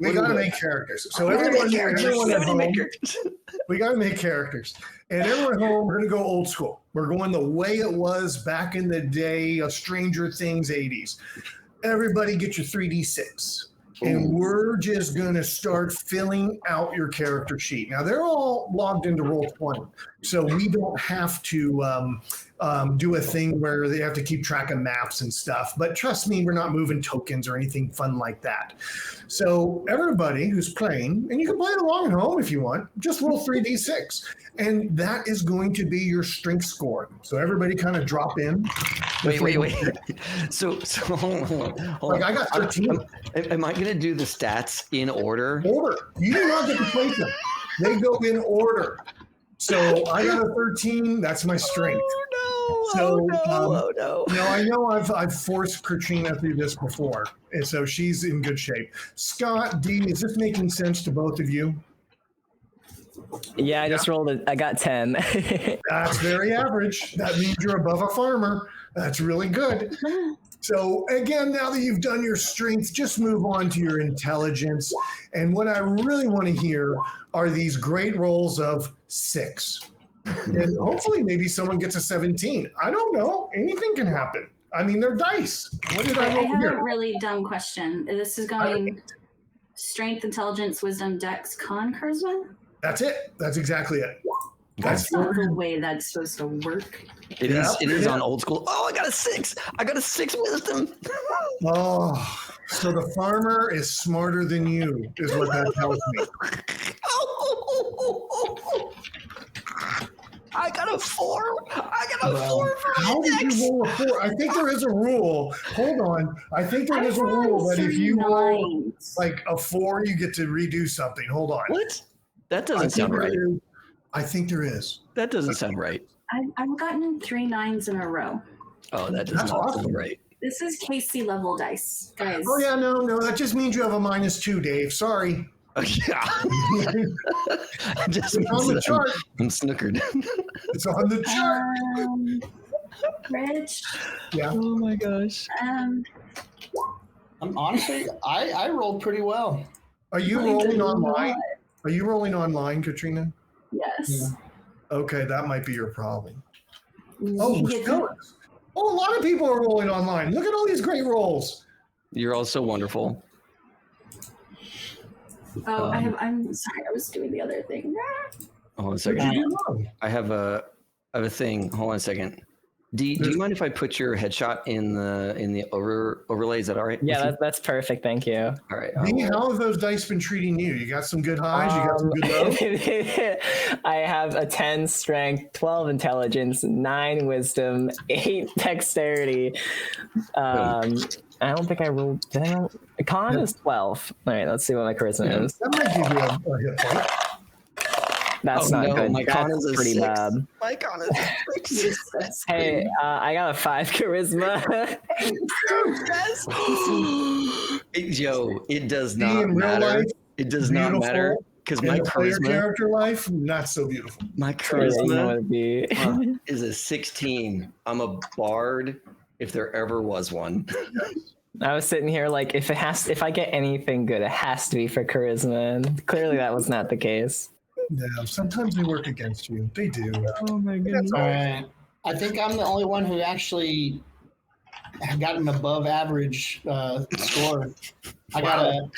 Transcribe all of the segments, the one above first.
We got to make characters. So everyone at home, we got to make characters. And everyone at home, we're going to go old school. We're going the way it was back in the day of Stranger Things 80s. Everybody get your 3D6. And we're just going to start filling out your character sheet. Now, they're all logged into Roll20, so we don't have to do a thing where they have to keep track of maps and stuff. But trust me, we're not moving tokens or anything fun like that. So everybody who's playing, and you can play it along at home if you want, just roll 3D6. And that is going to be your strength score. So everybody kind of drop in. Wait. So hold on. Like I got 13. Am I going to do the stats in order? You do not get to place them. They go in order. So I got a 13. That's my strength. Oh no! I know I've forced Katrina through this before, and so she's in good shape. Scott, D, is this making sense to both of you? Yeah, I just rolled I got 10. That's very average. That means you're above a farmer. That's really good. So again, now that you've done your strength, just move on to your intelligence. And what I really want to hear are these great rolls of 6. And hopefully maybe someone gets a 17. I don't know. Anything can happen. I mean, they're dice. What did I roll have here? a really dumb question. This is going strength, intelligence, wisdom, dex, con, charisma? That's it. That's exactly it. That's not the way that's supposed to work. It is on old school. Oh, I got a 6. I got a 6 wisdom. Oh, so the farmer is smarter than you, is what that tells me. I got a 4. I got a 4 for How did you roll a 4? I think there is a rule. Hold on. I think there is a rule that if you roll like a 4, you get to redo something. Hold on. What? That doesn't sound right. I think there is. That doesn't sound right. I've gotten 3 9s in a row. Oh, that does not sound right. This is KC level dice, guys. Oh, yeah, no. That just means you have a -2, Dave. Sorry. Oh, yeah. It's on the chart. I'm snookered. It's on the chart. Rich. Yeah. Oh, my gosh. Honestly, I rolled pretty well. Are you rolling online? Are you rolling online, Katrina? Yes. Yeah. Okay, that might be your problem. You Oh, get a lot of people are rolling online. Look at all these great rolls. You're all so wonderful. I'm sorry. I was doing the other thing. Hold on a What second. did you do wrong? I have a thing. Hold on a second. Do you mind if I put your headshot in the overlay? Is that all right? Yeah, that's perfect. Thank you. All right. Dee, how have those dice been treating you? You got some good highs? You got some good lows? I have a 10 strength, 12 intelligence, 9 wisdom, 8 dexterity. I don't think I rolled. Did I roll? Con is 12. All right, let's see what my charisma is. That might give you a hit point. That's not good. My con is a pretty 6. bad. My con is a 6. Hey, I got a 5 charisma. Yes. Yo, it does Dee, not in real matter. life, It does not beautiful. matter because In my the player charisma, character life, not so beautiful. my Yeah, you know what charisma it'd be. is a 16. I'm a bard if there ever was one. I was sitting here like, if I get anything good, it has to be for charisma. And clearly, that was not the case. Yeah, sometimes they work against you. They do. Oh my goodness! All right. I think I'm the only one who actually got an above average score. I got a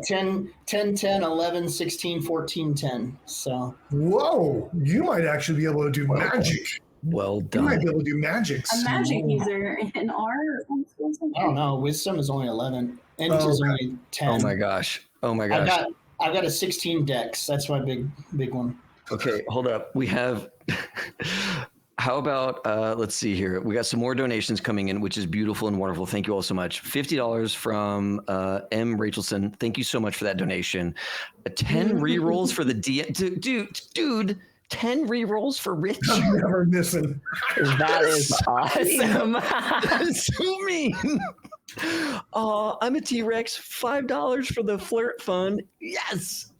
10, 10, 11, 16, 14, 10. So. Whoa, you might actually be able to do magic. Well You might done. be able to do magic. A magic user in R. I don't know. Wisdom is only 11. Int is only 10. Oh my gosh. Oh my gosh. I've got a 16 dex. That's my big one. Okay, hold up. We have. How about let's see here. We got some more donations coming in, which is beautiful and wonderful. Thank you all so much. $50 from M. Rachelson. Thank you so much for that donation. 10 rerolls for the dude. 10 rerolls for Rich. I'm never missing. That is awesome. That's so mean. I'm a T-Rex. $5 for the flirt fund. Yes.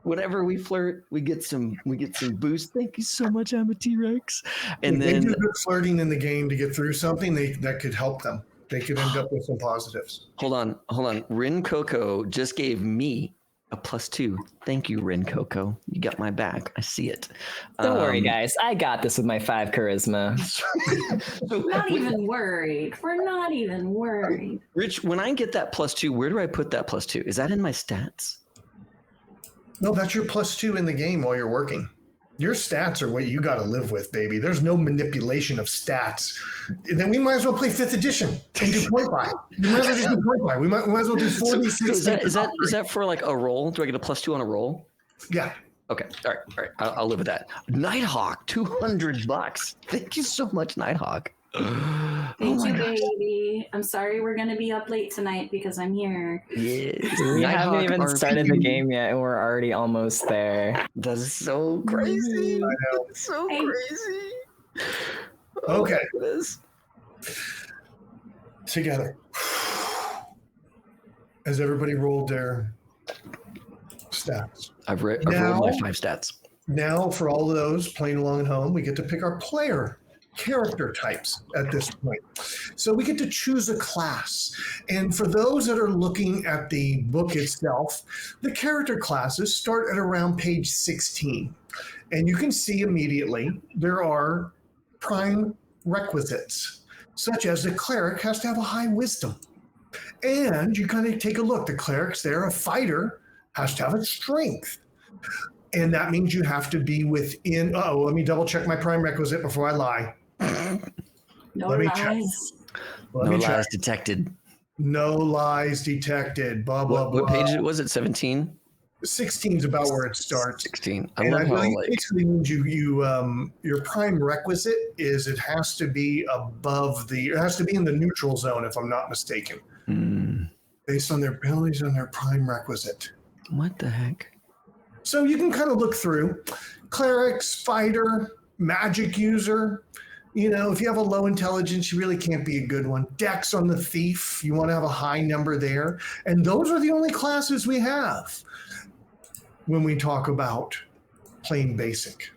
Whenever we flirt, we get some boost. Thank you so much. I'm a T-Rex. And If they then do good flirting in the game to get through something, that could help them. they could end up with some positives. Hold on. Rin Coco just gave me a +2. Thank you, Rin Coco. You got my back. I see it. Don't worry, guys. I got this with my 5 charisma. Not even worried. We're not even worried. Rich, when I get that +2, where do I put that +2? Is that in my stats? No, that's your +2 in the game while you're working. Your stats are what you got to live with, baby. There's no manipulation of stats. Then we might as well play 5th edition and do point buy. We might as well just do point buy. We might as well do 46. So is that for like a roll? Do I get a +2 on a roll? Yeah. Okay. All right. I'll live with that. Nighthawk, $200. Thank you so much, Nighthawk. Thank you, baby. I'm sorry we're going to be up late tonight because I'm here. Yes. We haven't even started the game yet, and we're already almost there. That is so crazy. I know. It's so crazy. Okay. It is. Together. Has everybody rolled their stats? I've rolled my 5 stats. Now, for all of those playing along at home, we get to pick our player character types at this point. So we get to choose a class. And for those that are looking at the book itself, the character classes start at around page 16. And you can see immediately there are prime requisites, such as the cleric has to have a high wisdom. And you kind of take a look. The cleric's there, a fighter has to have a strength. And that means you have to be within, let me double check my prime requisite before I lie. No Let me lies. check. No lies detected. No lies detected. Blah, blah, What blah. page was it? 17? 16 is about where it starts. 16. And I love how believe like basically means your prime requisite is it has to be it has to be in the neutral zone, if I'm not mistaken, based on their abilities and their prime requisite. what the heck? So you can kind of look through clerics, fighter, magic user. You know, if you have a low intelligence, you really can't be a good one. Dex on the thief, you want to have a high number there. And those are the only classes we have when we talk about playing basic.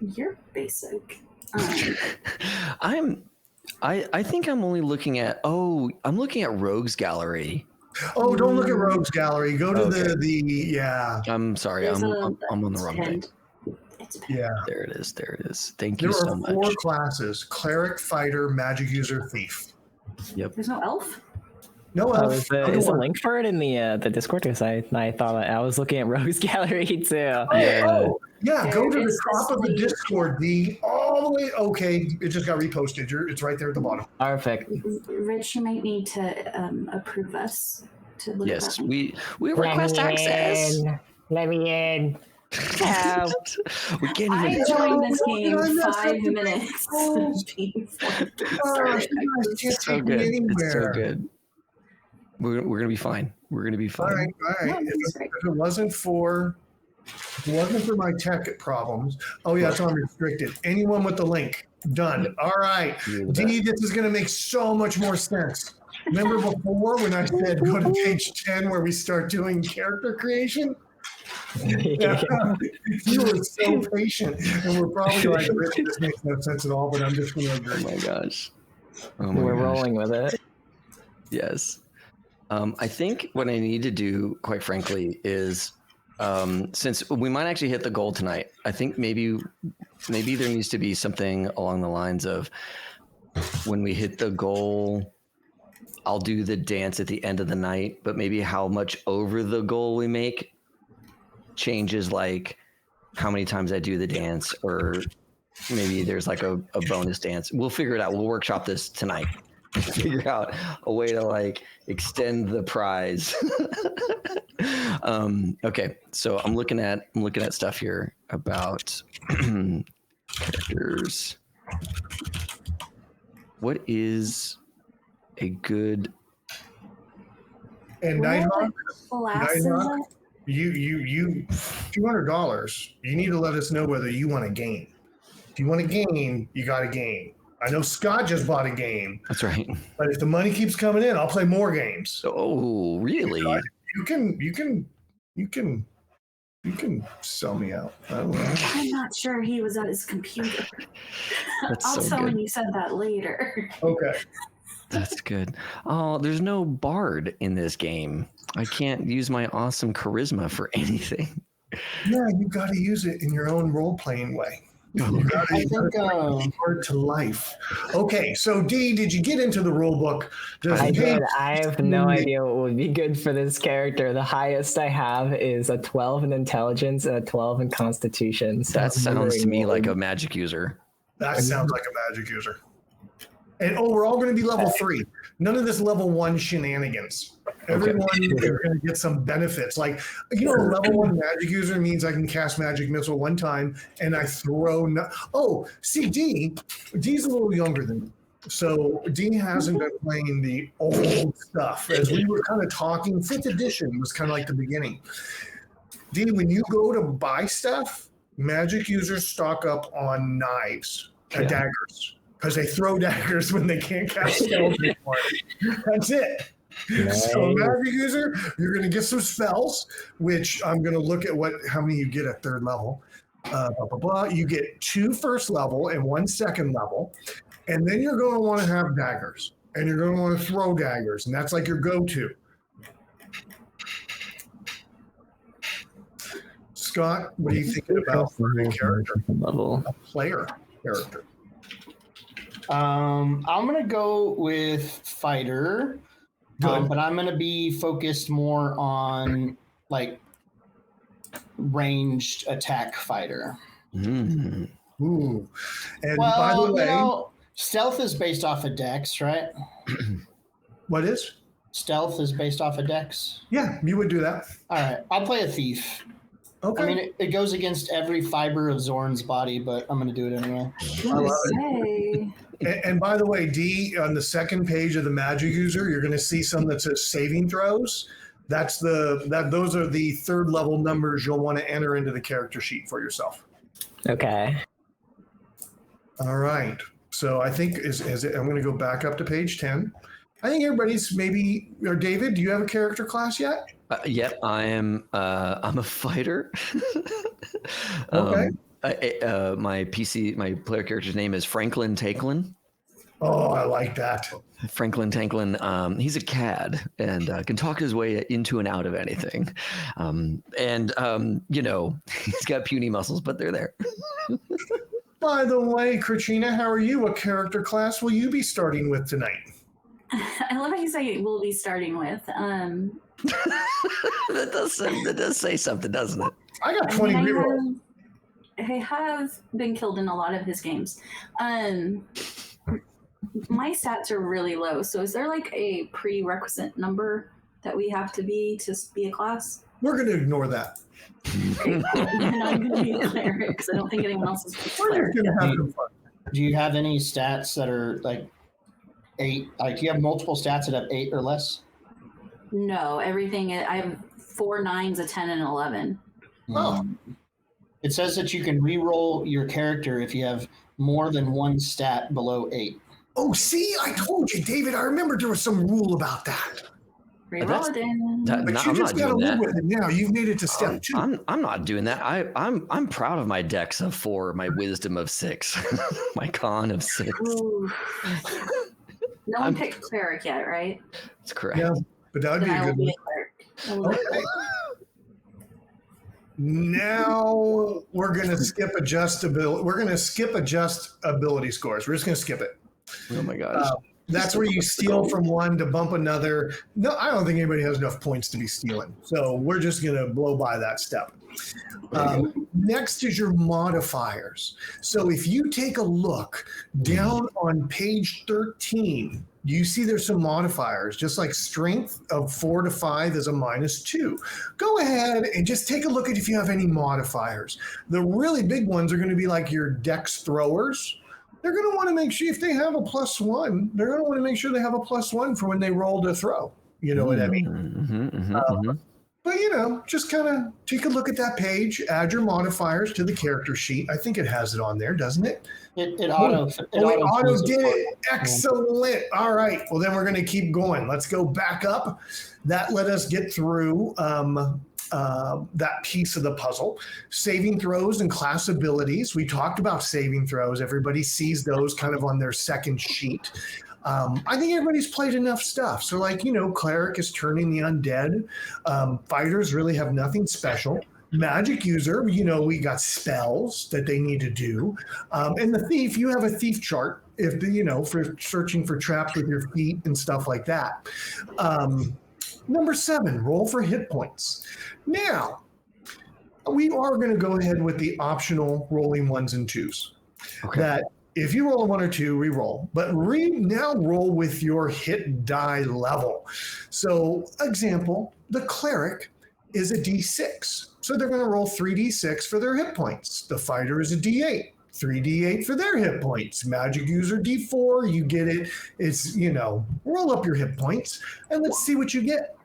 You're basic. I think I'm only looking at I'm looking at Rogues Gallery. Oh, don't look at Rogues Gallery. Go to the I'm sorry, I'm on the wrong thing. Yeah. There it is. Thank you There so are much. 4 classes: cleric, fighter, magic user, thief. Yep. There's no elf? No elf. Is the link for it in the Discord? Because I thought I was looking at Rogues Gallery too. Yeah. Yeah, go to There the is top this of the link. Discord, D, all the way. Okay, it just got reposted. It's right there at the bottom. Perfect. Rich, you might need to approve us to look Yes, at that. we request access. Let me in. We can't I even. joined this Oh, game did I mess 5 up the minutes controls? before it Gosh, started. you guys can't It's so take me good. It's so anywhere. good. We're gonna be fine. We're gonna be All fine. right. No, If that's great. it wasn't for my tech problems, oh yeah, it's on restricted. Anyone with the link, done. All right, You're the D, this is going to make so much more sense. Remember before when I said go to page 10 where we start doing character creation? Yeah. You were so patient, and we're probably like, "Rich, this makes no sense at all," but I'm just going to Oh agree. my gosh. Oh my We're gosh. rolling with it. Yes. I think what I need to do, quite frankly, is since we might actually hit the goal tonight, I think maybe there needs to be something along the lines of when we hit the goal, I'll do the dance at the end of the night, but maybe how much over the goal we make changes like how many times I do the dance, or maybe there's like a bonus dance. We'll figure it out. We'll workshop this tonight. Figure out a way to like extend the prize. Okay, so I'm looking at stuff here about characters. What is a good And Nighthawk, Classes? Nighthawk, you $200. You need to let us know whether you want a game. If you want a game, you got a game. I know Scott just bought a game, That's right. but if the money keeps coming in, I'll play more games. Oh, really? You can You can sell me out. I don't know. I'm not sure he was at his computer. That's I'll so tell when good. you said that later. Okay. That's good. Oh, there's no bard in this game. I can't use my awesome charisma for anything. Yeah, you got to use it in your own role-playing way. You got I to think hard to life. Okay, so D, did you get into the rule book? I did. I have no idea what would be good for this character. The highest I have is a 12 in intelligence and a 12 in constitution. So That I'm sounds to wondering me what like would- a magic user. That sounds like a magic user. And we're all going to be level 3. None of this level 1 shenanigans. Everyone is going to get some benefits. Like, level 1 magic user means I can cast magic missile one time and I throw. D's a little younger than me. So D hasn't been playing the old stuff. As we were kind of talking, 5th edition was kind of like the beginning. D, when you go to buy stuff, magic users stock up on knives and daggers because they throw daggers when they can't cast spells anymore. That's it. Nice. So magic user, you're going to get some spells, which I'm going to look at how many you get at 3rd level. You get 2 first level and 1 second level. And then you're going to want to have daggers. And you're going to want to throw daggers. And that's like your go-to. Scott, what are you thinking about for a character? level? A player character. I'm gonna go with fighter, but I'm gonna be focused more on like ranged attack fighter. Mm. Ooh. And by the way, stealth is based off of Dex, right? what is? Stealth is based off of Dex. Yeah, you would do that. All right, I'll play a thief. Okay. I mean, it goes against every fiber of Zorn's body, but I'm going to do it anyway. I love it. Say. And by the way, D, on the 2nd page of the magic user, you're going to see some that says saving throws. Those are the 3rd level numbers you'll want to enter into the character sheet for yourself. Okay. All right. So I think I'm going to go back up to page 10. I think everybody's or David, do you have a character class yet? Yep, I'm a fighter. Okay. My player character's name is Franklin Tanklin. Oh, I like that. Franklin Tanklin. He's a cad and can talk his way into and out of anything. He's got puny muscles, but they're there. By the way, Katrina, how are you? What character class will you be starting with tonight? I love how you say we'll be starting with. That does say something, doesn't it? I got 20 rerolls. I have been killed in a lot of his games. My stats are really low. So is there like a prerequisite number that we have to be a class? We're going to ignore that. Then I'm going to be a cleric because I don't think anyone else is a We're cleric. just going to have some fun. Do you have any stats that are like 8? Like, do you have multiple stats that have 8 or less? No, everything. I have 4 9s, a 10, and an 11. Oh. It says that you can re-roll your character if you have more than 1 stat below 8. Oh, see, I told you, David. I remember there was some rule about that. Reroll it in. But you I'm just not got to doing live that. with it now. You've made it to step 2. I'm not doing that. I'm proud of my dex of 4, my wisdom of 6, my con of 6. Ooh. No one picked cleric yet, right? That's correct. Yeah, but that would Then be a I will good be one. a cleric. I will be a Okay. cleric. Now we're going to skip adjust ability. We're going to skip adjust ability scores. We're just going to skip it. Oh my gosh. That's where you steal from one to bump another. No, I don't think anybody has enough points to be stealing. So we're just going to blow by that step. Next is your modifiers. So if you take a look down on page 13, you see there's some modifiers, just like strength of 4 to 5 is a -2. Go ahead and just take a look at if you have any modifiers. The really big ones are going to be like your dex throwers. They're going to want to make sure if they have a +1, they're going to want to make sure they have a +1 for when they roll to throw. You know what I mean? But, just kind of take a look at that page, add your modifiers to the character sheet. I think it has it on there, doesn't it? It auto Did it. Excellent. All right. Well, then we're going to keep going. Let's go back up. That let us get through that piece of the puzzle. Saving throws and class abilities. We talked about saving throws. Everybody sees those kind of on their second sheet. I think everybody's played enough stuff. So, like, cleric is turning the undead. Fighters really have nothing special. Magic user, we got spells that they need to do. And the thief, you have a thief chart if for searching for traps with your feet and stuff like that. Number 7, roll for hit points. Now, we are going to go ahead with the optional rolling 1s and 2s. Okay. That if you roll a 1 or 2, re-roll. But now roll with your hit die level. So, example, the cleric is a D6. So they're going to roll 3d6 for their hit points. The fighter is a D8. 3d8 for their hit points. Magic user D4, you get it. It's, roll up your hit points and let's see what you get.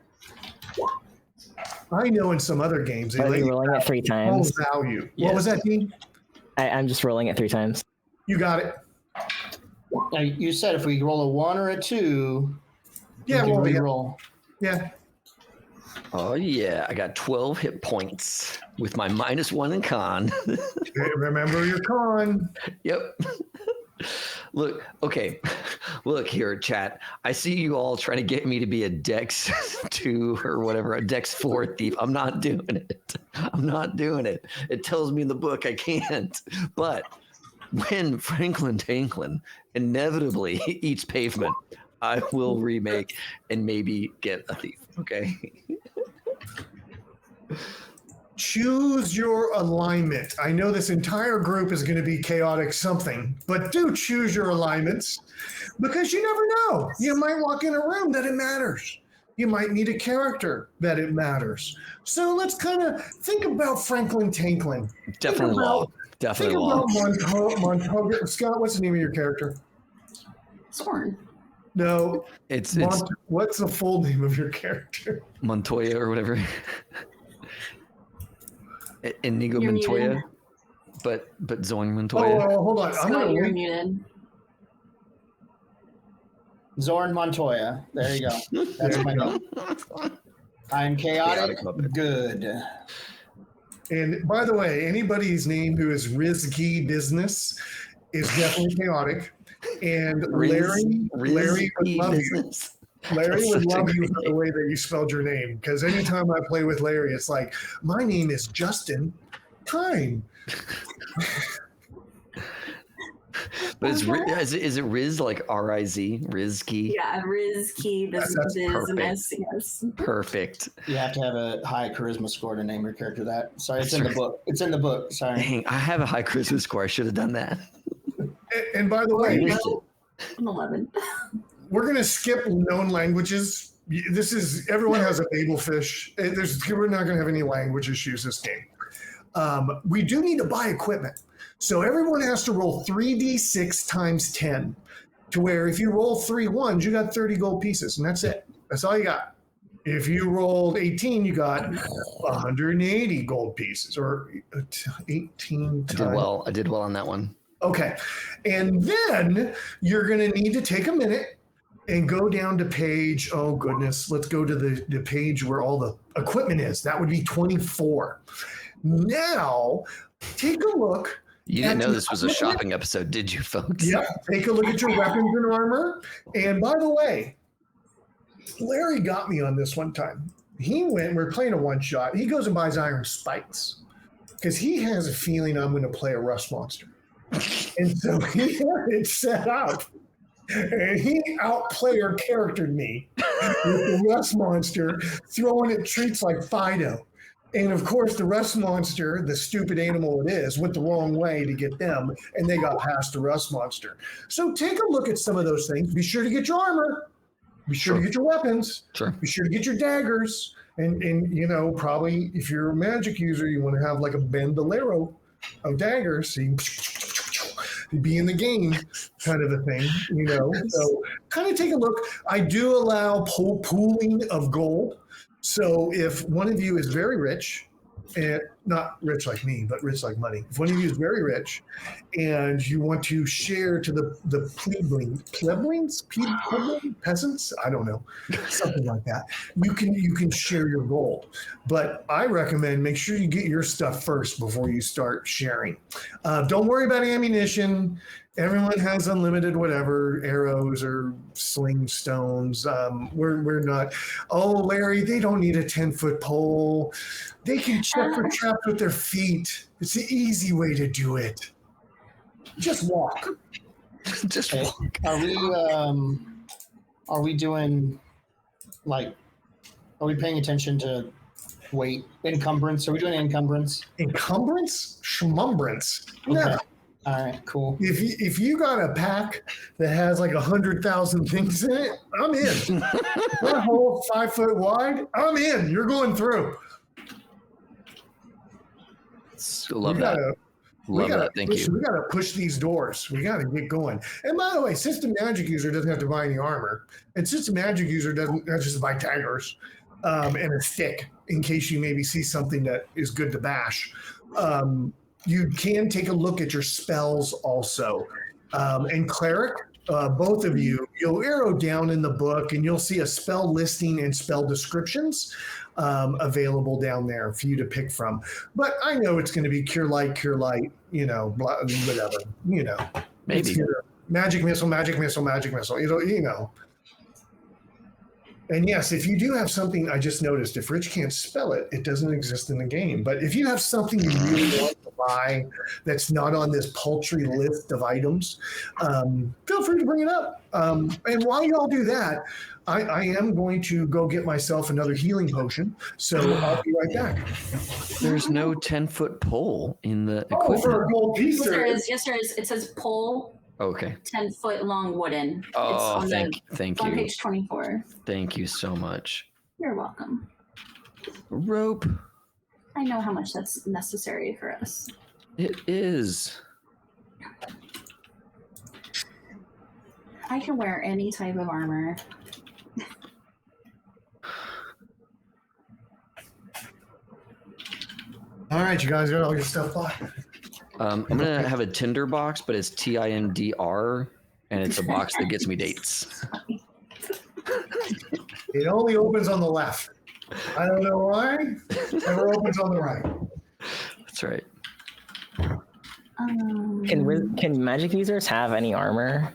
I know in some other games they let you rolling it 3 times. Value. Yes. What was that, Dean? I'm just rolling it 3 times. You got it. Now, you said if we roll a 1 or a 2, yeah, we can re-roll. Yeah. Oh, yeah. I got 12 hit points with my -1 in con. Remember your con. Yep. Look, okay. Look here, chat. I see you all trying to get me to be a Dex 2 or whatever, a Dex 4 thief. I'm not doing it. I'm not doing it. It tells me in the book I can't. But when Franklin Tanklin inevitably eats pavement, I will remake and maybe get a thief. Okay. Choose your alignment. I know this entire group is going to be chaotic something, but do choose your alignments because you never know. You might walk in a room that it matters. You might meet a character that it matters. So let's kind of think about Franklin Tanklin. Definitely law. Definitely law. Think about Montoya. Scott, what's the name of your character? Sorn. No. It's what's the full name of your character? Montoya or whatever. Inigo You're Montoya. muted. But Zoing Montoya. Oh, hold on. Scott, you're muted. Zorn Montoya. There you go. That's my name. I'm chaotic good. And by the way, anybody's name who is Rizky Business is definitely chaotic. And Larry would love you. Larry would love you for the way that you spelled your name. Because anytime I play with Larry, it's like, my name is Justin Time. But is it Riz like R-I-Z? Rizky? Yeah, Rizky Business. Yes. Perfect. You have to have a high charisma score to name your character that. Sorry, it's in the book. It's in the book. Sorry. Dang, I have a high charisma score. I should have done that. And by the way, I'm 11. We're going to skip known languages. Everyone has a babelfish. We're not going to have any language issues this game. We do need to buy equipment. So everyone has to roll 3d6 times 10 to where if you roll 3 1s, you got 30 gold pieces, and that's it. That's all you got. If you rolled 18, you got 180 gold pieces, or 18 times. I did well on that one. Okay. And then you're going to need to take a minute and go down to page, oh goodness, let's go to the page where all the equipment is. That would be 24. Now, take a look. You didn't know this was a shopping episode, did you, folks? Yep. Take a look at your weapons and armor. And by the way, Larry got me on this one time. We're playing a one-shot. He goes and buys iron spikes because he has a feeling I'm going to play a rust monster. And so he had it set up. And he outplayer charactered me with the rust monster, throwing at treats like Fido. And of course, the rust monster, the stupid animal it is, went the wrong way to get them, and they got past the rust monster. So take a look at some of those things. Be sure to get your armor. Be sure to get your weapons. Sure. Be sure to get your daggers. And probably if you're a magic user, you want to have like a bandolero of daggers. So you be in the game kind of a thing, So kind of take a look. I do allow pooling of gold. So if one of you is very rich, and not rich like me, but rich like money. If one of you is very rich and you want to share to the plebeians, peasants, I don't know, something like that, you can share your gold. But I recommend make sure you get your stuff first before you start sharing. Don't worry about ammunition. Everyone has unlimited whatever, arrows or sling stones. We're not, oh, Larry, they don't need a 10-foot pole. They can check for traps with their feet. It's the easy way to do it. Just walk. Just Okay. Are we doing, like, are we paying attention to weight? Encumbrance? Are we doing encumbrance? Encumbrance? Schmumbrance. Okay. No. All right, cool. If you got a pack that has like 100,000 things in it, I'm in. That hole 5 foot wide, I'm in. You're going through. love that. Love that. Thank you. We got to push these doors. We got to get going. And by the way, System Magic user doesn't have to buy any armor. And System Magic user doesn't just buy daggers and a stick in case you maybe see something that is good to bash. You can take a look at your spells also. And Cleric, both of you, you'll arrow down in the book and you'll see a spell listing and spell descriptions available down there for you to pick from. But I know it's going to be Cure Light, you know, blah, whatever, you know. Maybe. Magic Missile, Magic Missile, Magic Missile, you know. And yes, if you do have something, I just noticed, if Rich can't spell it, it doesn't exist in the game. But if you have something you really want to buy that's not on this paltry list of items, feel free to bring it up. And while you all do that, I am going to go get myself another healing potion. So I'll be right back. There's no 10-foot pole in the Oh, equipment. for a gold piece, there is. Yes, there is. It says pole, Okay. 10-foot long wooden. Oh, it's on thank on you. page 24. Thank you so much. You're welcome. Rope. I know how much that's necessary for us. It is. I can wear any type of armor. All right, you guys got all your stuff back. I'm gonna have a Tinder box, but it's TINDR, and it's a box that gets me dates. It only opens on the left. I don't know why. It never opens on the right. That's right. Can magic users have any armor?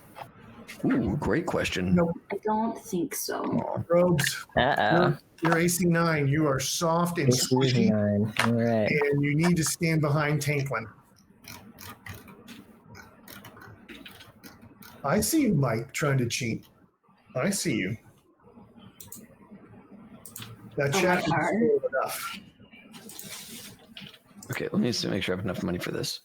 Ooh, great question. Nope. I don't think so. Robes. Uh-oh. You're AC 9. You are soft and squishy, All right. and you need to stand behind Tanklin. I see you, Mike, trying to cheat. I see you. That chat is full enough. Okay, let me just make sure I have enough money for this.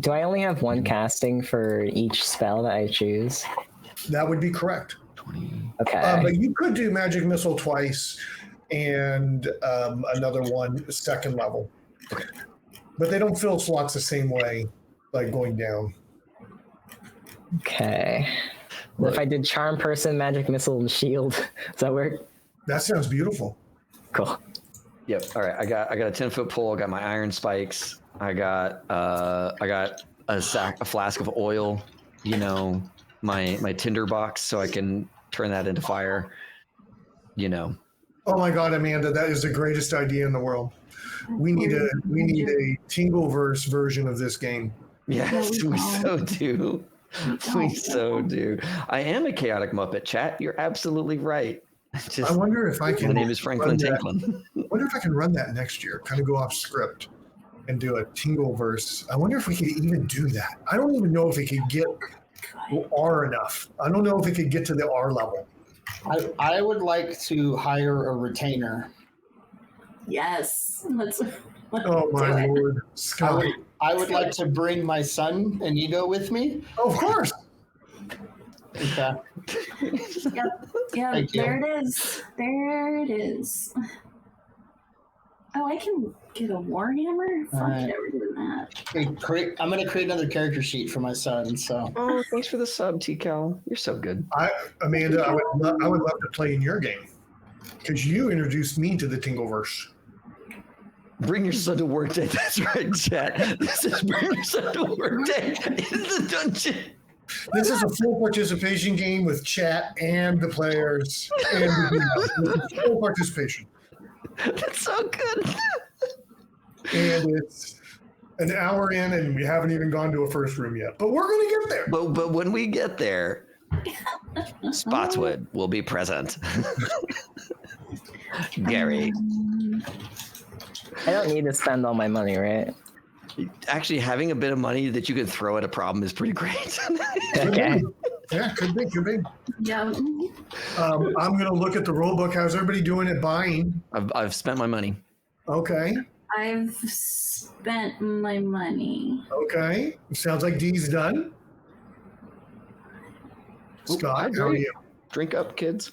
Do I only have one casting for each spell that I choose? That would be correct. 20. Okay. But you could do Magic Missile twice and another one second level. Okay. But they don't fill slots the same way, like going down. Okay. If I did Charm Person, Magic Missile, and Shield, does that work? That sounds beautiful. Cool. Yep. All right. I got a 10-foot pole. I got my iron spikes. I got a flask of oil. You know, my tinder box, so I can turn that into fire. You know. Oh my God, Amanda, that is the greatest idea in the world. We need a Tingleverse version of this game. Yes, we so do. We so do. I am a chaotic Muppet, chat. You're absolutely right. I wonder if I can. My name is Franklin Tanklin. I wonder if I can run that next year. Kind of go off script and do a Tingleverse. I wonder if we could even do that. I don't even know if it could get R enough. I don't know if it could get to the R level. I would like to hire a retainer. Yes. Oh my Lord, Scott! I would like to bring my son Inigo with me. Of course. Okay. Yep. Yeah. Thank you. There it is. There it is. Oh, I can get a Warhammer? Fuck Alright. yeah, we're doing that. Hey, I'm going to create another character sheet for my son. So Oh, thanks for the sub, T-Cal. You're so good. Amanda, I would love to play in your game. Because you introduced me to the Tingleverse. Bring your son to work day. That's right, chat. This is bring your son to work day in the dungeon. This is a full participation game with chat and the players and the full participation. That's so good. And it's an hour in, and we haven't even gone to a first room yet. But we're going to get there. But when we get there, Spotswood will be present. Gary. I don't need to spend all my money, right? Actually, having a bit of money that you can throw at a problem is pretty great. Okay. Yeah, could be. Yeah. I'm going to look at the rule book. How's everybody doing at buying? I've spent my money. Okay. I've spent my money. Okay. Sounds like Dee's done. Scott, how are you? Drink up, kids.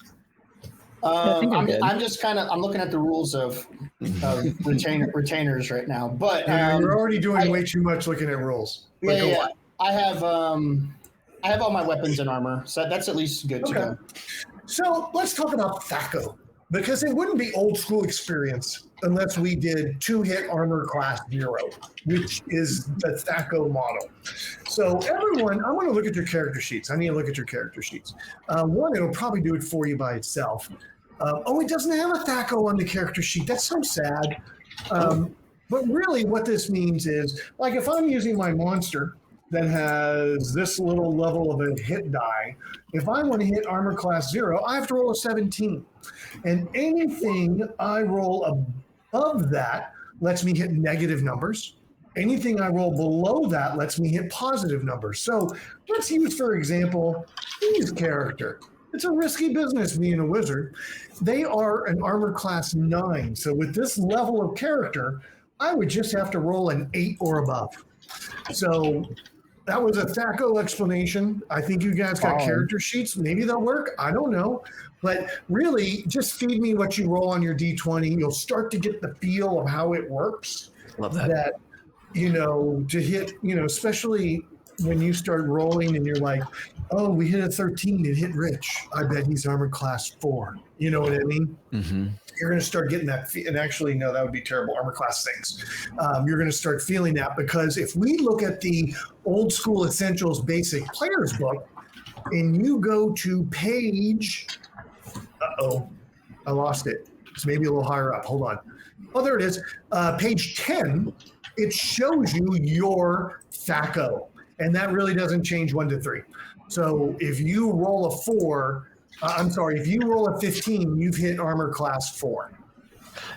think I'm good. I'm just I'm looking at the rules of retainers right now, but You're already doing way too much looking at rules. But go on. I have all my weapons and armor, so that's at least good to go. So let's talk about THACO, because it wouldn't be old school experience unless we did 2-hit armor class 0, which is the THACO model. So everyone, I want to look at your character sheets. I need to look at your character sheets. One, it'll probably do it for you by itself. It doesn't have a THACO on the character sheet. That's so sad. But really what this means is, like if I'm using my monster that has this little level of a hit die, if I want to hit armor class 0, I have to roll a 17. And anything I roll above that lets me hit negative numbers. Anything I roll below that lets me hit positive numbers. So let's use, for example, Dee's character. It's a risky business being a wizard. They are an armor class 9. So with this level of character, I would just have to roll an 8 or above. So that was a THACO explanation. I think you guys got character sheets. Maybe they'll work. I don't know. But really, just feed me what you roll on your D20. You'll start to get the feel of how it works. Love that. That, to hit, especially when you start rolling and you're like, oh, we hit a 13. It hit Rich. I bet he's armor class 4. You know what I mean? Mm-hmm. You're going to start getting that. And actually, no, that would be terrible. Armor class 6. You're going to start feeling that, because if we look at the old school essentials basic players book and you go to page, I lost it. It's maybe a little higher up. Hold on. Oh, there it is. Page 10, it shows you your THACO. And that really doesn't change 1 to 3. So if you roll a 4, if you roll a 15, you've hit armor class 4.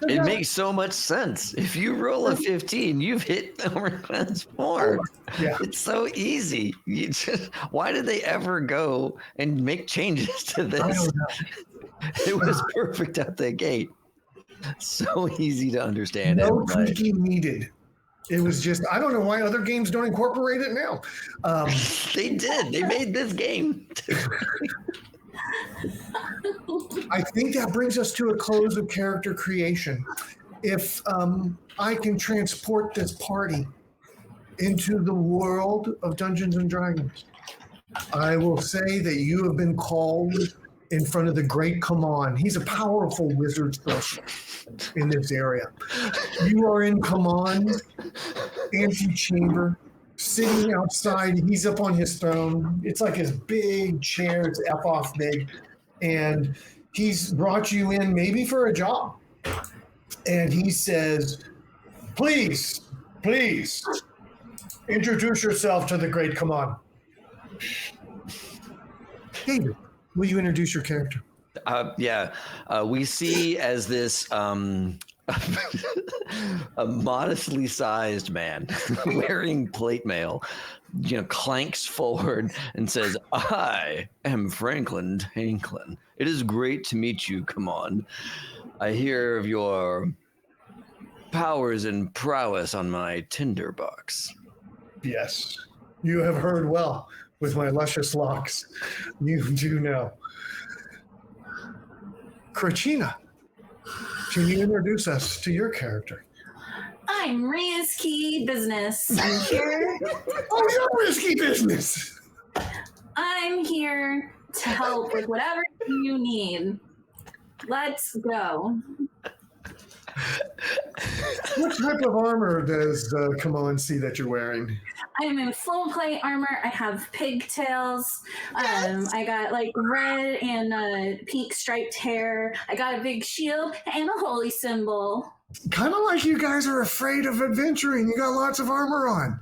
It makes so much sense. If you roll a 15, you've hit armor class 4. Yeah. It's so easy. Why did they ever go and make changes to this? I don't know. It was perfect out the gate. So easy to understand. No tweaking needed. It was just, I don't know why other games don't incorporate it now. They did. They made this game. I think that brings us to a close of character creation. If I can transport this party into the world of Dungeons and Dragons, I will say that you have been called in front of the great Kaman. He's a powerful wizard sorcerer in this area. You are in Kaman's antechamber, sitting outside. He's up on his throne. It's like his big chair. It's F-off big. And he's brought you in maybe for a job. And he says, please, introduce yourself to the great Kaman. David, will you introduce your character? We see as this a modestly sized man wearing plate mail, clanks forward and says, I am Franklin Tanklin. It is great to meet you. Come on. I hear of your powers and prowess on my tinderbox. Yes, you have heard well with my luscious locks. You do know. Krachina, can you introduce us to your character? I'm Risky Business. I'm here. Oh, you're risky business. I'm here to help with whatever you need. Let's go. What type of armor does Kamon see that you're wearing? I am in full plate armor. I have pigtails. I got like red and pink striped hair. I got a big shield and a holy symbol. Kind of like you guys are afraid of adventuring. You got lots of armor on.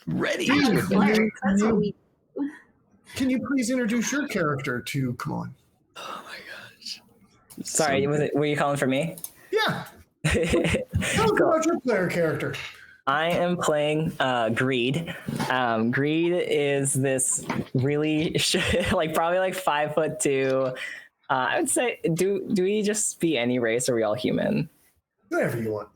Ready. I'm a cleric. That's what we Can you please introduce your character to Kamon? Oh my gosh. Sorry, were you calling for me? Yeah. Tell us about your player character. I am playing Greed. Greed is this really probably like 5'2". I would say, do we just be any race? Or are we all human? Whatever you want.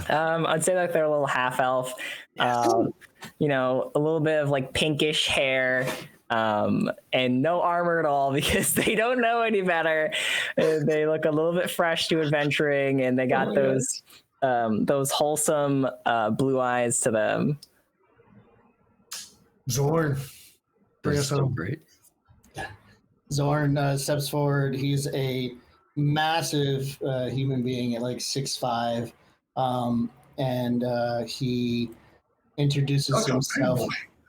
I'd say like they're a little half elf. You know, a little bit of like pinkish hair. And no armor at all because they don't know any better. They look a little bit fresh to adventuring, and they got those wholesome blue eyes to them. Zorn. Bring us so home. great. Zorn steps forward. He's a massive human being at like 6'5", and he introduces himself.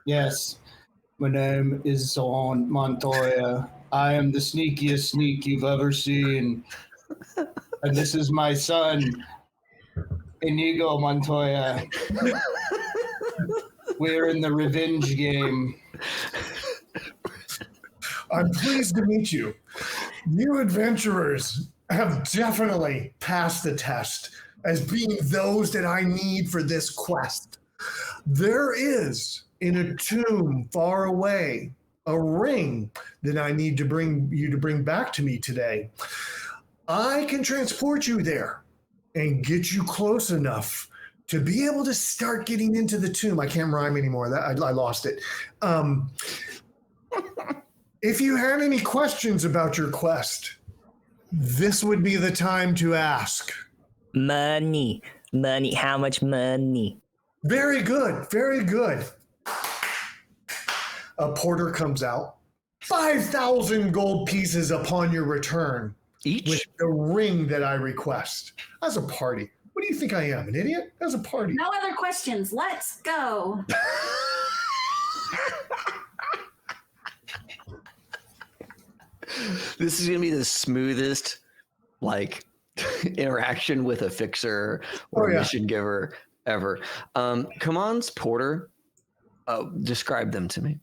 Yes. My name is Zorn Montoya. I am the sneakiest sneak you've ever seen. And this is my son, Inigo Montoya. We're in the revenge game. I'm pleased to meet you. You adventurers have definitely passed the test as being those that I need for this quest. There is, in a tomb far away, a ring that I need to bring back to me today. I can transport you there and get you close enough to be able to start getting into the tomb. I can't rhyme anymore. I lost it. If you had any questions about your quest, this would be the time to ask. Money. How much money? Very good. Very good. A porter comes out. 5,000 gold pieces upon your return. Each? With the ring that I request. As a party. What do you think I am, an idiot? As a party. No other questions. Let's go. This is going to be the smoothest, interaction with a fixer or mission giver ever. Kamon's porter, describe them to me.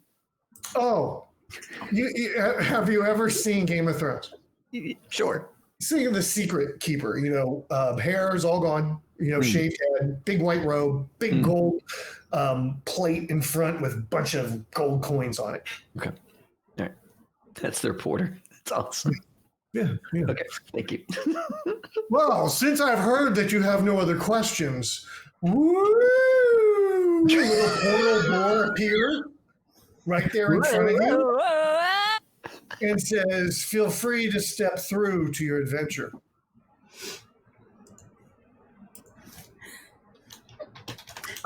Oh, have you ever seen Game of Thrones? Sure. Seeing the secret keeper, hair is all gone, shaved head, big white robe, big gold plate in front with a bunch of gold coins on it. Okay. All right. That's their porter. That's awesome. Yeah. Okay. Thank you. Well, since I've heard that you have no other questions, little portal door appeared right there in front of you and says, feel free to step through to your adventure.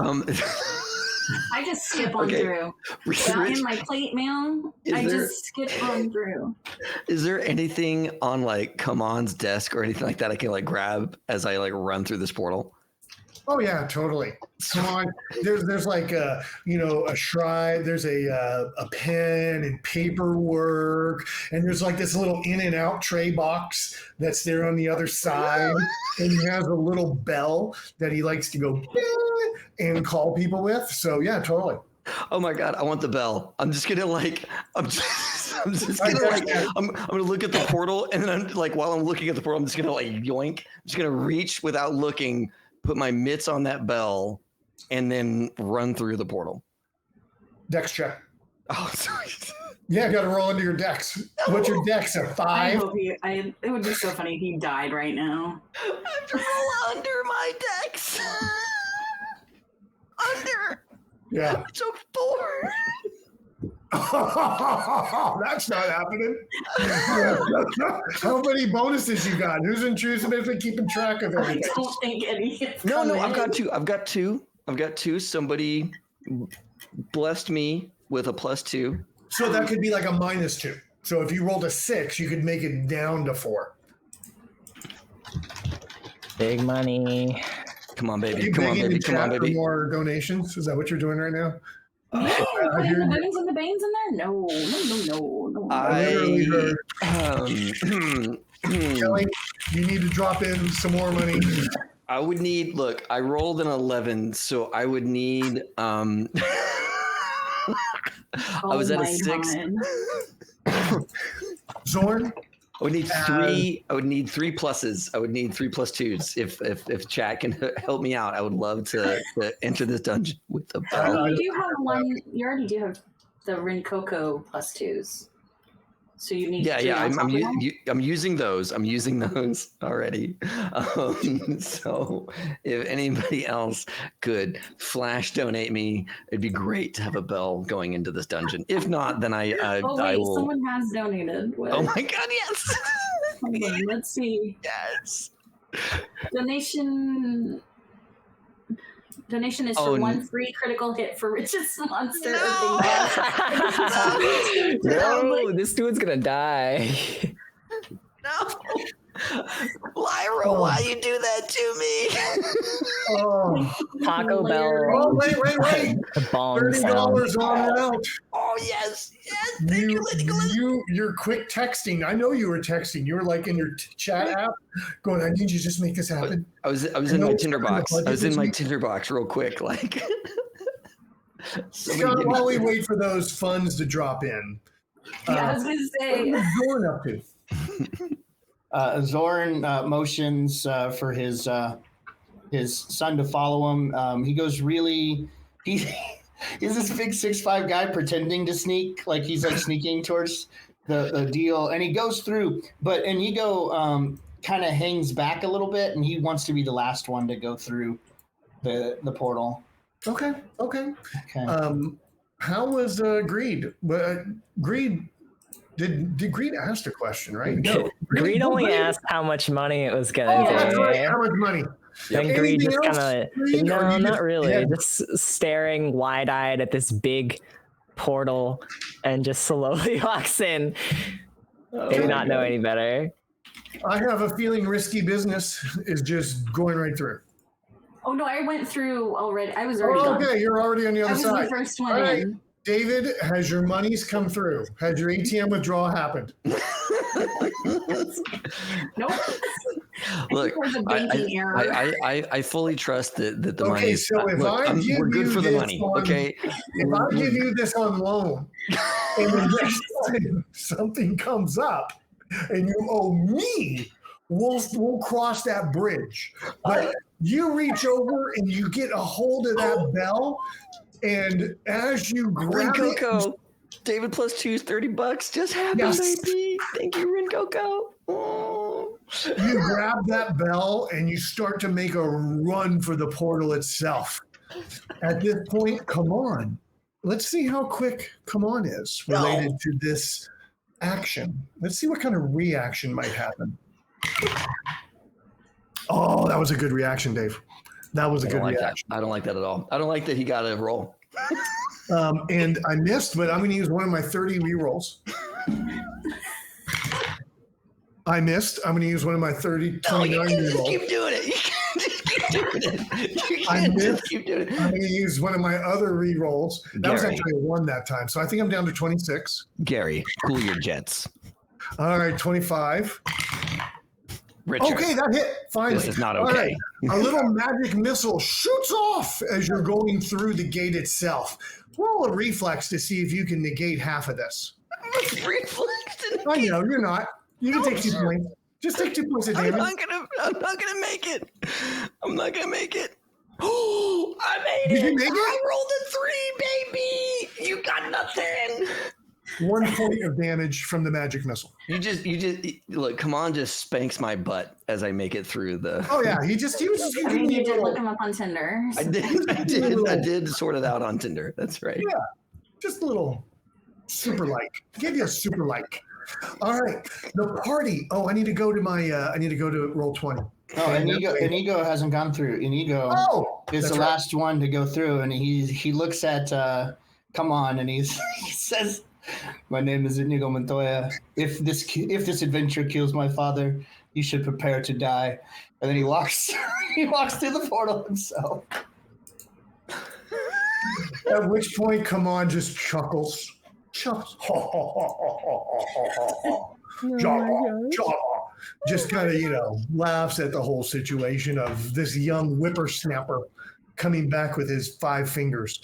I just skip on through. Without in my plate mail, just skip on through. Is there anything on Kamon's desk or anything like that I can grab as I run through this portal? Oh yeah, totally. Come on. There's a shrine. There's a pen and paperwork, and there's this little in and out tray box that's there on the other side, and he has a little bell that he likes to go bing and call people with. So yeah, totally. Oh my God, I want the bell. I'm just gonna I'm gonna look at the portal, and then while I'm looking at the portal, I'm just gonna yoink. I'm just gonna reach without looking, put my mitts on that bell, and then run through the portal. Dex check. Oh, sorry. Yeah, got to roll into your dex. What's your dex? A 5? It would be so funny if he died right now. I have to roll under my dex. Under. Yeah. It's a 4. That's not happening. How many bonuses you got? Who's intrusive and keeping track of everything? I don't think any. No, I've got 2. I've got 2. Somebody blessed me with a +2. So that could be a -2. So if you rolled a 6, you could make it down to 4. Big money. Come on, Are baby. you Come on, begging baby. in Come on, chat for baby. more donations? Is that what you're doing right now? Yeah, I putting hear the you. beans and the beans in there? No. I literally heard I Kelly, you need to drop in some more money. I would need. Look, I rolled an 11, so I would need. I was at a 6. God. Zorn, I would need 3. I would need 3 pluses. I would need 3 plus 2s. If chat can help me out, I would love to enter this dungeon with a I bell. mean, you do have one. You already do have the Rincoco plus 2s. So you need. Yeah, 3 yeah. on top of that? I'm using those. I'm using those already. So if anybody else could flash donate me, it'd be great to have a bell going into this dungeon. If not, then I Oh wait, I will. someone has donated. What? Oh my God! Yes. Hold on, let's see. Yes. Donation is Oh, for 1 free critical hit for richest monster. No! No, this dude's gonna die. No. Lyra, why you do that to me? oh, Taco Bell. oh wait. Bong $30 sound. on route. Oh yes. Thank you, Lady Glenn. You're quick texting. I know you were texting. You were like in your chat app going, I need you to just make this happen. I was I in know my it's Tinder not in the box. budget I was in this my week. Tinder box real quick, like. Scott, while we wait for those funds to drop in, Yeah, I was gonna say. what is Zorn up to? Zorn motions for his son to follow him. He goes really. He's this big 6'5" guy pretending to sneak, like he's like sneaking towards the deal, and he goes through. But Inigo kind of hangs back a little bit, and he wants to be the last one to go through the portal. Okay. Okay. How was Greed? Greed did Greed ask a question, right? No. Greed only asked how much money it was gonna Oh, be. that's right. How much money? And Greed Anything just else, kind of Greed, or no, you not just- really. yeah. Just staring wide-eyed at this big portal, and just slowly walks in. Maybe not know any better. I have a feeling risky business is just going right through. Oh no, I went through already. I was already Oh, gone. okay, you're already on the I other was side. the first one All right. in. David, has your monies come through? Has your ATM withdrawal happened? Nope. Look, There's a banking error. I fully trust that the Okay, money. so if I give we're good you for the this money. on- Okay. If I give you this on loan, and the next time something comes up and you owe me, we'll cross that bridge. But you reach over and you get a hold of that bell, and as you grab it, Coco. David plus 2 is $30. Just happy, Yes. baby. Thank you, Rin Coco. Oh. you grab that bell and you start to make a run for the portal itself. At this point, come on. Let's see how quick come on is related to this action. Let's see what kind of reaction might happen. Oh, that was a good reaction, Dave. That was a I good don't like that. reaction. I don't like that at all. I don't like that he got a roll. And I missed, but I'm going to use one of my 30 rerolls. I missed. I'm going to use one of my 29 rerolls. Keep doing it. You can't just keep doing it. You I can't missed. just keep doing it. I'm going to use one of my other rerolls. That was Gary. actually a 1 that time. So I think I'm down to 26. Gary, cool your jets. All right, 25. Richard. Okay, that hit. Finally. This is not All okay. right. A little magic missile shoots off as you're going through the gate itself. Roll a reflex to see if you can negate half of this. I know you're not. You can take 2 points. Just take 2 points of I'm damage. not gonna make it. I'm not gonna make it. Oh, I made Did it. you make it? I rolled a 3, baby. You got nothing. 1 point of damage from the magic missile. You just look. Come on, just spanks my butt as I make it through the. Oh yeah, he was just I mean, you did look him up on Tinder. I did sort it out on Tinder. That's right. Yeah, just a little super like. Give you a super like. All right, the party. Oh, I need to go to my. I need to go to roll 20. Oh, Inigo hasn't gone through. Inigo is that's the right. last one to go through, and he looks at come on, and he says, My name is Inigo Montoya. If this adventure kills my father, you should prepare to die. And then he walks through the portal himself. At which point, come on, just chuckles. Chuckles. Just kind of, laughs at the whole situation of this young whippersnapper coming back with his 5 fingers.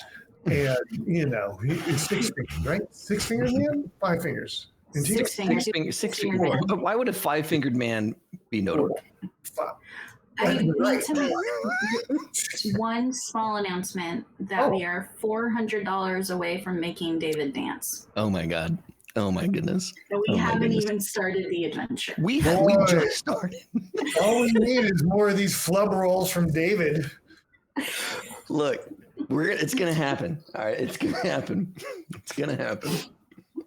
And, it's 6 fingers, right? 6 fingers, man? 5 fingers. And 6 fingers. 6 fingers. Why would a 5-fingered man be notable? I need to make one small announcement that we are $400 away from making David dance. Oh my God. Oh my goodness. So we haven't even started the adventure. We just started. All we need is more of these flub rolls from David. Look, it's gonna happen. All right, it's gonna happen. It's gonna happen.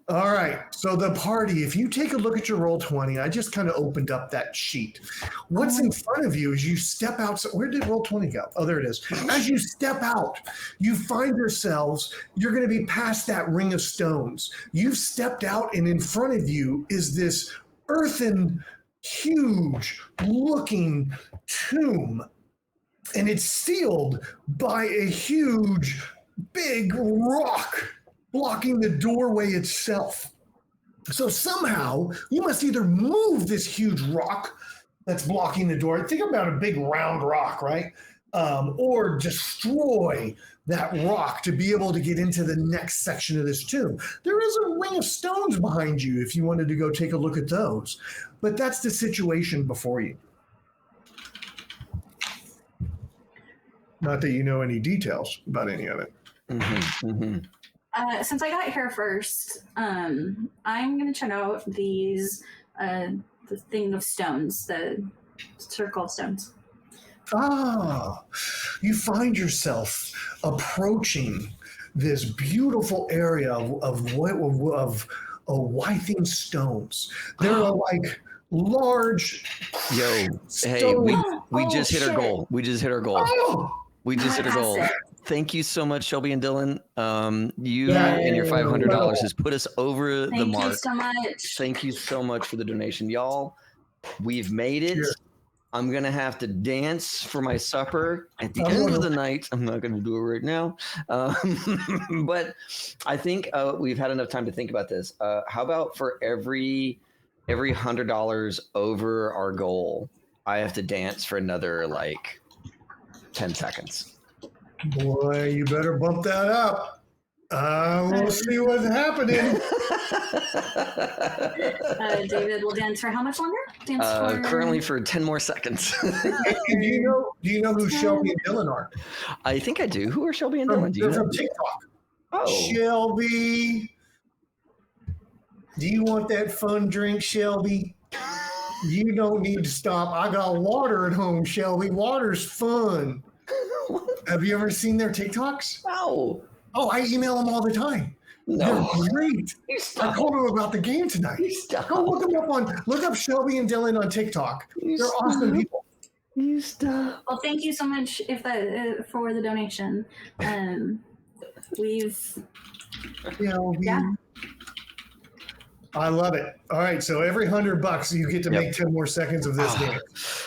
All right. So the party, if you take a look at your Roll20, I just kind of opened up that sheet. What's in front of you is you step out. So where did Roll20 go? Oh, there it is. As you step out, you find yourselves, you're going to be past that ring of stones. You've stepped out, and in front of you is this earthen, huge looking tomb. And it's sealed by a huge, big rock blocking the doorway itself. So somehow you must either move this huge rock that's blocking the door. Think about a big round rock, right? Or destroy that rock to be able to get into the next section of this tomb. There is a ring of stones behind you if you wanted to go take a look at those. But that's the situation before you. Not that you know any details about any of it. Mm-hmm, mm-hmm. Since I got here first, I'm going to check out the thing of stones, the circle of stones. Ah, you find yourself approaching this beautiful area of withing stones. There are like large. Hey, we just hit our goal. We just hit our goal. We just hit our goal. Thank you so much, Shelby and Dylan. You and your $500 has put us over the mark. Thank you so much. Thank you so much for the donation, y'all. We've made it. Sure. I'm gonna have to dance for my supper at the end of the night. I'm not gonna do it right now, but I think we've had enough time to think about this. How about for every $100 over our goal, I have to dance for another 10 seconds. Boy, you better bump that up. We'll see what's happening. David will dance for how much longer? Currently for 10 more seconds. Do you know who Shelby and Dylan are? I think I do. Who are Shelby and Dylan? They're from TikTok. Oh. Shelby, do you want that fun drink, Shelby? You don't need to stop. I got water at home, Shelby. Water's fun. Have you ever seen their TikToks? No. Oh, I email them all the time. No. They're great. I told them about the game tonight. Go look up Shelby and Dylan on TikTok. They're awesome people. You stop. Well, thank you so much for the donation. I love it. All right, so every $100 you get to make 10 more seconds of this game.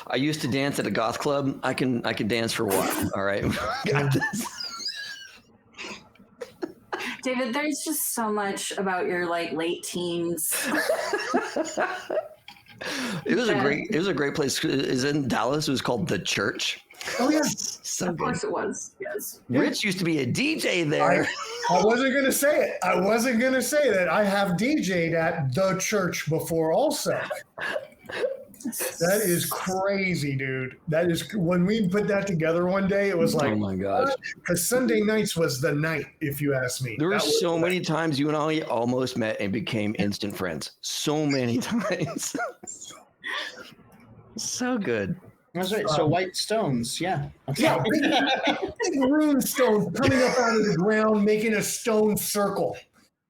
I used to dance at a goth club. I can dance for a while. All right. Got this. David, there's just so much about your late teens. It was a great place. Is in Dallas. It was called The Church. Oh yeah, of course it was. Yes. Rich used to be a DJ there. I wasn't going to say it. I wasn't going to say that. I have DJ'd at The Church before also. That is crazy, dude. That is, when we put that together one day, it was like, oh my gosh. Because Sunday nights was the night, if you ask me. There were so many times you and I almost met and became instant friends. So many times. So good. That's right. So white stones, yeah. Yeah, big rune stones coming up out of the ground, making a stone circle.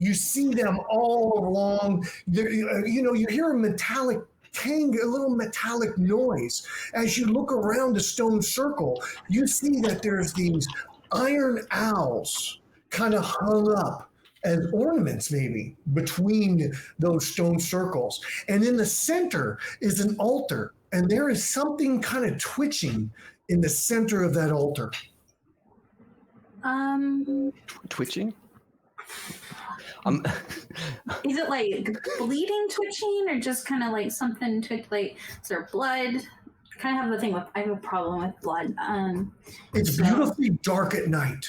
You see them all along. You hear a metallic tang, a little metallic noise. As you look around the stone circle, you see that there's these iron owls kind of hung up as ornaments maybe between those stone circles. And in the center is an altar, and there is something kind of twitching in the center of that altar. Twitching? Is it like bleeding twitching or just kind of like something like, is there blood? I have a problem with blood. It's beautifully dark at night.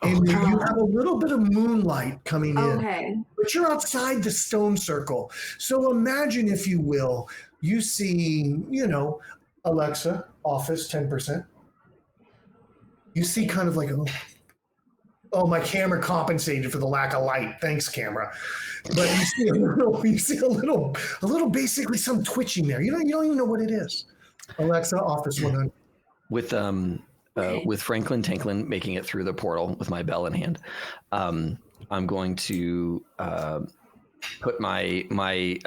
And you have a little bit of moonlight coming in. Okay. But you're outside the stone circle. So imagine, if you will, you see, Alexa, office 10%. You see kind of like my camera compensated for the lack of light. Thanks, camera. But you see a little basically some twitching there. You don't even know what it is. Alexa, office 100. With Franklin Tanklin making it through the portal with my bell in hand, I'm going to put my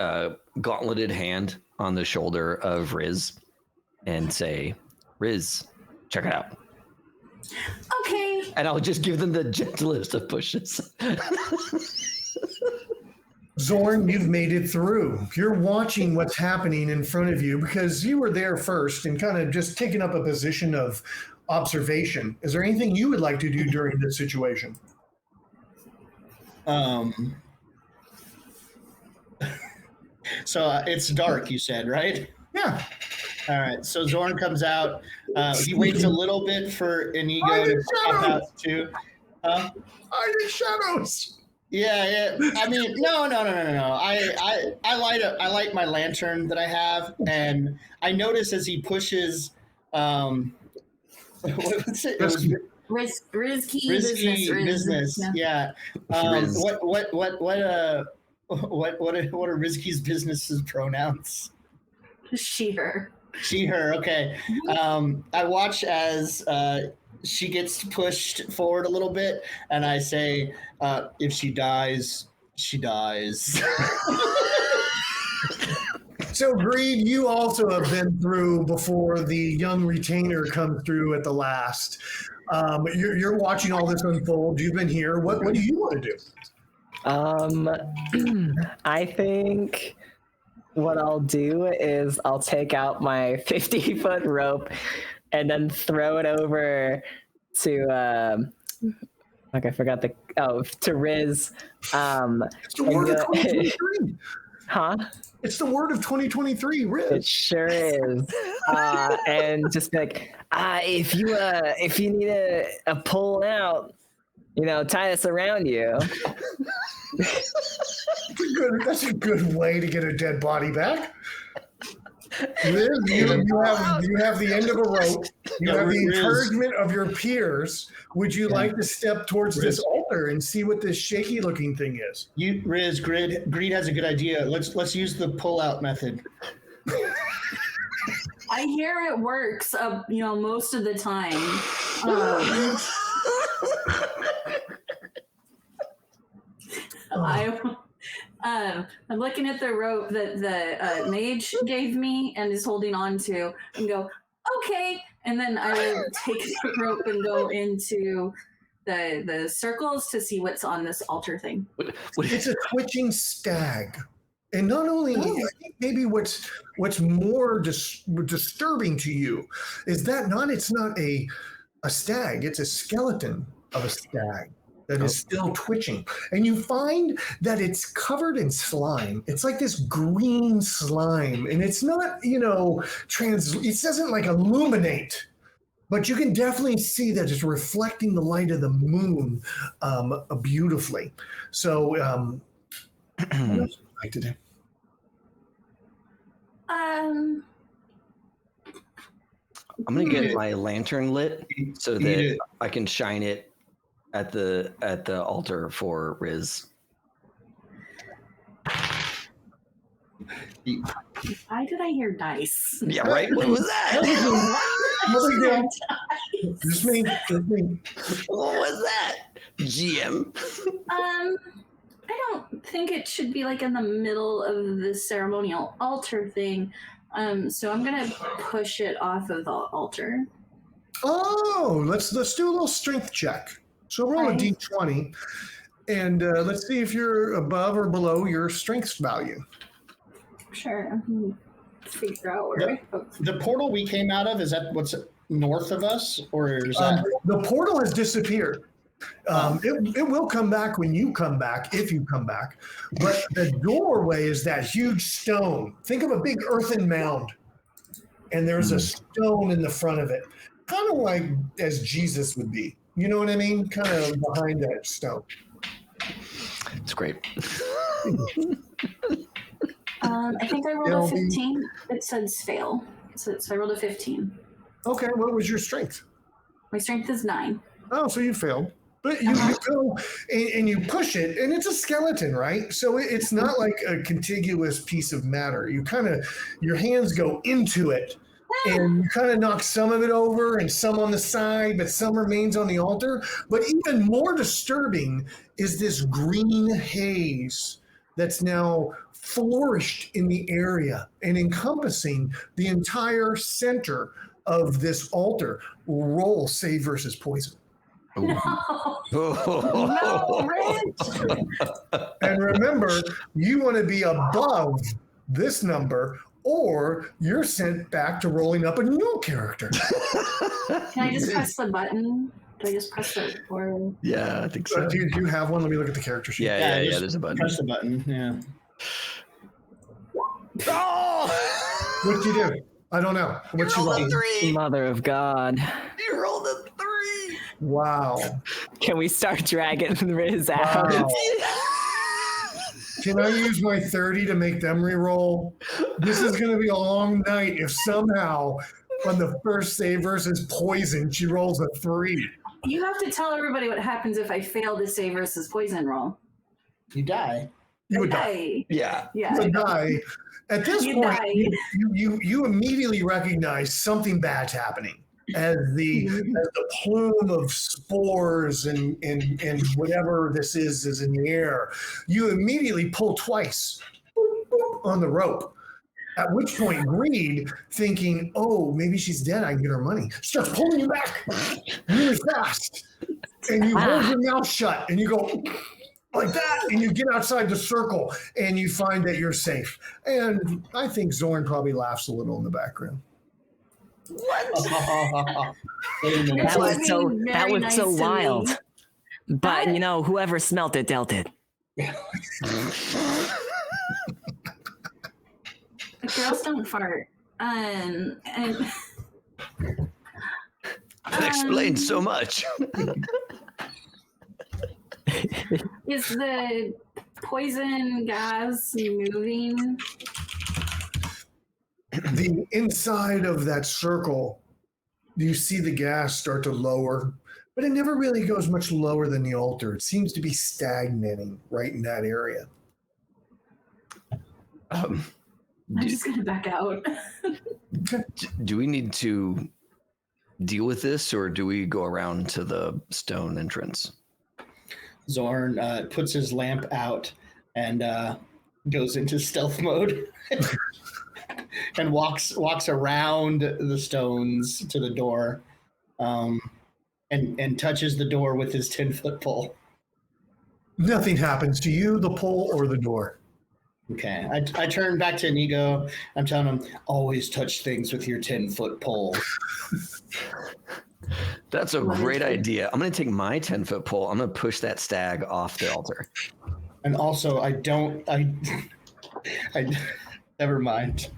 gauntleted hand on the shoulder of Riz and say, Riz, check it out. Okay. And I'll just give them the gentlest of pushes. Zorn, you've made it through. You're watching what's happening in front of you because you were there first and kind of just taking up a position of observation. Is there anything you would like to do during this situation? So it's dark, you said, right? Yeah. All right. So Zorn comes out. He waits a little bit for Inigo to pop out too. I need shadows. Yeah. I mean, no. I light my lantern that I have, and I notice as he pushes. What's it? It was Risky business. Yeah. What are Rizky's business's pronouns? She, her. She, her. Okay. I watch as she gets pushed forward a little bit, and I say, if she dies, she dies. So, Greed, you also have been through before the young retainer comes through at the last. You're watching all this unfold. You've been here. What do you want to do? I think what I'll do is I'll take out my 50-foot rope and then throw it over to I forgot to Riz. It's the word of 2023. Huh? It's the word of 2023, Riz. It sure is. And just like, if you need a pull out, tie this around you. That's a good way to get a dead body back. Liz, you have the end of a rope. You have the encouragement of your peers. Would you like to step towards this altar and see what this shaky looking thing is? Riz, Greed has a good idea. Let's use the pull-out method. I hear it works, most of the time. I'm looking at the rope that the mage gave me and is holding on to and go, okay. And then I will take the rope and go into the circles to see what's on this altar thing. It's a twitching stag. And not only, I think maybe what's more disturbing to you is that it's not a stag, it's a skeleton of a stag that is still twitching. And you find that it's covered in slime. It's like this green slime. And it's not, it doesn't like illuminate, but you can definitely see that it's reflecting the light of the moon beautifully. So, what else would you like to do? I'm gonna get my lantern lit so that I can shine it at the altar for Riz. Why did I hear dice? Yeah, right. What was that? Just me. What was that? GM. I don't think it should be like in the middle of the ceremonial altar thing. So I'm gonna push it off of the altar. Oh, let's do a little strength check. So roll a d20, And let's see if you're above or below your strength value. Sure. Figure out where. The portal we came out of, is that what's north of us, or is that? The portal has disappeared. It will come back when you come back, if you come back. But the doorway is that huge stone. Think of a big earthen mound, and there's a stone in the front of it, kind of like as Jesus would be. You know what I mean? Kind of behind that stone. It's great. I think I rolled a 15. It says fail. So I rolled a 15. Okay, what was your strength? My strength is 9. Oh, so you failed. But you go and you push it, and it's a skeleton, right? So it's not like a contiguous piece of matter. You kind of, your hands go into it, and you kind of knock some of it over and some on the side, but some remains on the altar. But even more disturbing is this green haze that's now flourished in the area and encompassing the entire center of this altar. Roll save versus poison. No, Rich! And remember, you want to be above this number, or you're sent back to rolling up a new character. Can I just press the button? Do I just press it? Or... Yeah, I think so. Do you have one? Let me look at the character sheet. Yeah, there's a button. Press the button, yeah. Oh! What'd you do? I don't know. What you roll? 3. Mother of God. You rolled a 3. Wow. Can we start dragging Riz out? Wow. Can I use my 30 to make them re-roll? This is going to be a long night if somehow on the first save versus poison, she rolls a 3. You have to tell everybody what happens if I fail the save versus poison roll. You die. You would die. Yeah. You would die. At this You point, die. you immediately recognize something bad's happening as the plume of spores and whatever this is in the air. You immediately pull twice on the rope. At which point, Greed, thinking, "Oh, maybe she's dead. I can get her money," starts pulling you back really fast, and you hold your mouth shut, and you go like that, and you get outside the circle, and you find that you're safe. And I think Zorn probably laughs a little in the background. Wait a minute. That was Nice so to wild. me. But you know, whoever smelt it dealt it. Girls don't fart. And That explains so much. is the poison gas moving? The inside of that circle, you see the gas start to lower, but it never really goes much lower than the altar. It seems to be stagnating right in that area. I'm just gonna back out. Do we need to deal with this, or do we go around to the stone entrance? Zorn puts his lamp out and goes into stealth mode and walks around the stones to the door, and touches the door with his 10-foot pole. Nothing happens to you, the pole, or the door. Okay, I turn back to Inigo. I'm telling him, always touch things with your 10-foot pole. That's a great idea. I'm going to take my 10-foot pole. I'm going to push that stag off the altar. And also, I never mind.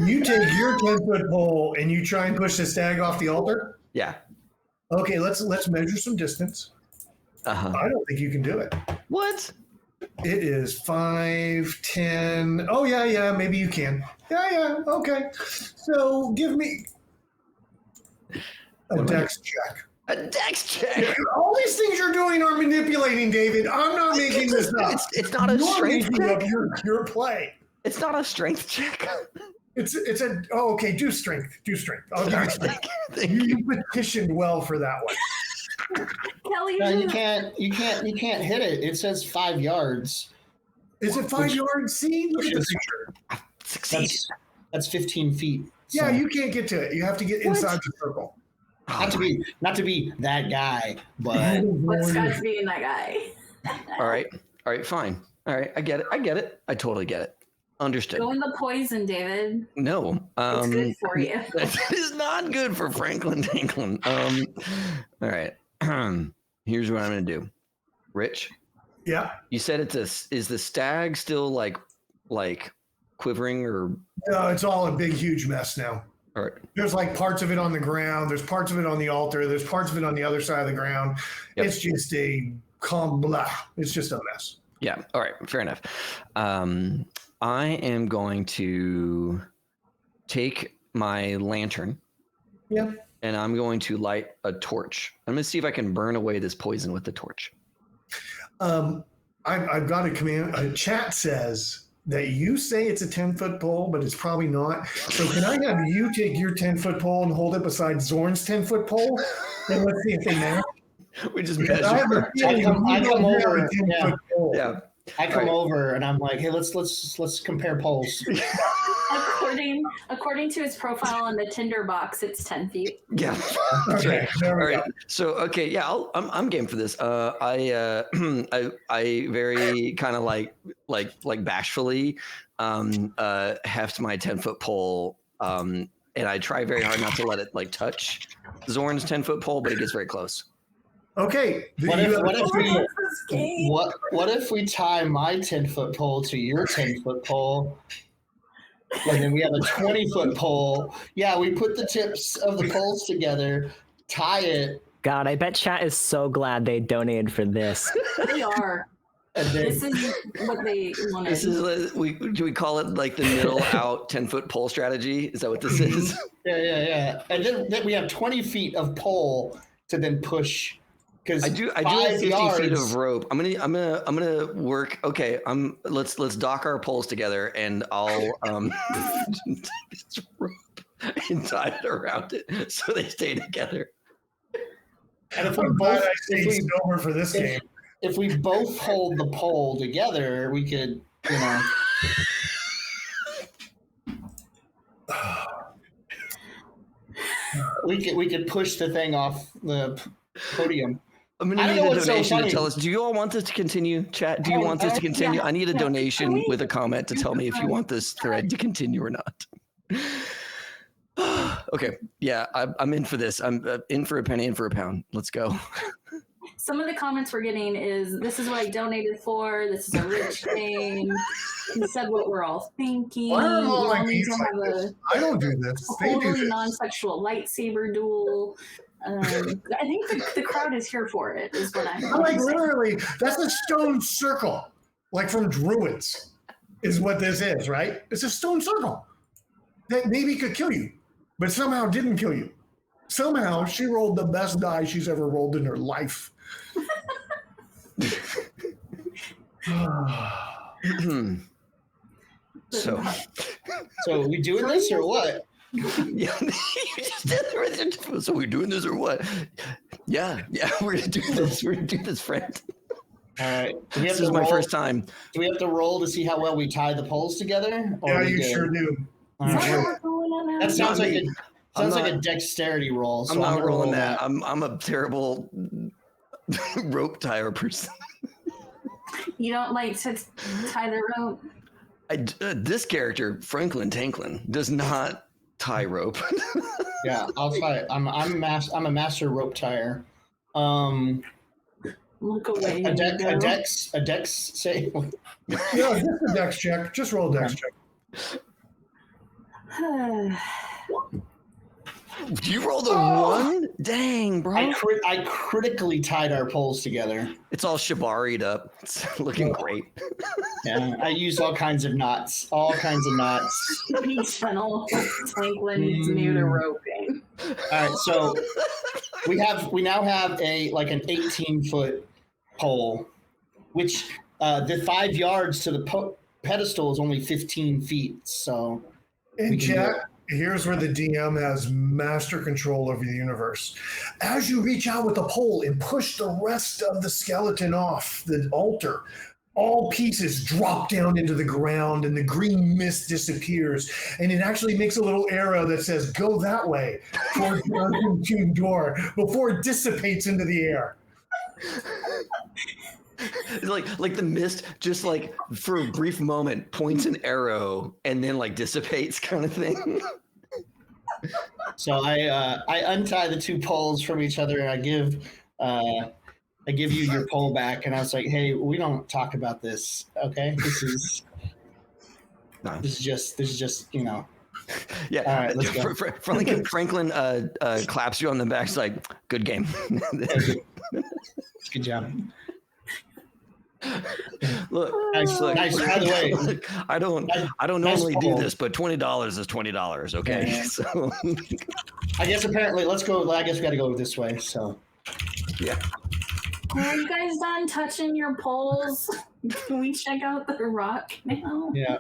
You take your 10-foot pole and you try and push the stag off the altar? Yeah. Okay, let's measure some distance. Uh-huh. I don't think you can do it. What? It is 5, 10. Oh, yeah, maybe you can. Yeah, okay. So give me a dex check. A dex check? All these things you're doing are manipulating, David. I'm not making this up. It's not a You're strength making check. up your play. It's not a strength check. Okay, do strength. I'll give you strength. You petitioned well for that one. Kelly, No, you can't hit it. It says 5 yards. Is it 5 yards? See, look at the picture. Succeed. That's 15 feet. Yeah, So, you can't get to it. You have to get inside the circle. not to be that guy, but what's Scott's being that guy? All right, fine. All right, I get it. I totally get it. Understood. Go in the poison, David. No, It's good for you. That is not good for Franklin Tanklin. All right. Here's what I'm gonna do. Rich, Yeah. you said is the stag still like quivering or? No, it's all a big, huge mess now. All right. There's like parts of it on the ground. There's parts of it on the altar. There's parts of it on the other side of the ground. Yep. It's just it's just a mess. Yeah. All right. Fair enough. I am going to take my lantern. Yeah. And I'm going to light a torch. I'm going to see if I can burn away this poison with the torch. I've got a command. Chat says that you say it's a 10-foot pole, but it's probably not. So can I have you take your 10-foot pole and hold it beside Zorn's 10-foot pole? And let's see if they match. We just I have a measure. feeling I you come don't have over, a 10-foot pole. Yeah. I come over and I'm like, hey, let's compare poles. According to his profile on the Tinder box, it's 10 feet. Yeah. That's Okay, right. there All we right. go. So okay, yeah, I'm game for this. I very kind of like bashfully heft my 10-foot pole, and I try very hard not to let it like touch Zorn's 10-foot pole, but it gets very close. Okay. What if we tie my 10-foot pole to your 10-foot pole? And then we have a 20-foot pole. Yeah, we put the tips of the poles together, tie it. God, I bet chat is so glad they donated for this. They are. And then, This is what they wanted. This is do we call it like the middle out 10-foot pole strategy? Is that what this is? yeah. And then we have 20 feet of pole to then push. I do have 50 feet of rope. I'm gonna work. Okay, let's dock our poles together, and I'll take this rope and tie it around it so they stay together. And if we I'm glad both, I stayed sober for this game. if we both hold the pole together, we could, we could push the thing off the podium. I'm going to need a donation to tell us. Do you all want this to continue, chat? Do you want this to continue? I need a donation with a comment to tell me if you want this thread to continue or not. Okay. Yeah, I'm in for this. I'm in for a penny, in for a pound. Let's go. Some of the comments we're getting is, this is what I donated for. This is a rich thing. He said what we're all thinking. Why are all We like all need these to like have this? I don't do this. a They do wholly this. non-sexual lightsaber duel. I think the crowd is here for it, is what I'm Like saying. literally, that's a stone circle, like from Druids, is what this is, right? It's a stone circle that maybe could kill you, but somehow didn't kill you. Somehow she rolled the best die she's ever rolled in her life. So we doing this or what? yeah, you just did it. So we're doing this or what? Yeah, we're gonna do this. We're gonna do this, friend. All right. This is my first time. Do we have to roll to see how well we tie the poles together? Yeah, you sure do. All right. That sounds Not like me. like a dexterity roll. So I'm not gonna rolling roll that. I'm a terrible rope tire person. You don't like to tie the rope? This character, Franklin Tanklin, does not tie rope. Yeah, I'll tie it. I'm a master rope tire. Look away. A dex say. Yeah, just a dex check. Just roll a dex check. You rolled a 1? Dang, bro. I critically tied our poles together. It's all shibari'd up. It's looking great. Yeah, I used all kinds of knots. Beach funnel. Franklin's new to roping. All right, so we now have an 18-foot pole, which the 5 yards to the pedestal is only 15 feet. So In chat, here's where the DM has master control over the universe. As you reach out with the pole and push the rest of the skeleton off the altar, all pieces drop down into the ground and the green mist disappears. And it actually makes a little arrow that says, go that way towards the unconsumed door before it dissipates into the air. It's like the mist just like for a brief moment points an arrow and then like dissipates kind of thing. So I untie the two poles from each other, and I give you your pole back, and I was like, "Hey, we don't talk about this, okay? This is just Yeah. All right, let's go. Franklin claps you on the back. He's like, "Good game." Good job. Look, Nice. By the way, look, I don't normally do this, but $20 is $20. Okay, Yeah. so I guess apparently let's go. I guess we got to go this way. So yeah. Are you guys done touching your poles? Can we check out the rock now? yeah.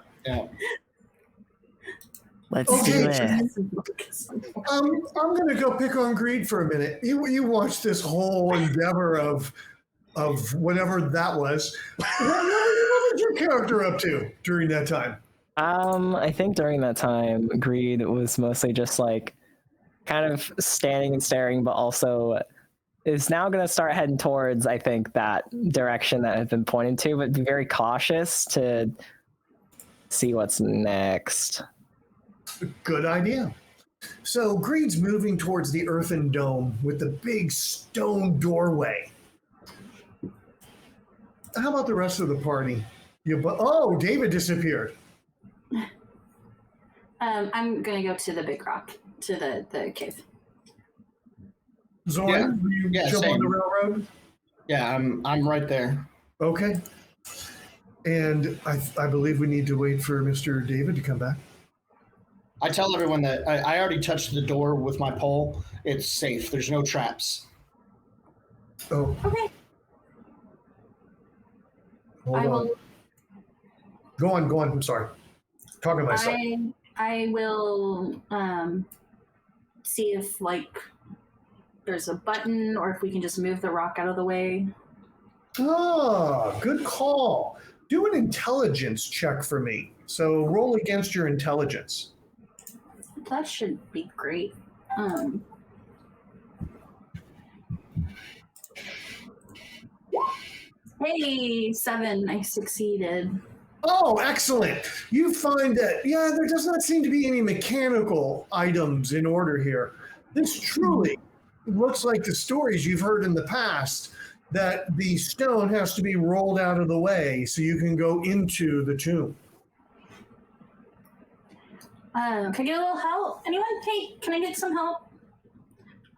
Let's Okay. do it. I'm going to go pick on Greed for a minute. You watched this whole endeavor of whatever that was. What was your character up to during that time? I think during that time, Greed was mostly just like kind of standing and staring, but also is now going to start heading towards, I think, that direction that I've been pointing to, but be very cautious to see what's next. Good idea. So Greed's moving towards the earthen dome with the big stone doorway. How about the rest of the party? Oh, David disappeared. I'm gonna go to the big rock, to the cave. Zorn, you jump on same. the railroad? Yeah, I'm right there. Okay. And I believe we need to wait for Mr. David to come back. I tell everyone that I already touched the door with my pole. It's safe. There's no traps. Oh, Okay. hold I on. will. Go on. I'm sorry. Talking to myself. I will see if like there's a button or if we can just move the rock out of the way. Ah, good call. Do an intelligence check for me. So roll against your intelligence. That should be great. Hey, 7. I succeeded. Oh, excellent. You find that, there does not seem to be any mechanical items in order here. This truly looks like the stories you've heard in the past that the stone has to be rolled out of the way so you can go into the tomb. Can I get a little help? Anyone? Hey, can I get some help?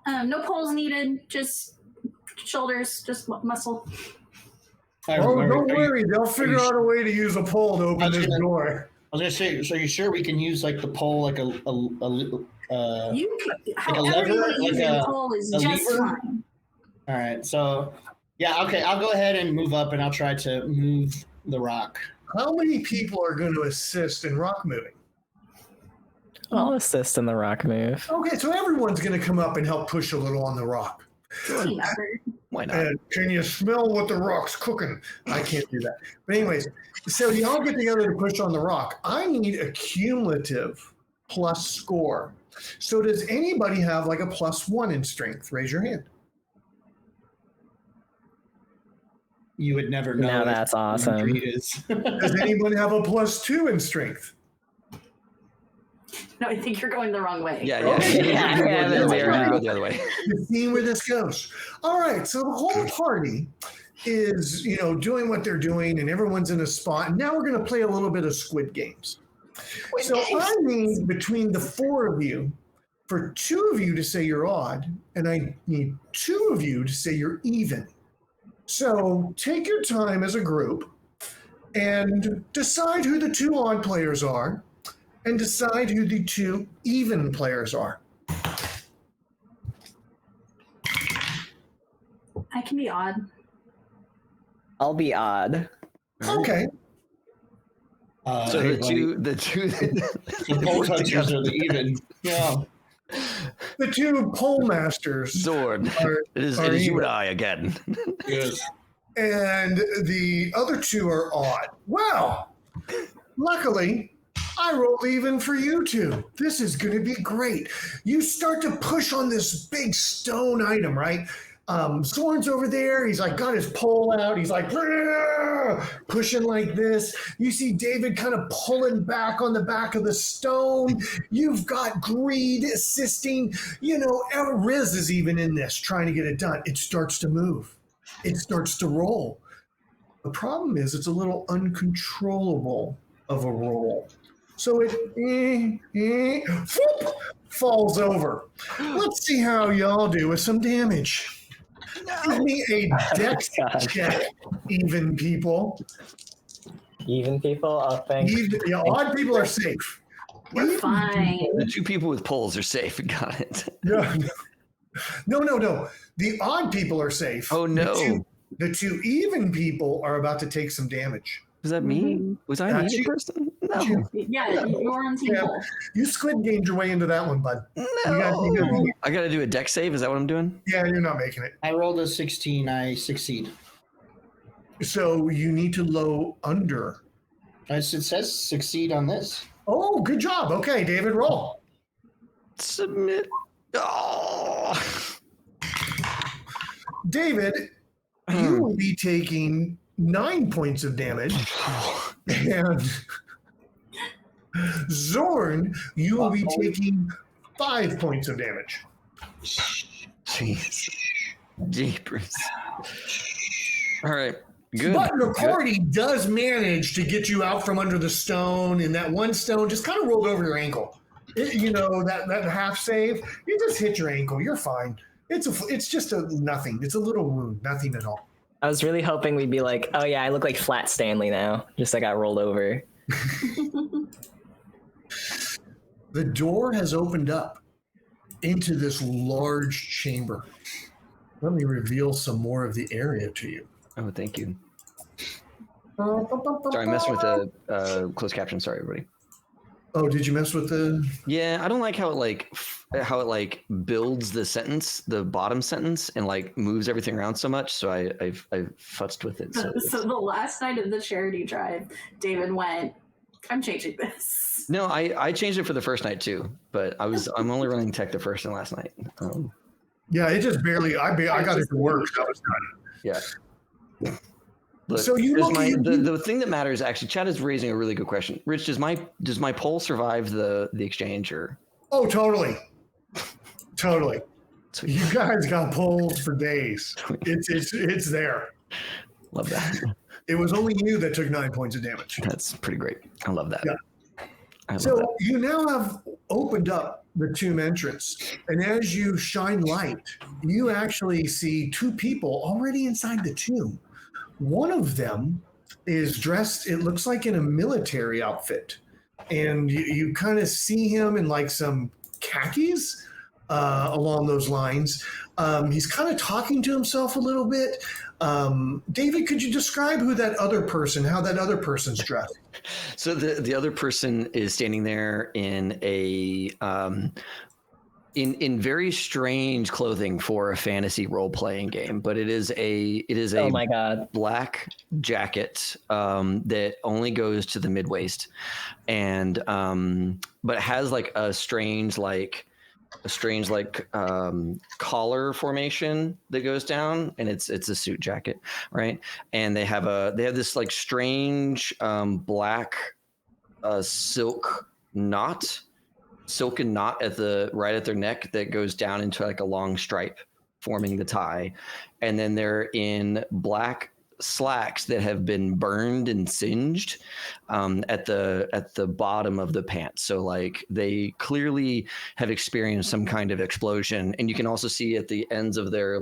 No poles needed, just shoulders, just muscle. Oh, don't worry. They'll figure out a way to use a pole to open this door. I was gonna say, so you sure we can use like the pole, like a You can, like a lever, like using pole is a just lever? fine. All right, so yeah, okay, I'll go ahead and move up, and I'll try to move the rock. How many people are going to assist in rock moving? I'll assist in the rock move. Okay, so everyone's going to come up and help push a little on the rock. Team effort. Why not? And can you smell what the rock's cooking? I can't do that. But anyways, so y'all get together to push on the rock. I need a cumulative plus score. So does anybody have like a +1 in strength? Raise your hand. You would never know. Now if that's awesome. Greed is. Does anybody have a +2 in strength? No, I think you're going the wrong way. Yeah. Yeah, Go zero. the other way. You've seen where this goes. All right, so the whole party is, doing what they're doing, and everyone's in a spot. And now we're going to play a little bit of Squid Games. So I need between the 4 of you, for 2 of you to say you're odd, and I need 2 of you to say you're even. So take your time as a group and decide who the 2 odd players are, and decide who the 2 even players are. I can be odd. I'll be odd. Okay. So hey, the two the pole touchers are the even. Yeah. The 2 pole masters Sword. are, It is are you even, and I again. Yes. and the other 2 are odd. Well, luckily, I rolled even for you 2. This is going to be great. You start to push on this big stone item, right? Soren's over there. He's like got his pole out. He's like pushing like this. You see David kind of pulling back on the back of the stone. You've got Greed assisting. Riz is even in this trying to get it done. It starts to move. It starts to roll. The problem is it's a little uncontrollable of a roll. So it whoop, falls over. Let's see how y'all do with some damage. Give me a dex check, even people. Even people? Oh, thanks. Odd people are safe. We're fine. The 2 people with poles are safe. Got it. No. The odd people are safe. Oh, no. The two even people are about to take some damage. Was that me? Was I an even person? No. Yeah, you're on team Bull. You squid gamed your way into that one, bud. No. I got to do a dex save. Is that what I'm doing? Yeah, you're not making it. I rolled a 16. I succeed. So you need to low under. It says succeed on this. Oh, good job. Okay, David, roll. Submit. Oh. David, you will be taking 9 points of damage. And Zorn, you will be taking 5 points of damage. Jeez. Jeepers. All right. Good. But McCarty does manage to get you out from under the stone, and that one stone just kind of rolled over your ankle. That half save, you just hit your ankle. You're fine. It's just nothing. It's a little wound, nothing at all. I was really hoping we'd be like, oh yeah, I look like Flat Stanley now. Just I got rolled over. The door has opened up into this large chamber. Let me reveal some more of the area to you. Oh, thank you. Sorry, I'm messing with the closed caption. Sorry, everybody. Oh, did you mess with the? Yeah, I don't like how it builds the sentence, the bottom sentence, and moves everything around so much. So I futzed with it. So the last night of the charity drive, David went, I'm changing this. No, I changed it for the first night too, but I'm only running tech the first and last night. Yeah, it just barely. I got it to work. So I was done. Yeah. Look, so the thing that matters actually, Chad is raising a really good question. Rich, does my poll survive the exchange or? Oh, totally. So Sweet. You guys got polls for days. It's there. Love that. It was only you that took 9 points of damage. That's pretty great. I love that. Yeah. You now have opened up the tomb entrance, and as you shine light, you actually see 2 people already inside the tomb. One of them is dressed, it looks like in a military outfit, and you kind of see him in some khakis along those lines. He's kind of talking to himself a little bit. David, could you describe how that other person's dressed? So the other person is standing there in a in very strange clothing for a fantasy role-playing game, but it is a oh my God. Black jacket that only goes to the mid-waist, and but it has a strange collar formation that goes down, and it's a suit jacket, right? And they have this strange black silken knot at their neck that goes down into a long stripe forming the tie, and then they're in black slacks that have been burned and singed at the bottom of the pants. So they clearly have experienced some kind of explosion, and you can also see at the ends of their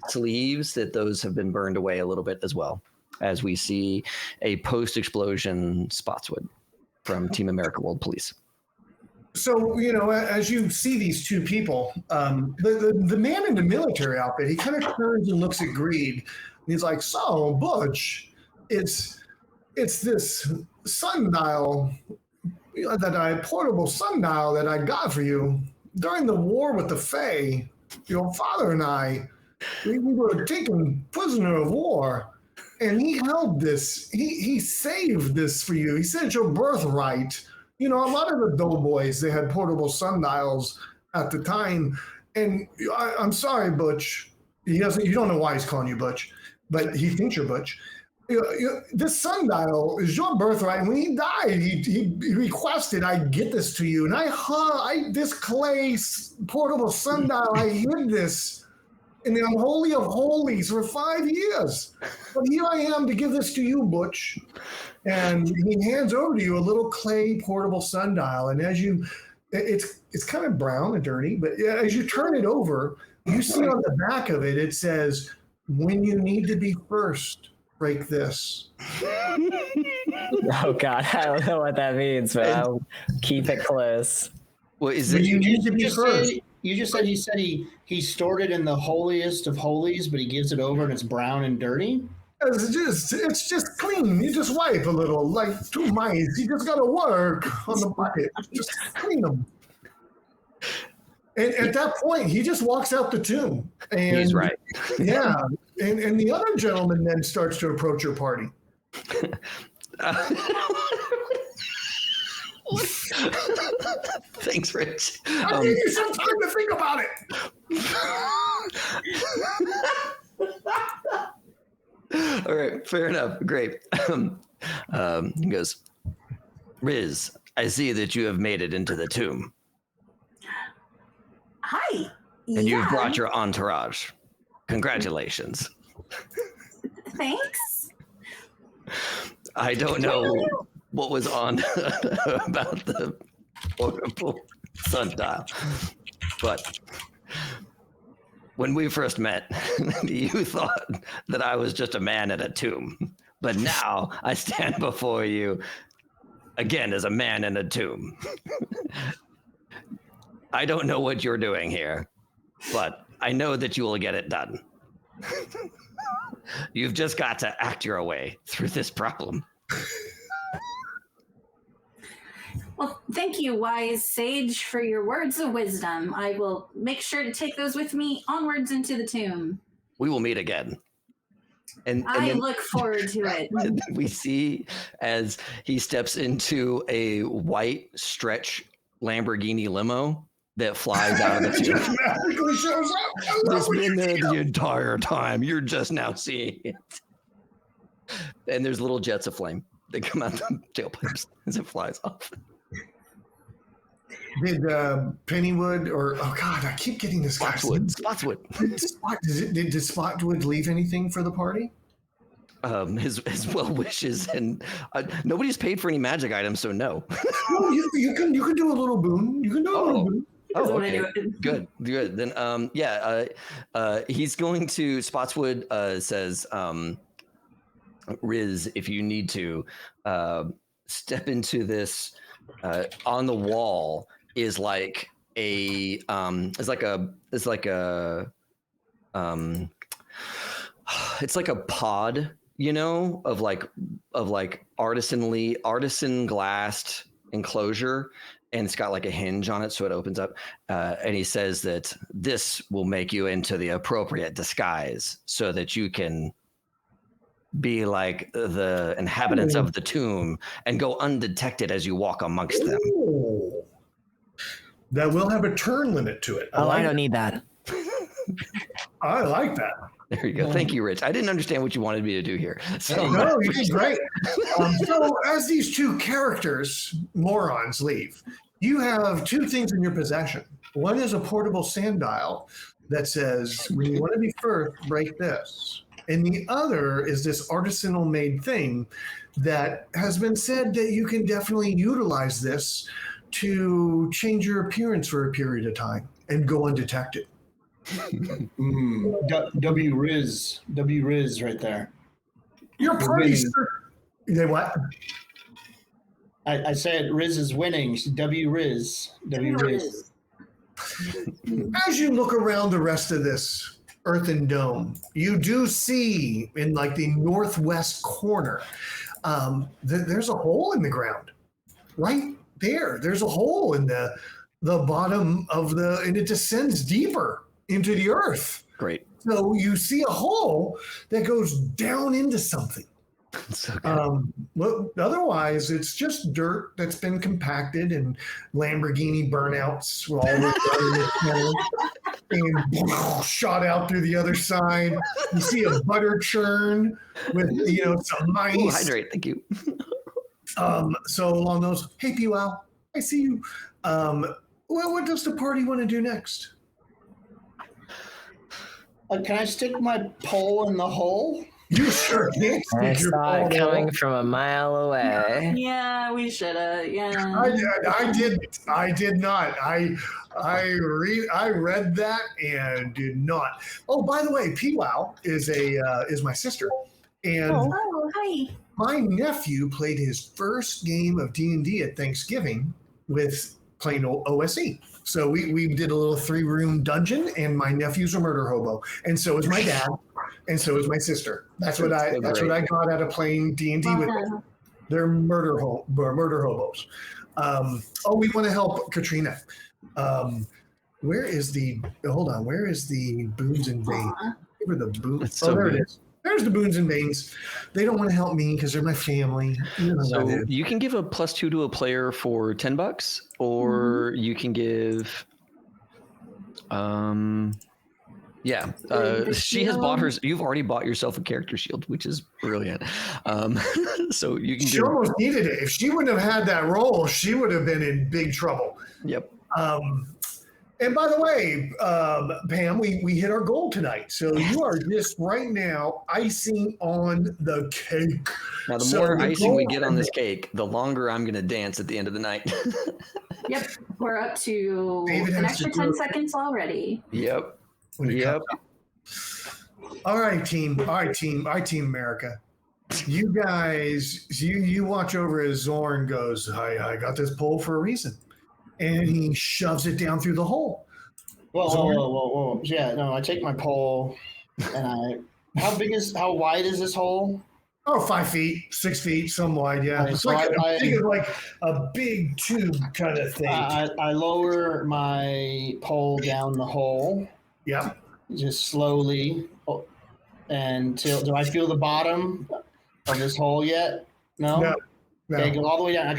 sleeves that those have been burned away a little bit as well, as we see a post-explosion Spotswood from Team America World Police. So, as you see these 2 people, the man in the military outfit, he kind of turns and looks at Greed. And he's like, so, Butch, it's this sundial portable sundial that I got for you during the war with the Fae. Your father and I, we were taken prisoner of war. And he held this, he saved this for you. He said it's your birthright. A lot of the doughboys, they had portable sundials at the time. And I'm sorry, Butch, he doesn't. You don't know why he's calling you Butch, but he thinks you're Butch. This sundial is your birthright. And when he died, he requested I get this to you, and this clay portable sundial. I hid this in the unholy of holies for 5 years, but here I am to give this to you, Butch. And he hands over to you a little clay portable sundial, and it's kind of brown and dirty, but as you turn it over, you see on the back of it, it says, "When you need to be first, break this." Oh God, I don't know what that means, but I'll keep it close. Well, is When it? you need to be first. You just said he stored it in the holiest of holies, but he gives it over and it's brown and dirty. It's just clean. You just wipe a little, like 2 mice. You just got to work on the bucket. Just clean them. And at that point, he just walks out the tomb. And, He's right. Yeah. And the other gentleman then starts to approach your party. Thanks, Rich. I'll give you some time to think about it. All right, fair enough. Great. He goes, Riz, I see that you have made it into the tomb, Hi. and you've brought your entourage. Congratulations. Thanks. I don't know what was on about the portable sundial, but when we first met, you thought that I was just a man in a tomb. But now I stand before you again as a man in a tomb. I don't know what you're doing here, but I know that you will get it done. You've just got to act your way through this problem. Well, thank you, wise sage, for your words of wisdom. I will make sure to take those with me onwards into the tomb. We will meet again. And I then look forward to it. we see as he steps into a white stretch Lamborghini limo that flies out of the tomb. Just magically shows up. It's been there the entire time. You're just now seeing it. And there's little jets of flame that come out the tailpipes as it flies off. Did Pennywood I keep getting this guy's name. Spotswood. Did Spotwood leave anything for the party? His well wishes, and nobody's paid for any magic items, so no. Well, you can do a little boon. You can do a little boon. Oh, What I okay. do. Good. Then, he's going to. Spotswood says, Riz, if you need to step into this, on the wall is like a it's like a pod, of artisan glassed enclosure, and it's got like a hinge on it so it opens up, and he says that this will make you into the appropriate disguise so that you can be like the inhabitants of the tomb and go undetected as you walk amongst them. Ooh. That will have a turn limit to it. I don't need that. I like that. There you go. Thank you, Rich. I didn't understand what you wanted me to do here. So No, you did great. So as these two characters, morons, leave, you have 2 things in your possession. One is a portable sundial that says, when you want to be first, break this. And the other is this artisanal made thing that has been said that you can definitely utilize this to change your appearance for a period of time and go undetected. W Riz right there. Your party's... They what? I said Riz is winning. W Riz. As you look around the rest of this earthen dome, you do see in like the northwest corner, there's a hole in the ground. Right there. There's a hole in the bottom of and it descends deeper into the earth. great. So you see a hole that goes down into something. So good. Well, otherwise, it's just dirt that's been compacted and Lamborghini burnouts all over. and shot out through the other side. You see a butter churn with some mice. Ooh, hydrate, thank you. So along those, hey Pewal, I see you. What does the party want to do next? Can I stick my pole in the hole? You sure can. I saw it coming from a mile away. Yeah, we should have. Yeah. I did not. I read that and did not. Oh, by the way, Pewal is my sister, and Oh, hi. my nephew played his first game of D&D at Thanksgiving with playing OSE. So we did a little 3-room dungeon, and my nephew's a murder hobo, and so is my dad, and so is my sister. That's what I got out of playing D&D with them. They're murder hobos. We want to help Katrina. Where is the Boons and Banes? Where the Boons? There it is. There's the Boons and Banes. They don't want to help me because they're my family. So you can give a +2 to a player for $10, or you can give. She has bought hers. You've already bought yourself a character shield, which is brilliant. So you can. She almost needed it. If she wouldn't have had that roll, she would have been in big trouble. Yep. And by the way, Pam, we hit our goal tonight. So you are just right now icing on the cake. Now, the more icing we get on this cake, the longer I'm going to dance at the end of the night. Yep, we're up to an extra 10 seconds already. Yep. All right, team America. You guys, you watch over as Zorn goes, I got this pole for a reason. And he shoves it down through the hole. Whoa. Yeah, no, I take my pole and how wide is this hole? Oh, 5 feet, 6 feet, some wide, yeah. Right, It's so like a big tube kind of thing. I lower my pole down the hole. Yeah. Just slowly. Do I feel the bottom of this hole yet? No. Okay, go all the way down. I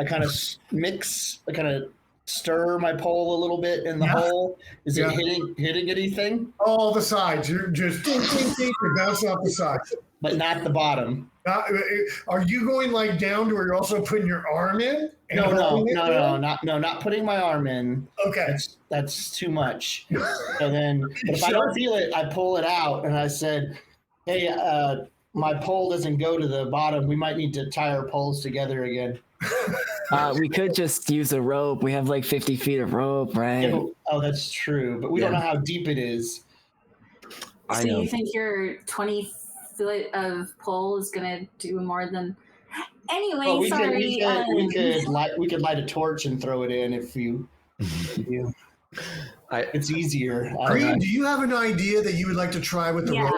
kind of stir my pole a little bit in the hole. Is it hitting anything? All the sides. You're just ding, you're bouncing off the sides. But not the bottom. Are you going like down to where you're also putting your arm in? No, not putting my arm in. Okay. That's too much. So then, but if I don't feel it, I pull it out and I said, hey, my pole doesn't go to the bottom. We might need to tie our poles together again. We could just use a rope. We have like 50 feet of rope, right? Yeah, that's true. But we don't know how deep it is. So you think your 20 foot of pole is going to do more than... Anyway, well, we sorry. We could light a torch and throw it in if you... it's easier. Green, do you have an idea that you would like to try with the rope?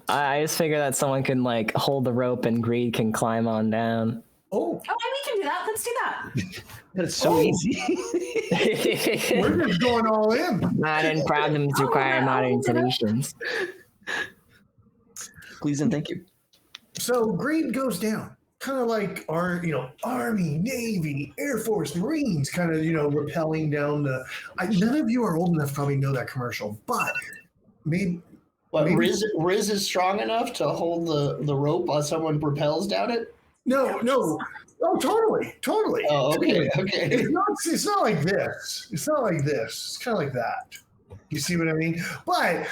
I just figure that someone can like hold the rope and Greed can climb on down. Oh, we can do that. Let's do that. That's so easy. We're just going all in. Modern problems require modern solutions. Please and thank you. So Greed goes down, kind of like our, Army, Navy, Air Force, Marines, kind of, rappelling down the. None of you are old enough to probably know that commercial, but maybe. But Riz is strong enough to hold the rope while someone propels down it? No. Oh, totally. Oh, okay. It's not like this. It's not like this. It's kind of like that. You see what I mean? But,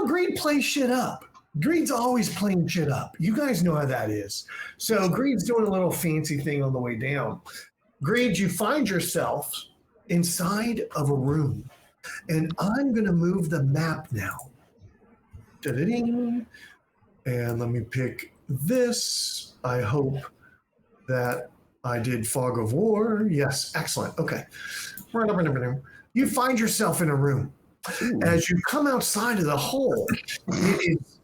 Greed plays shit up. Greed's always playing shit up. You guys know how that is. So Greed's doing a little fancy thing on the way down. Greed, you find yourself inside of a room. And I'm going to move the map now. Da-da-ding. And let me pick this. I hope that I did Fog of War. Yes, excellent. Okay. You find yourself in a room. Ooh. As you come outside of the hole,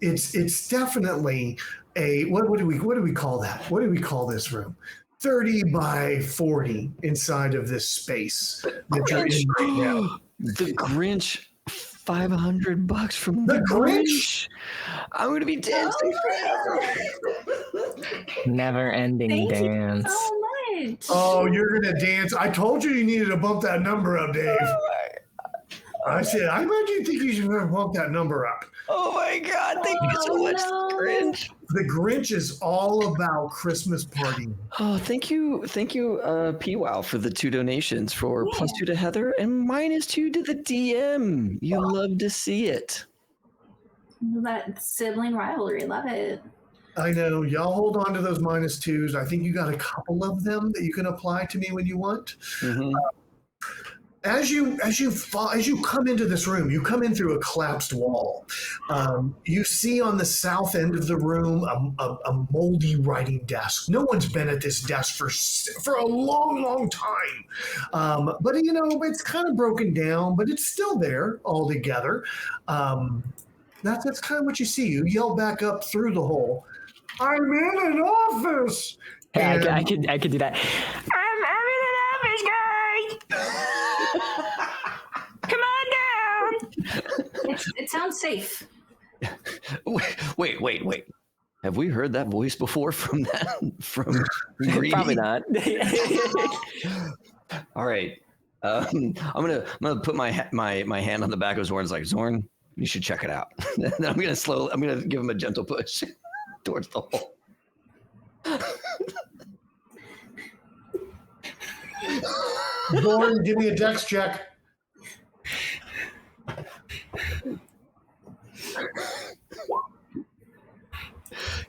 it's definitely a what do we call that? What do we call this room? 30 by 40 inside of this space that you're in right now. The Grinch. $500 from the Grinch. I'm gonna be dancing forever. Never-ending dance. Thank you so much. Oh, you're gonna dance! I told you needed to bump that number up, Dave. I said, I imagine you think you should bump that number up. Oh my God! Thank you so much, no. Grinch. The Grinch is all about Christmas partying. Oh, thank you, PWOW, for the 2 donations for +2 to Heather and -2 to the DM. You love to see it. That sibling rivalry, love it. I know. Y'all hold on to those -2s. I think you got a couple of them that you can apply to me when you want. Mm-hmm. As you come into this room, you come in through a collapsed wall. You see on the south end of the room a moldy writing desk. No one's been at this desk for a long, long time. But you know, it's kind of broken down, but it's still there all together. That's kind of what you see. You yell back up through the hole. I'm in an office. Yeah, And- I could do that. I'm in an office, guys. Come on down. It sounds safe. Wait. Have we heard that voice before from Greedy? Probably not. All right. I'm gonna put my hand on the back of Zorn's like, Zorn, you should check it out. Then I'm gonna give him a gentle push towards the hole. Zorn, give me a dex check.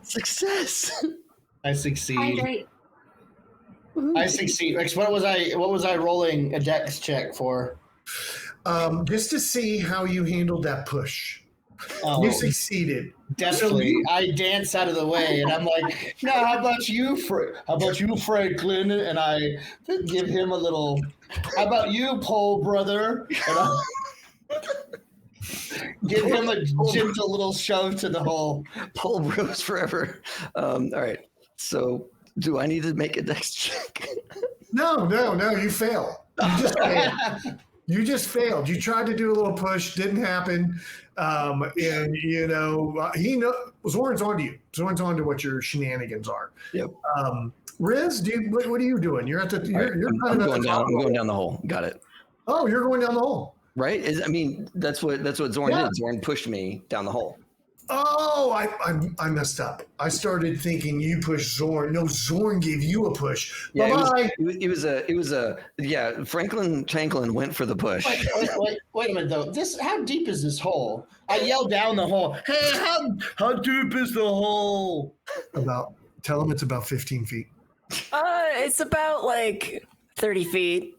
Success. I succeed. Hydrate. I succeed. What was I rolling a dex check for? Just to see how you handled that push. Oh, You succeeded. definitely. I dance out of the way, and I'm like, "No, how about you, Franklin?" And I give him a little. How about you, Pole brother? And I give him a gentle little shove to the hole. Pole bros forever. All right. So, do I need to make a dex check? No, you fail. You just failed. You tried to do a little push, didn't happen. And you know, Zorn's onto you. Zorn's onto what your shenanigans are. Yep. Riz, what are you doing? You're at the. You're I'm kind of going at the down. top. I'm going down the hole. Got it. Oh, you're going down the hole. Right? That's what Zorn did. Zorn pushed me down the hole. Oh, I messed up. I started thinking you pushed Zorn. No, Zorn gave you a push. Yeah, Bye-bye. it was a Franklin Chanklin went for the push. Wait a minute though. How deep is this hole? I yell down the hole. Hey, how deep is the hole? Tell him it's about 15 feet. It's about like 30 feet.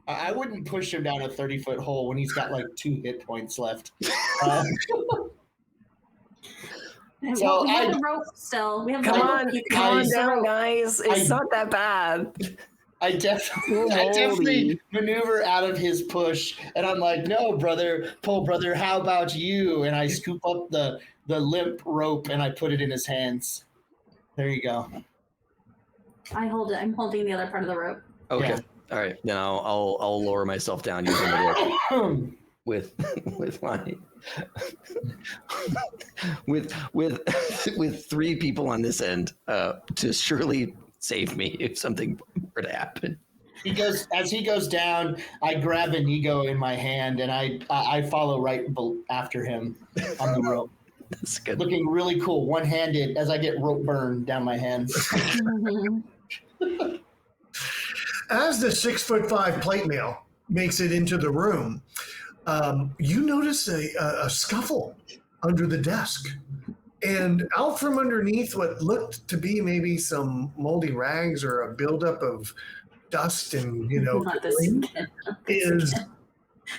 I wouldn't push him down a 30-foot hole when he's got like 2 hit points left. We So have the rope still. We have Come the on, rope. calm I- down, guys. It's I- not that bad. I definitely maneuver out of his push, and I'm like, "No, brother, Pole brother, how about you?" And I scoop up the limp rope and I put it in his hands. There you go. I hold it. I'm holding the other part of the rope. Okay. Yeah. All right. Then I'll lower myself down using the rope with my with 3 people on this end to surely save me if something were to happen. As he goes down, I grab an ego in my hand and I follow right after him on the rope. That's good. Looking really cool, one-handed, as I get rope burn down my hands. As the 6'5" plate mail makes it into the room, you notice a scuffle under the desk. And out from underneath what looked to be maybe some moldy rags or a buildup of dust and, Not this again. is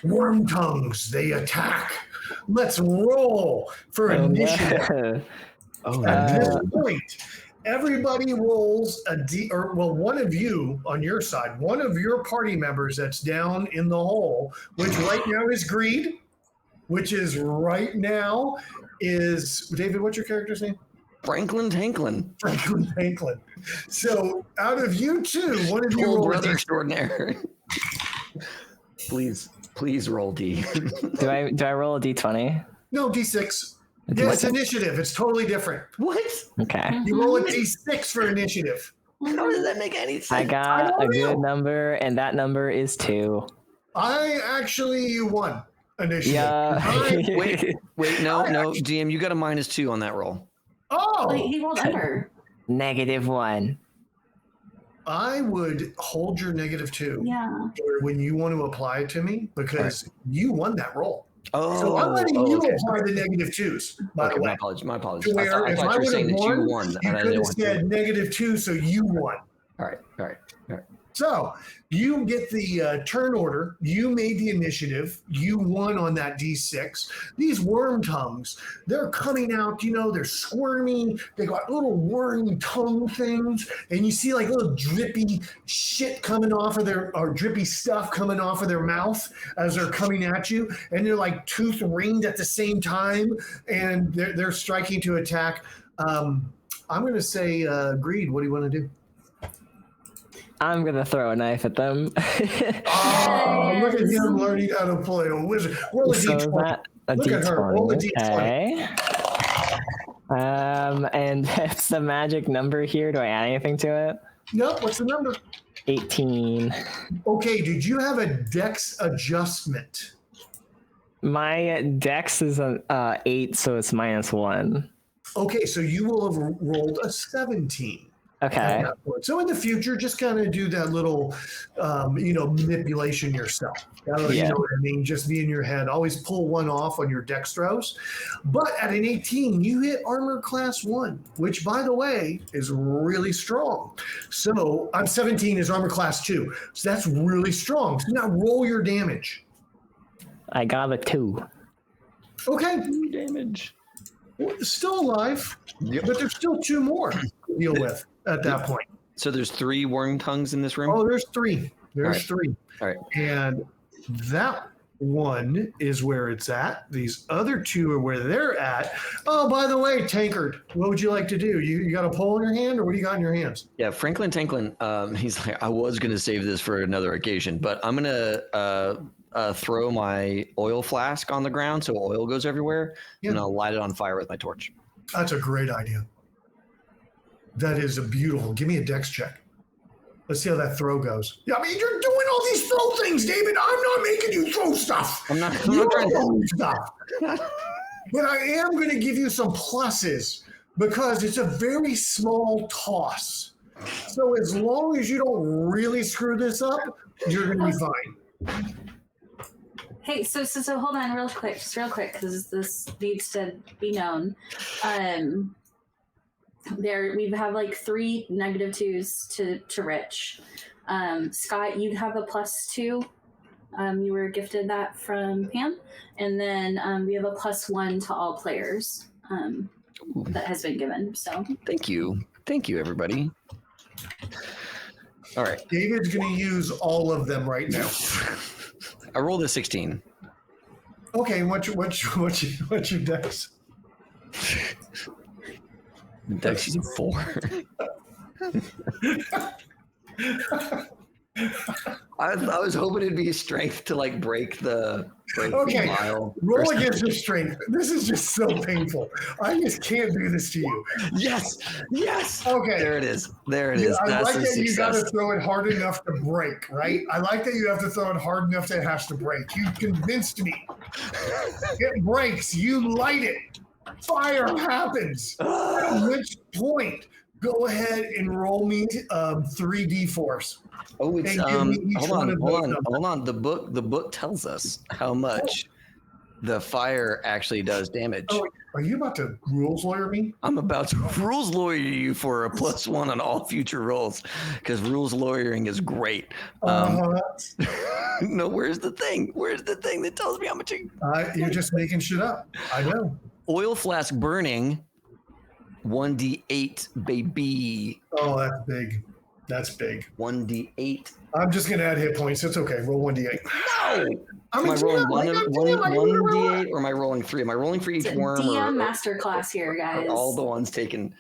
worm tongues. They attack. Let's roll for initiative. At this point, everybody rolls one of you on your side, one of your party members that's down in the hole, which right now is Greed, which is right now is David. What's your character's name? Franklin Tanklin. Franklin Tanklin. So out of you two, one of you Old roll a brother D6. extraordinaire. Please roll D. Do I roll a d20? No, D6. Yes, initiative. It's totally different. What? Okay. You roll a D6 for initiative. How does that make any sense? I got a good number, and that number is 2. I actually won initially. Yeah. Wait, no, GM, you got a -2 on that roll. Oh, Wait, he rolled under. -1. I would hold your -2 Yeah. when you want to apply it to me because you won that roll. Oh, So I'm letting you okay. apply the -2s, by the way. My apologies. To where I if thought I you were would saying have that won, you won. you and I could didn't have want to. said -2, so you won. All right. So you get the turn order. You made the initiative. You won on that D6. These worm tongues, they're coming out, they're squirmy. They got little worm tongue things. And you see like little drippy shit coming off of or drippy stuff coming off of their mouth as they're coming at you. And they're like tooth ringed at the same time. And they're striking to attack. I'm going to say, Greed, what do you want to do? I'm going to throw a knife at them. Oh, look at him learning how to play a wizard. Roll a So is D20. that a Look at her. Roll a D20? D20. Okay. And that's the magic number here. Do I add anything to it? No, what's the number? 18. Okay, did you have a dex adjustment? My dex is an 8, so it's -1. Okay, so you will have rolled a 17. Okay. So in the future, just kind of do that little, manipulation yourself. You know what I mean? Just be in your head. Always pull one off on your dextros. But at an 18, you hit armor class 1, which, by the way, is really strong. So I'm 17 is armor class 2. So that's really strong. So now roll your damage. I got a 2. Okay. Damage. Still alive, but there's still 2 more to deal with at that point. So there's 3 worm tongues in this room? Oh, there's 3. There's 3. All right. And that one is where it's at. These other 2 are where they're at. Oh, by the way, Tankard, what would you like to do? You got a pole in your hand, or what do you got in your hands? Yeah, Franklin Tanklin, he's like, I was going to save this for another occasion, but I'm going to throw my oil flask on the ground so oil goes everywhere, and I'll light it on fire with my torch. That's a great idea. That is a beautiful. Give me a dex check. Let's see how that throw goes. Yeah, I mean, you're doing all these throw things, David. I'm not making you throw stuff. I'm not You're trying to throwing stuff. But I am going to give you some pluses because it's a very small toss. So as long as you don't really screw this up, you're going to be fine. Hey, so hold on real quick, because this needs to be known. We have like 3 -2s to Rich. Scott, you have a +2. You were gifted that from Pam, and then we have a +1 to all players that has been given. So Thank you, everybody. All right, David's going to use all of them right now. I rolled a 16. Okay, what's your dex? Dex is 4. I was hoping it'd be a strength to like break the mile. Roll against your strength. This is just so painful. I just can't do this to you. Yes. Okay. There it is. Yeah, I That's like a that you got to success. throw it hard enough to break, right? I like that you have to throw it hard enough that it has to break. You convinced me. It breaks. You light it. Fire happens. At which point, go ahead and roll me 3 d4s. Oh, it's And give me each hold one of those on. numbers. Hold on. The book tells us how much the fire actually does damage. Oh, are you about to rules lawyer me? I'm about to rules lawyer you for a +1 on all future rolls because rules lawyering is great. No, where's the thing? Where's the thing that tells me how much? You're just making shit up. I know. Oil flask burning, 1d8, baby. Oh, that's big. That's big. 1d8. I'm just gonna add hit points. It's okay. Roll 1d8. No. I'm Am I rolling one DM, d8 or am I rolling 3? Am I rolling for each it's a worm? DM or masterclass here, guys. all the ones taken?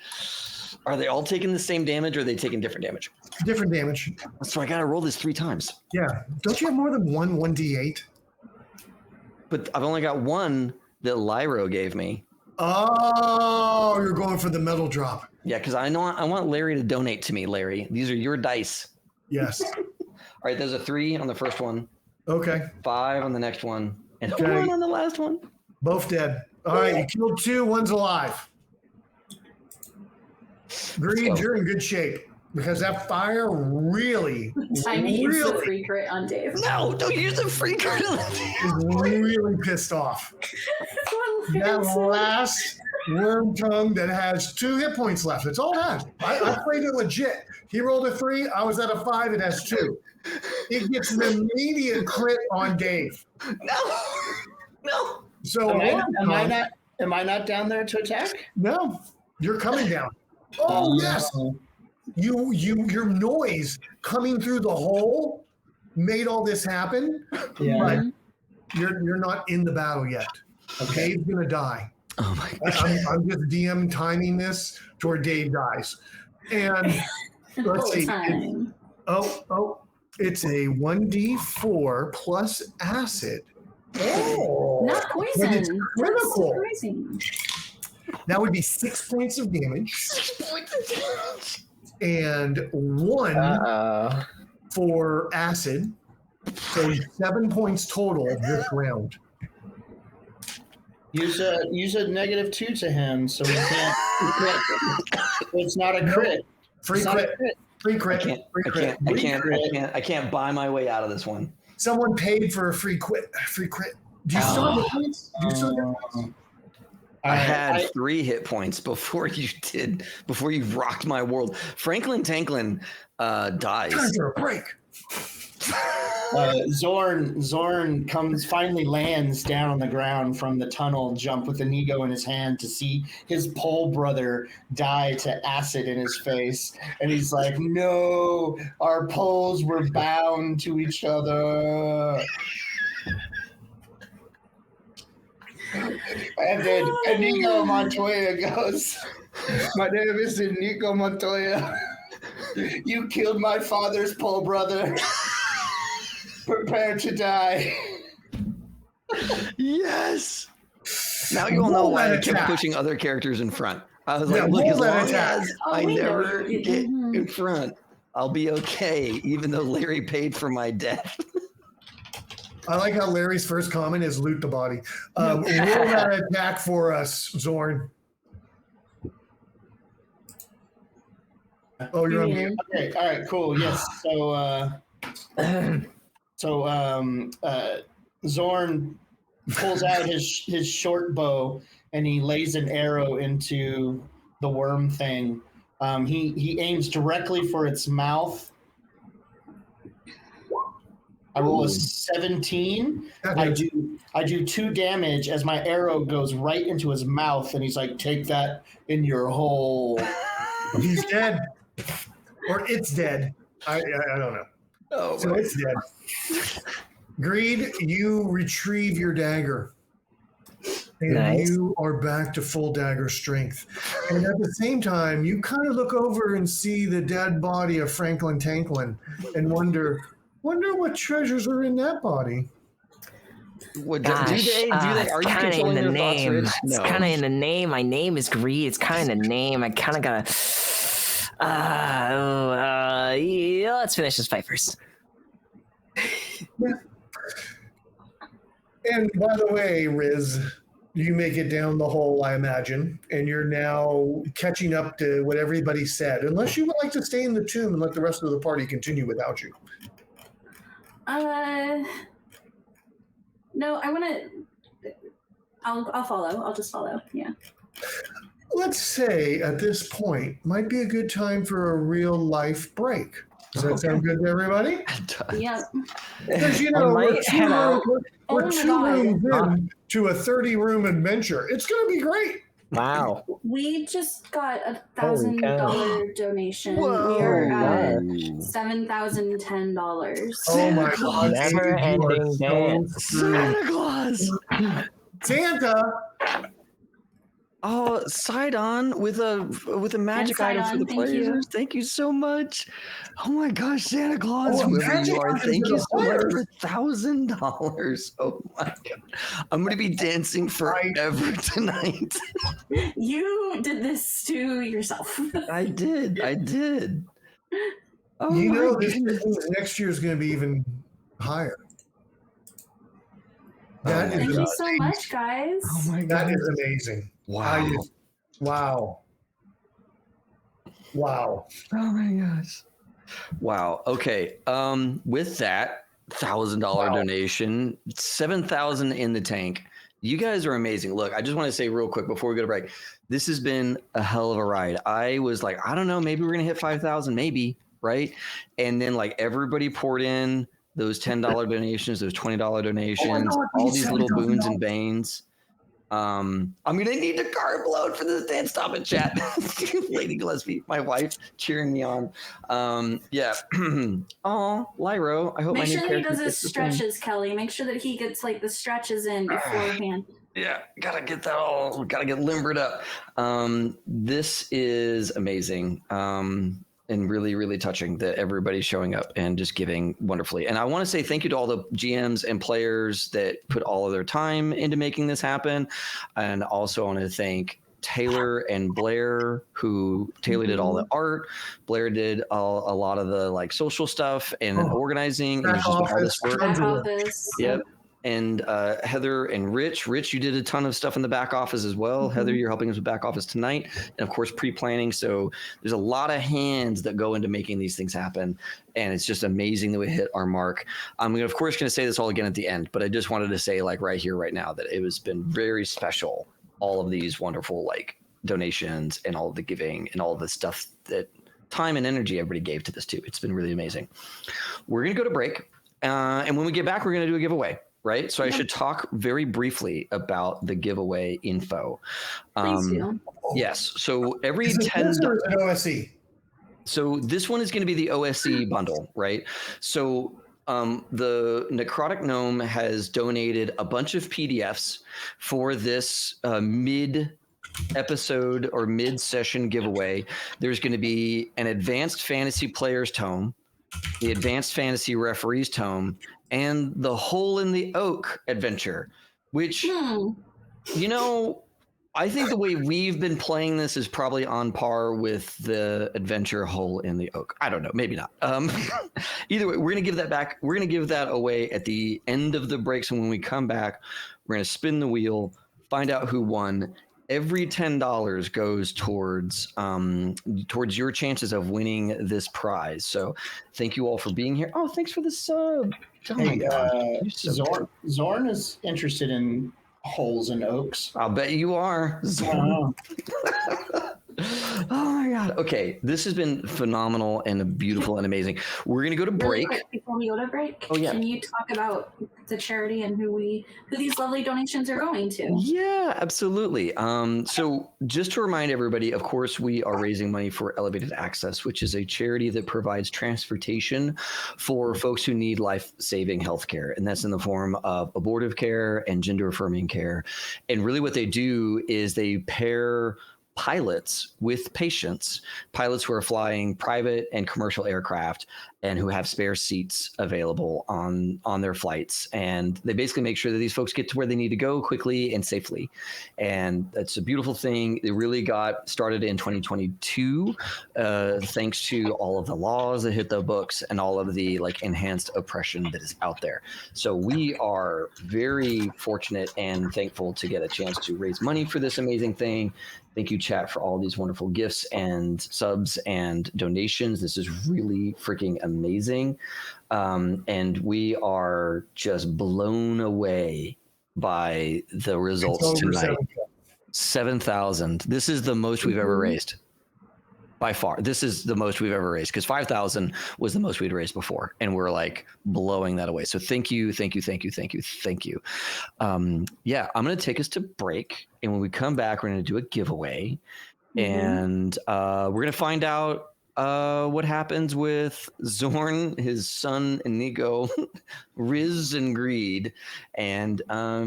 Are they all taking the same damage or are they taking different damage? Different damage. So I got to roll this 3 times. Yeah. Don't you have more than 1d8? But I've only got one that Lyro gave me. Oh, you're going for the metal drop. Yeah, because I want Larry to donate to me, Larry. These are your dice. Yes. All right, there's a 3 on the first one, Okay. 5 on the next one, and Okay. 1 on the last one. Both dead. All right, you killed 2, one's alive. Greed, you're in good shape because that fire really, Tiny used the really free crit on Dave. No, don't use the free card. is really pissed off. That last worm tongue that has 2 hit points left. That's all it has. I played it legit. He rolled a 3. I was at a 5. It has 2. It gets an immediate crit on Dave. No. So Am I not down there to attack? No, you're coming down. Oh yes, your noise coming through the hole made all this happen. Yeah. But you're not in the battle yet. Okay, Dave's gonna die. Oh my god. I'm just DM timing this to where Dave dies. And let's see. It's a 1d4 plus acid. Oh, Not but it's poison. critical. Surprising. That would be 6 points of damage. 6 points of damage. And 1 for acid. So 7 points total this round. Use a -2 to him, so we can't. It's not a crit. Free It's not a crit. crit. Free crit. Free crit. I can't buy my way out of this one. Someone paid for a free crit. Do you still have the points? Do you still have the points? I had 3 hit points before you rocked my world. Franklin Tanklin dies. Time for a break. Zorn finally lands down on the ground from the tunnel jump with an ego in his hand to see his pole brother die to acid in his face. And he's like, no, our poles were bound to each other. And then Inigo Montoya goes, my name is Inigo Montoya. You killed my father's pole brother. Prepare to die. Yes. Now you all know why I kept pushing other characters in front. I was like, look, as long as I never get in front, I'll be okay, even though Larry paid for my death. I like how Larry's first comment is loot the body. Roll that attack for us, Zorn. Oh, you're on mute. Okay, all right, cool. Yes. So Zorn pulls out his short bow and he lays an arrow into the worm thing. He aims directly for its mouth. I roll a 17. I do 2 damage as my arrow goes right into his mouth, and he's like, "Take that in your hole." He's dead, or it's dead. I don't know. Oh, so it's dead. Greed, you retrieve your dagger. And you are back to full dagger strength. And at the same time, you kind of look over and see the dead body of Franklin Tanklin and wonder what treasures are in that body. What, do they? Are you controlling their thoughts, Rich? It's kind of in the name. My name is Greed. It's kind of in the name. I kind of gotta. Yeah, let's finish this fight first. Yeah. And by the way, Riz, you make it down the hole, I imagine, and you're now catching up to what everybody said. Unless you would like to stay in the tomb and let the rest of the party continue without you. No, I want to. I'll follow. I'll just follow. Yeah. Let's say at this point might be a good time for a real life break. Does that sound good to everybody? Yeah. Because we're 2 rooms in to a 30-room adventure. It's going to be great. Wow. We just got a $1,000 donation. Whoa. We're at $7,010. Oh my God! Never ending dance. Santa Claus. Santa. Oh, Sidon with a magic item for Sidon, the thank players. you. Thank you so much. Oh my gosh, Santa Claus, Oh, a whoever magic you are, item thank for you the so much players. for $1,000. Oh my god, I'm gonna be dancing forever tonight. You did this to yourself. I did. Oh You my know, this goodness. next year is going to be even higher. Oh That my is Thank God. you so much, guys. Oh my that god. is amazing. Wow. Wow. Wow. Oh my gosh. Wow. Okay. With that $1,000 donation, 7,000 in the tank. You guys are amazing. Look, I just want to say real quick before we go to break, this has been a hell of a ride. I was like, I don't know, maybe we're gonna hit 5,000, maybe, right? And then like everybody poured in those $10 donations, those $20 donations, all these little boons and banes. I'm gonna need the card blown for this dance stop and chat. Lady Gillespie, my wife, cheering me on. Yeah. Oh, Lyro. I hope Make my new sure that he character does his gets the thing. stretches, Kelly. Make sure that he gets like the stretches in beforehand. Yeah, gotta get that all. Gotta get limbered up. This is amazing. And really, really touching that everybody's showing up and just giving wonderfully. And I want to say thank you to all the GMs and players that put all of their time into making this happen. And also want to thank Taylor and Blair, who Taylor did all the art. Blair did a lot of the like social stuff and organizing and just all this work. Back office. Yep. And Heather and Rich, you did a ton of stuff in the back office as well. Heather, you're helping us with back office tonight, and of course pre-planning. So there's a lot of hands that go into making these things happen, and it's just amazing that we hit our mark. I'm of course going to say this all again at the end, but I just wanted to say like right here, right now, that it has been very special. All of these wonderful like donations and all of the giving and all of the stuff that time and energy everybody gave to this too. It's been really amazing. We're going to go to break, and when we get back, we're going to do a giveaway. Right. So I should talk very briefly about the giveaway info. Please do. Yes. So every Is it 10 this or is it OSE? So this one is going to be the OSE bundle, right? So the Necrotic Gnome has donated a bunch of PDFs for this mid episode or mid session giveaway. There's going to be an advanced fantasy players tome, the advanced fantasy referees tome, and the Hole in the Oak adventure, which, you know, I think the way we've been playing this is probably on par with the adventure Hole in the Oak. I don't know, maybe not. Either way, we're going to give that back. We're going to give that away at the end of the break. So when we come back, we're going to spin the wheel, find out who won. Every $10 goes towards your chances of winning this prize. So thank you all for being here. Oh, thanks for the sub. Oh my God. Zorn is interested in holes and oaks. I'll bet you are. Zorn. Oh my God. Okay. This has been phenomenal and beautiful and amazing. We're going to go to break. Really quick, before we go to break, can you talk about the charity and who these lovely donations are going to? Yeah, absolutely. So just to remind everybody, of course, we are raising money for Elevated Access, which is a charity that provides transportation for folks who need life-saving healthcare. And that's in the form of abortive care and gender-affirming care. And really what they do is they pair pilots with pilots who are flying private and commercial aircraft and who have spare seats available on their flights. And they basically make sure that these folks get to where they need to go quickly and safely. And that's a beautiful thing. It really got started in 2022, thanks to all of the laws that hit the books and all of the like enhanced oppression that is out there. So we are very fortunate and thankful to get a chance to raise money for this amazing thing. Thank you, chat, for all these wonderful gifts and subs and donations. This is really freaking amazing. And we are just blown away by the results tonight. 7,000. This is the most we've ever raised. By far. This is the most we've ever raised, because 5,000 was the most we'd raised before. And we're like blowing that away. So thank you. Yeah, I'm going to take us to break. And when we come back, we're going to do a giveaway. And we're going to find out what happens with Zorn, his son Inigo, Riz, and Greed, and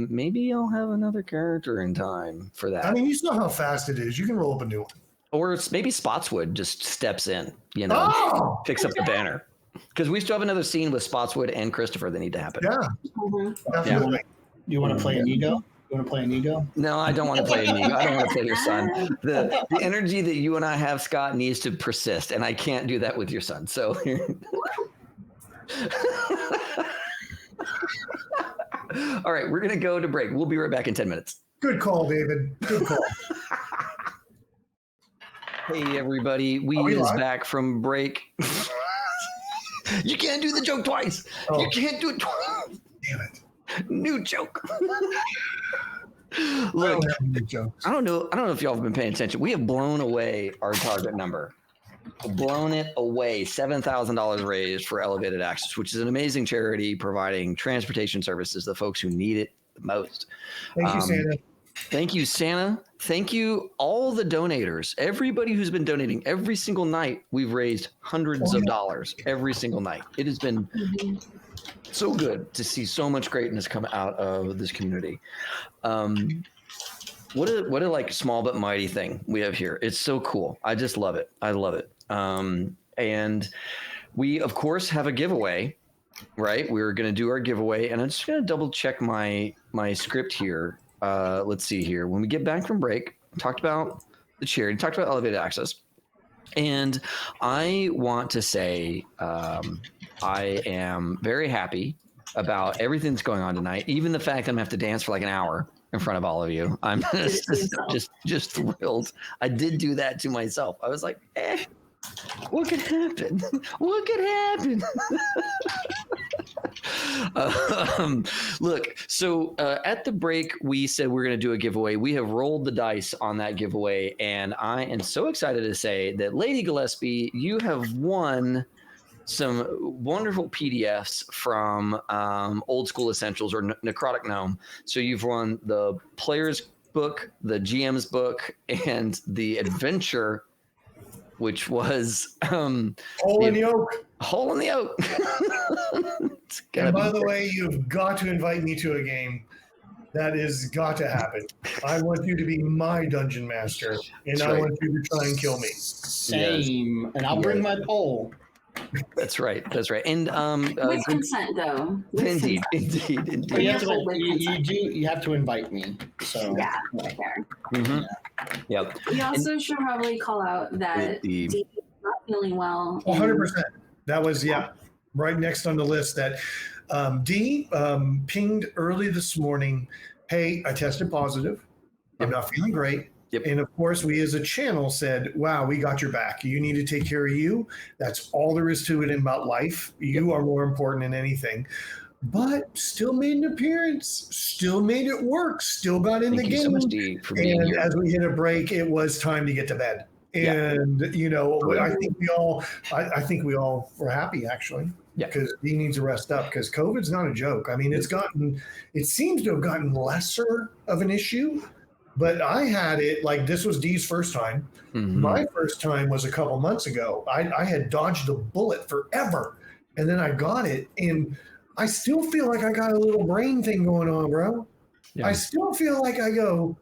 maybe I'll have another character in time for that. I mean, you saw how fast it is. You can roll up a new one. Or it's maybe Spotswood just steps in, you know, picks up the banner. Because we still have another scene with Spotswood and Christopher that need to happen. Yeah, definitely. You want to play Inigo? You want to play Inigo? No, I don't want to play Inigo. I don't want to play your son. The energy that you and I have, Scott, needs to persist, and I can't do that with your son. So, all right, we're gonna go to break. We'll be right back in 10 minutes. Good call, David. Good call. Hey, everybody, we is live? back from break. You can't do the joke twice. Oh. You can't do it twice. Damn it. New joke. I Look, don't have any jokes. I don't know if y'all have been paying attention. We have blown away our target number. Blown it away. $7,000 raised for Elevated Access, which is an amazing charity providing transportation services to the folks who need it the most. Thank you, Santa. Thank you, Santa. Thank you, all the donators. Everybody who's been donating every single night. We've raised hundreds of dollars every single night. It has been so good to see so much greatness come out of this community. What a like small but mighty thing we have here. It's so cool. I just love it. I love it. And we of course have a giveaway, right? We're going to do our giveaway, and I'm just going to double check my script here. Let's see here. When we get back from break, talked about the charity, talked about Elevated Access, and I want to say I am very happy about everything that's going on tonight. Even the fact that I'm going to have to dance for like an hour in front of all of you. I'm just thrilled. I did do that to myself. I was like, what could happen? What could happen? Look, so at the break, we said we're going to do a giveaway. We have rolled the dice on that giveaway, and I am so excited to say that Lady Gillespie, you have won some wonderful PDFs from Old School Essentials or Necrotic Gnome. So you've won the player's book, the GM's book, and the adventure, which was Hole in the Oak. Hole in the Oak. And by the way, you've got to invite me to a game. That is got to happen. I want you to be my dungeon master, and I want you to try and kill me. Same. And I'll bring my pole. That's right. That's right. And with consent, though. Indeed. You have to invite me. So Yeah, right there. Mm-hmm. Yeah. We also should probably call out that Dee is not feeling well. 100%. That was, right next on the list. That Dee pinged early this morning, hey, I tested positive. I'm not feeling great. Yep. And of course, we as a channel said, wow, we got your back. You need to take care of you. That's all there is to it about life. You are more important than anything. But still made an appearance, still made it work, still got in the game. Thank you so much, Dee, for being And here. as we hit a break, it was time to get to bed. And, I think we all were happy, actually. Yeah. Because Dee needs to rest up, because COVID's not a joke. I mean, it seems to have gotten lesser of an issue. But I had it, like, this was Dee's first time. Mm-hmm. My first time was a couple months ago. I had dodged a bullet forever, and then I got it, and I still feel like I got a little brain thing going on, bro. Yeah. I still feel like I go,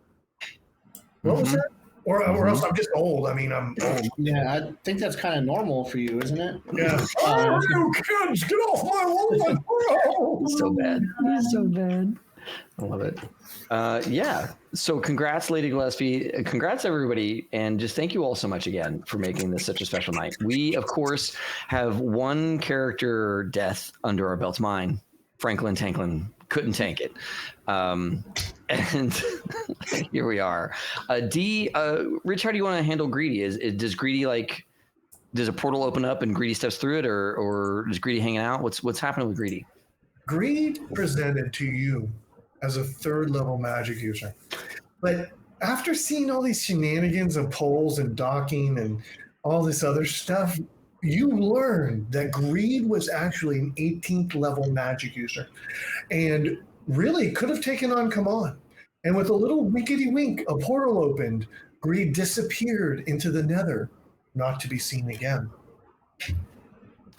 what was that? Or else I'm just old. I mean, I'm old. Yeah, I think that's kind of normal for you, isn't it? Yeah. Oh, you kids, get off my lawn, bro. So bad. So bad. I love it. So congrats, Lady Gillespie. Congrats, everybody. And just thank you all so much again for making this such a special night. We, of course, have one character death under our belts. Mine, Franklin Tanklin, couldn't tank it. And here we are. Dee, Rich, how do you want to handle Greedy? Does Greedy does a portal open up and Greedy steps through it, or is Greedy hanging out? What's happening with Greedy? Greed presented to you as a third level magic user. But after seeing all these shenanigans of polls and docking and all this other stuff, you learned that Greed was actually an 18th level magic user and really could have taken on Command. And with a little winkety wink, a portal opened, Greed disappeared into the nether not to be seen again.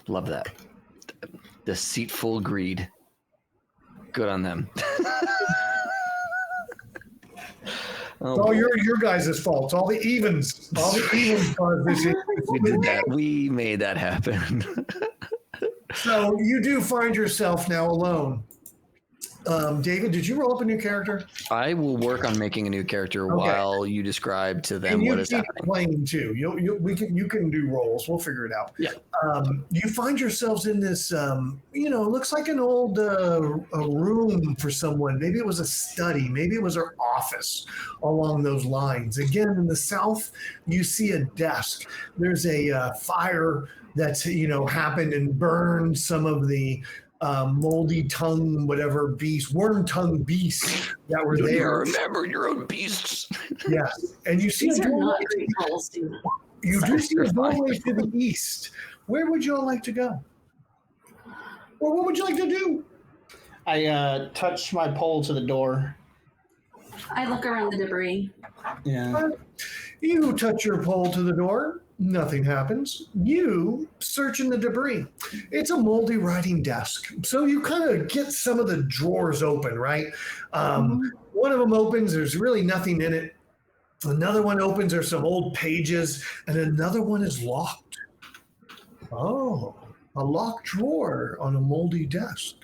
Love that. Deceitful greed. Good on them. It's all your guys' fault. It's all the evens. All the evens caused this issue. We did that. We made that happen. So you do find yourself now alone. David, did you roll up a new character? I will work on making a new character while you describe to them and what is happening. Playing too. You can do roles. We'll figure it out. Yeah. You find yourselves in this. It looks like an old a room for someone. Maybe it was a study. Maybe it was her office. Along those lines. Again, in the south, you see a desk. There's a fire that's happened and burned some of the moldy tongue, whatever beast, worm tongue beasts that were there. Remember your own beasts. Yes, and you see These a are not doorway. great roles, dude. You do see a doorway to the east. Where would you all like to go? Or what would you like to do? I touch my pole to the door. I look around the debris. Yeah. You touch your pole to the door. Nothing happens. You search in the debris. It's a moldy writing desk. So you kind of get some of the drawers open, right? One of them opens. There's really nothing in it. Another one opens. There's some old pages. And another one is locked. Oh, a locked drawer on a moldy desk.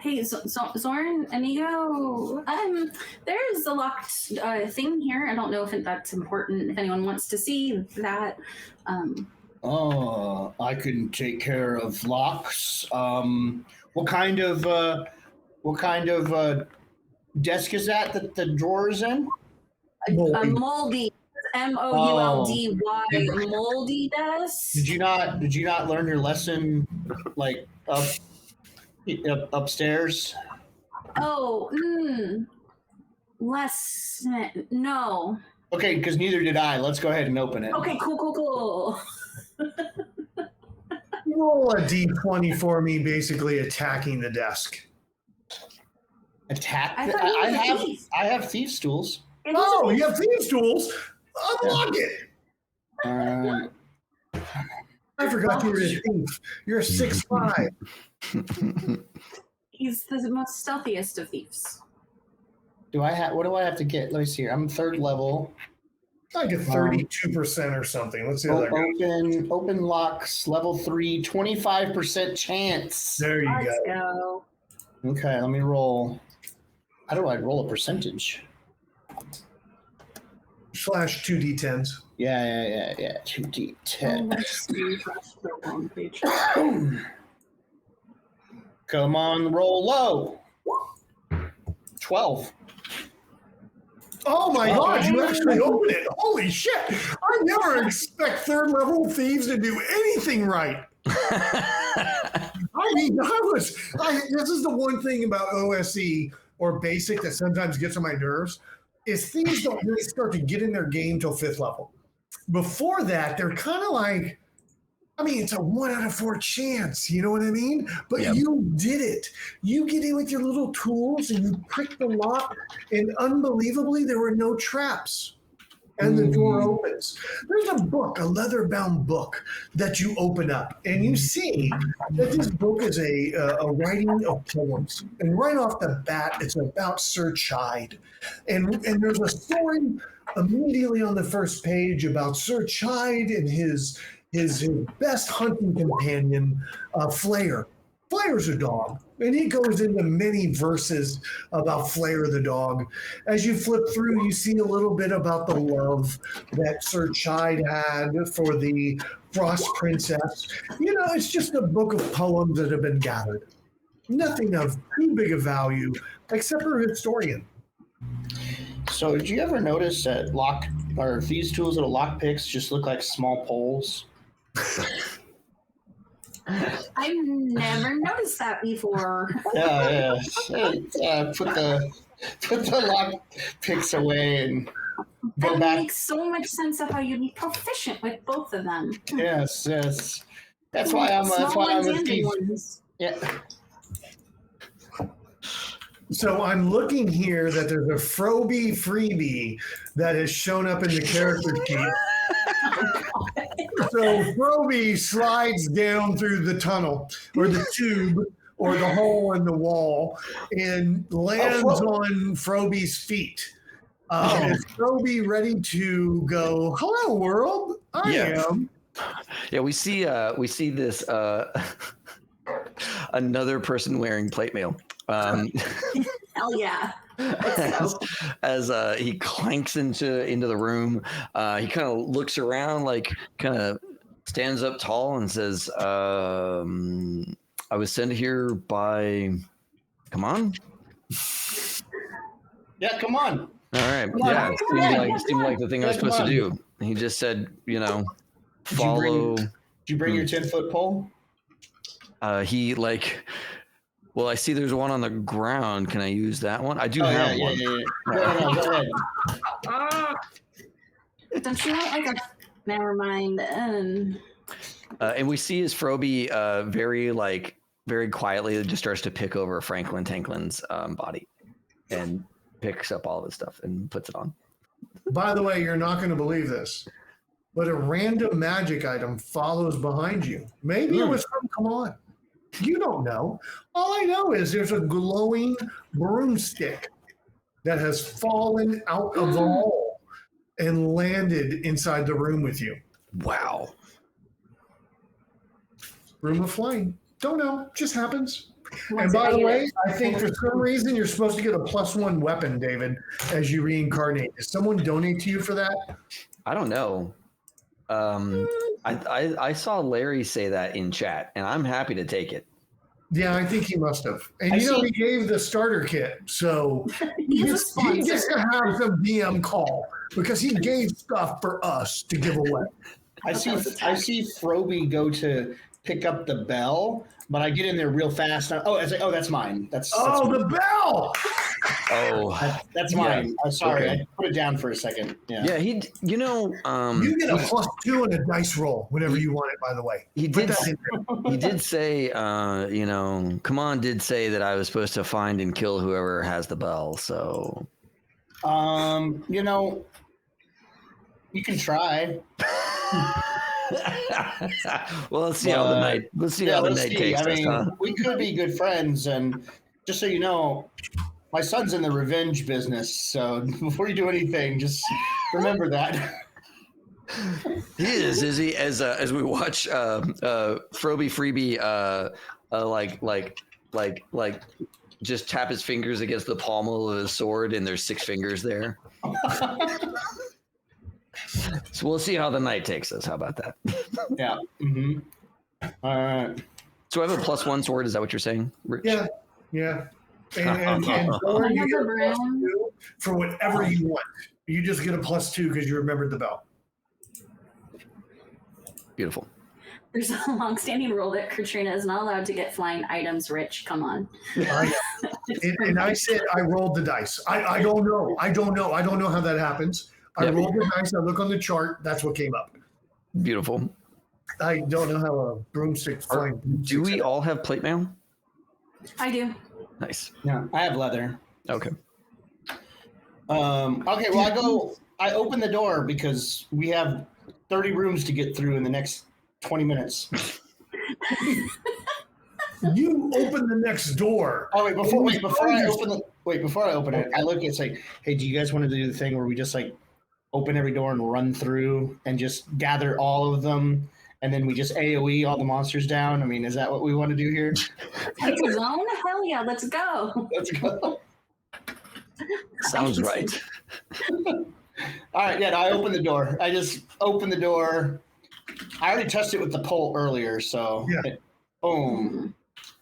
Hey, Zorn, Amigo, there's a locked thing here. I don't know if that's important, if anyone wants to see that. Oh, I can take care of locks. What kind of desk is that the drawer is in? A moldy, MOULDY, moldy desk. Did you not learn your lesson like upstairs? Oh, no. Okay, because neither did I. Let's go ahead and open it. Okay, cool. Roll a d20 for me, basically attacking the desk. Attack? I have thieves' tools. Oh, you have thieves' tools? Unlock it. I forgot you were a thief. You're a 6'5". He's the most stealthiest of thieves. What do I have to get? Let me see here. I'm 3rd level. Like a 32% or something. Let's see how that goes. Open locks, level 3, 25% chance. There you Let's go. go. Okay, let me roll. How do I roll a percentage? Slash 2d10s. Yeah. 2d10. Let's see. That's the wrong page. Come on, roll low. 12. Oh my God, you actually opened it. Holy shit. I never expect 3rd level thieves to do anything right. I mean, this is the one thing about OSE or basic that sometimes gets on my nerves is thieves don't really start to get in their game till 5th level. Before that, they're kind of like, it's a 1 out of 4 chance, you know what I mean? But You did it. You get in with your little tools and you prick the lock, and unbelievably, there were no traps. And the door opens. There's a book, a leather-bound book that you open up, and you see that this book is a writing of poems. And right off the bat, it's about Sir Chide. And there's a story immediately on the first page about Sir Chide and his best hunting companion, Flair. Flair's a dog, and he goes into many verses about Flair the dog. As you flip through, you see a little bit about the love that Sir Chide had for the Frost Princess. It's just a book of poems that have been gathered. Nothing of too big a value, except for a historian. So, did you ever notice that thieves' tools that are lock picks just look like small poles? I've never noticed that before. Yeah. Put the lock picks away and go That back. makes so much sense of how you'd be proficient with both of them. Yes. That's why I'm Small a ones and big thief. ones. Yeah. So I'm looking here that there's a Froby freebie that has shown up in the character sheet. So Froby slides down through the tunnel or the tube or the hole in the wall and lands on Froby's feet. Is Froby ready to go, hello world, I am. Yeah, we see this another person wearing plate mail. Hell yeah. As he clanks into the room, he kind of looks around, like kind of stands up tall and says, I was sent here by, come on. Yeah, come on. All right. Come on. Yeah, it seemed like the thing I was supposed to do. He just said, follow. Did you bring your 10-foot pole? He well, I see there's one on the ground. Can I use that one? I do have one. Yeah. No, go ahead. Don't you want like a... Never mind. And we see as Froby very quietly just starts to pick over Franklin Tanklin's body and picks up all of his stuff and puts it on. By the way, you're not going to believe this, but a random magic item follows behind you. Maybe it was from Come On. You don't know. All I know is there's a glowing broomstick that has fallen out of the hole and landed inside the room with you. Wow. Room of flame. Don't know. Just happens. And by the way, I think for some reason you're supposed to get a +1 weapon, David, as you reincarnate. Did someone donate to you for that? I don't know. I saw Larry say that in chat, and I'm happy to take it. Yeah, I think he must have. And he gave the starter kit, so he gets to have some DM call because he gave stuff for us to give away. I see Froby go to pick up the bell, but I get in there real fast. That's mine. That's the bell. That's mine. I'm sorry, okay. I put it down for a second. Yeah. He. You get a +2 on a dice roll whenever you want it. By the way, he did say, Come On did say that I was supposed to find and kill whoever has the bell. So, you can try. Well, let's see how the night. Let's see how the night takes us. Huh? We could be good friends, and just so you know, my son's in the revenge business. So before you do anything, just remember that. He is he? As we watch Froby Freebie, like just tap his fingers against the pommel of his sword, and there's 6 fingers there. So we'll see how the night takes us. How about that? Yeah. Mm-hmm. All right. So I have a +1 sword. Is that what you're saying, Rich? Yeah. And or you get a +2 for whatever you want. You just get a +2 because you remembered the bell. Beautiful. There's a long-standing rule that Katrina is not allowed to get flying items. Rich, come on. And I said I rolled the dice. I don't know. I don't know how that happens. I rolled the dice. I look on the chart. That's what came up. Beautiful. I don't know how a broomstick flying. Do we all have plate mail? I do. Nice. Yeah, I have leather. Okay. Okay. Well, I open the door because we have 30 rooms to get through in the next 20 minutes. You open the next door. Oh, before I open it, I look. It's like, hey, do you guys want to do the thing where we just open every door and run through and just gather all of them, and then we just AOE all the monsters down? I mean, is that what we want to do here? Take a zone? Hell yeah, let's go. Let's go. Sounds right. All right, yeah, I open the door. I just open the door. I already touched it with the pole earlier, so boom.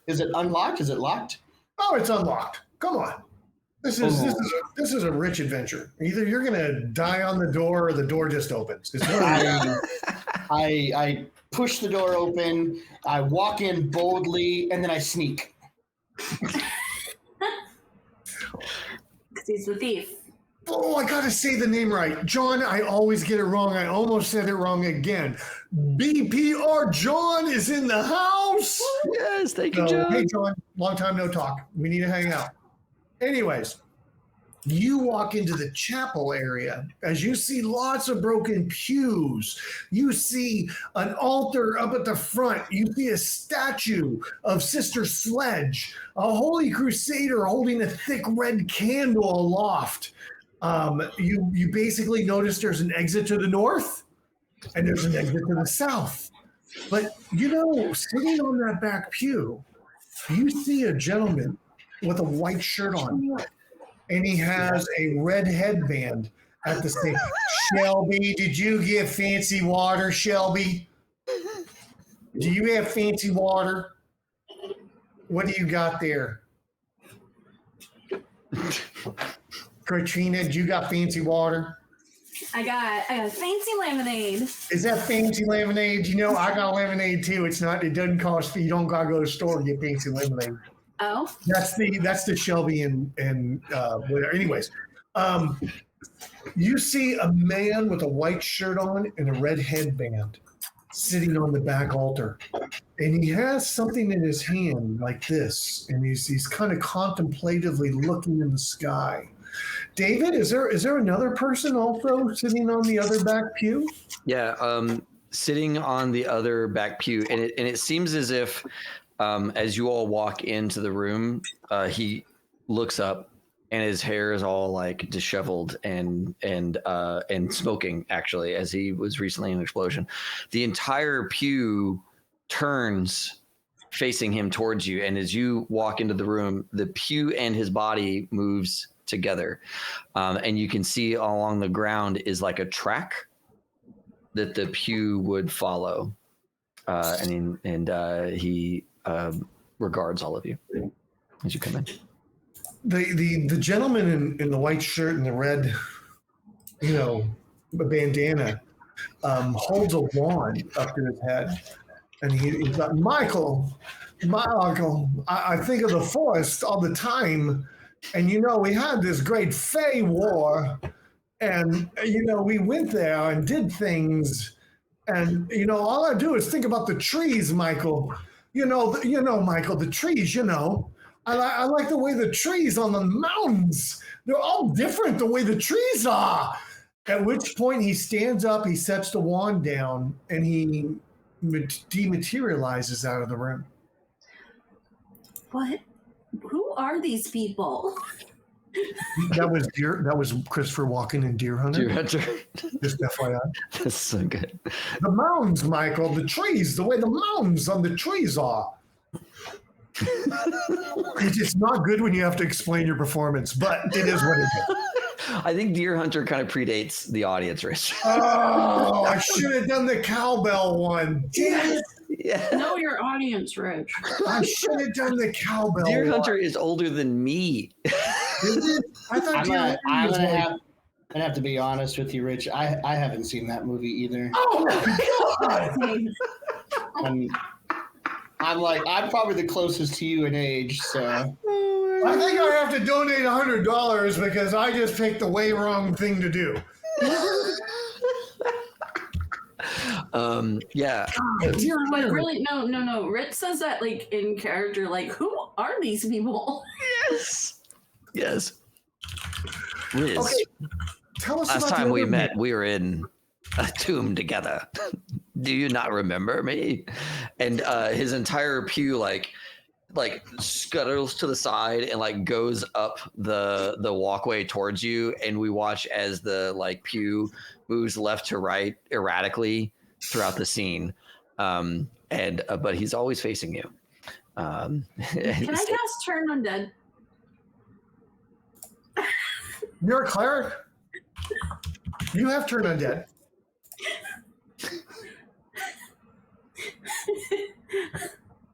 Is it unlocked? Is it locked? Oh, it's unlocked. Come on. This is a rich adventure. Either you're gonna die on the door or the door just opens. I push the door open, I walk in boldly, and then I sneak. He's the thief. Oh, I gotta say the name right. John, I always get it wrong. I almost said it wrong again. BPR John is in the house. Yes, thank you, John. Hey, John, long time no talk. We need to hang out. Anyways, you walk into the chapel area as you see lots of broken pews. You see an altar up at the front. You see a statue of Sister Sledge, a holy crusader holding a thick red candle aloft. You basically notice there's an exit to the north and there's an exit to the south. But, sitting on that back pew, you see a gentleman with a white shirt on. And he has a red headband at the same. Shelby, did you get fancy water, Shelby? Do you have fancy water? What do you got there? Katrina, do you got fancy water? I got fancy lemonade. Is that fancy lemonade? I got lemonade too. It doesn't cost, you don't gotta go to the store to get fancy lemonade. Oh, that's the Shelby and whatever. Anyways, you see a man with a white shirt on and a red headband sitting on the back altar, and he has something in his hand like this, and he's kind of contemplatively looking in the sky. David, is there another person also sitting on the other back pew? Yeah, sitting on the other back pew, and it seems as if. As you all walk into the room, he looks up, and his hair is all like disheveled and smoking. Actually, as he was recently in an explosion, the entire pew turns facing him towards you, and as you walk into the room, the pew and his body moves together, and you can see along the ground is like a track that the pew would follow, and he. Regards all of you as you come in. The gentleman in the white shirt and the red, bandana, holds a wand up to his head, and he's like, Michael, I think of the forest all the time, and we had this great Fey war, and we went there and did things, and all I do is think about the trees, Michael. Michael, the trees, I like the way the trees on the mountains, they're all different the way the trees are. At which point he stands up, he sets the wand down, and he dematerializes out of the room. What? Who are these people? That was Christopher Walken in Deer Hunter. Deer Hunter. Just FYI. That's so good. The mountains, Michael, the trees, the way the mountains on the trees are. It's not good when you have to explain your performance, but it is what it is. I think Deer Hunter kind of predates the audience, Rich. Oh, I should have done the cowbell one. Damn it. Yeah. Know your audience, Rich. I should have done the cowbell Deer one. Hunter is older than me. I thought I'm gonna have to be honest with you, Rich. I haven't seen that movie either. Oh my God! I'm probably the closest to you in age, so. I think I have to donate $100 because I just picked the way wrong thing to do. Yeah. But really, no. Rich says that like in character, like, who are these people? Yes. Riz, Okay. Tell us last about time the we other met, man. we were in a tomb together. Do you not remember me? And his entire pew like scuttles to the side and like goes up the walkway towards you, and we watch as the pew moves left to right erratically throughout the scene. But he's always facing you. Can I cast Turn Undead? You're a cleric. You have Turn Undead.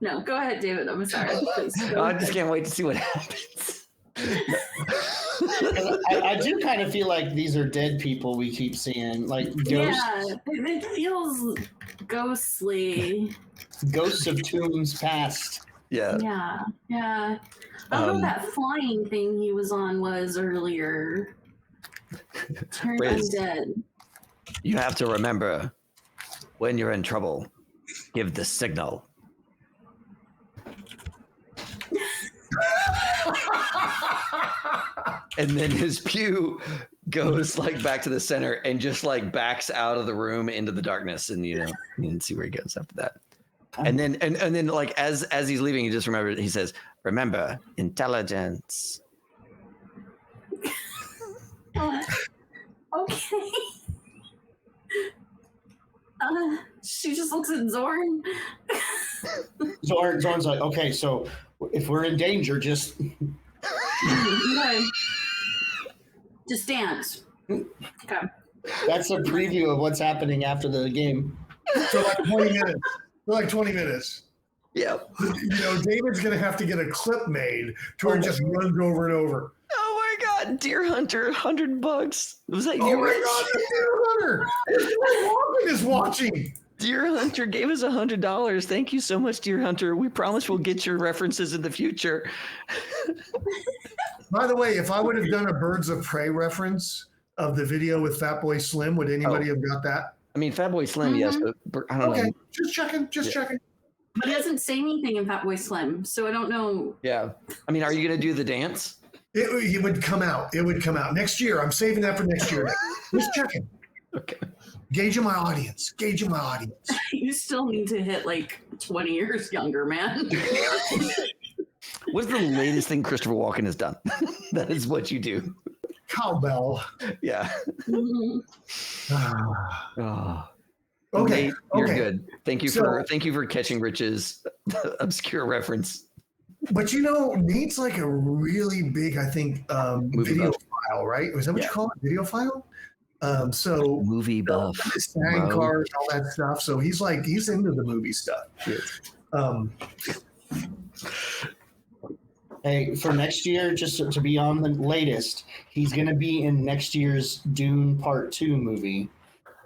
No, go ahead, David. I'm sorry. Please. I just can't wait to see what happens. I do kind of feel like these are dead people we keep seeing, like ghosts. Yeah, it feels ghostly. Ghosts of tombs past. Yeah. Yeah. I don't know what that flying thing he was on was earlier. Turn Riz, Undead. you have to remember, when you're in trouble, give the signal. and then his pew goes like back to the center and just like backs out of the room into the darkness, and you can see where he goes after that. And then like as he's leaving, he just remembered. He says, "Remember, intelligence." Okay. She just looks at Zorn. Zorn's like, okay, so if we're in danger, just Okay. Just dance. Okay. that's a preview of what's happening after the game. For like 20 minutes. For like 20 minutes. Yeah. David's going to have to get a clip made to where it just runs over and over. Oh my God, Deer Hunter, $100. Was that Oh you? my Rich? God, the Deer Hunter! Walken is watching. Deer Hunter gave us $100. Thank you so much, Deer Hunter. We promise we'll get your references in the future. By the way, if I would have done a Birds of Prey reference of the video with Fatboy Slim, would anybody have got that? I mean, Fatboy Slim, yes, but I don't know. Just checking. Checking. But he doesn't say anything in Fatboy Slim, so I don't know. Yeah. I mean, are you going to do the dance? It would come out. It would come out next year. I'm saving that for next year. Just checking. Okay. Gauging my audience. You still need to hit like 20 years younger, man. What's the latest thing Christopher Walken has done? That is what you do. Cowbell. Yeah. Oh. Okay. Nate, you're good. Thank you for catching Rich's obscure reference. But Nate's like a really big, I think, video file, right? Was that what you call it? Video file? So movie buff, SAG cars, all that stuff. So he's into the movie stuff. Hey, for next year, just to be on the latest, he's going to be in next year's Dune Part 2 movie.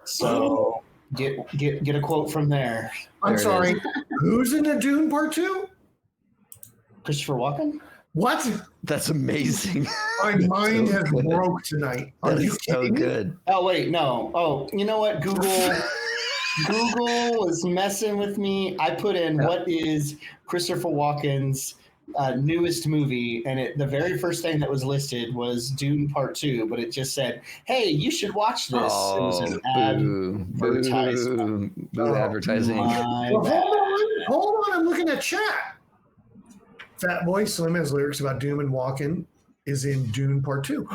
So get a quote from there. I'm sorry. Who's in the Dune Part 2? Christopher Walken? What? That's amazing. My mind has broke tonight. That is so good. Oh, wait, no. Oh, you know what? Google was messing with me. I put in what is Christopher Walken's newest movie, and the very first thing that was listed was Dune Part 2, but it just said, hey, you should watch this. Oh, it was an advertisement. Boo advertising. Hold on, I'm looking at chat. Fatboy Slim has lyrics about Doom and Walken is in Dune Part 2.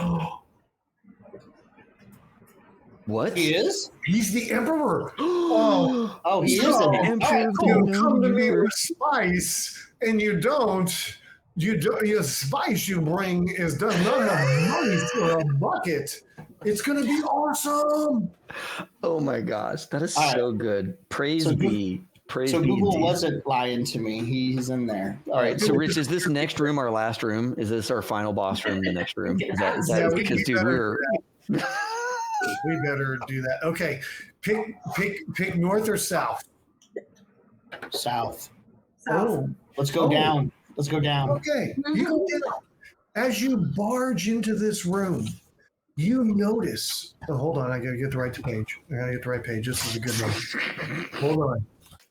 What? He is? He's the Emperor. Oh, he is so, the Emperor. You come to me with spice, and you your spice you bring is does not have money for a bucket. It's going to be awesome. Oh my gosh, that is so good. Praise be. So Google wasn't lying to me. He's in there. All right. So Rich, is this next room our last room? Is this our final boss room? The next room? Is that because dude, we better do that. Okay. Pick north or south. South. Oh, let's go down. Let's go down. Okay. You go down. As you barge into this room, you notice. Oh, hold on. I got to get the right page. This is a good one. Hold on.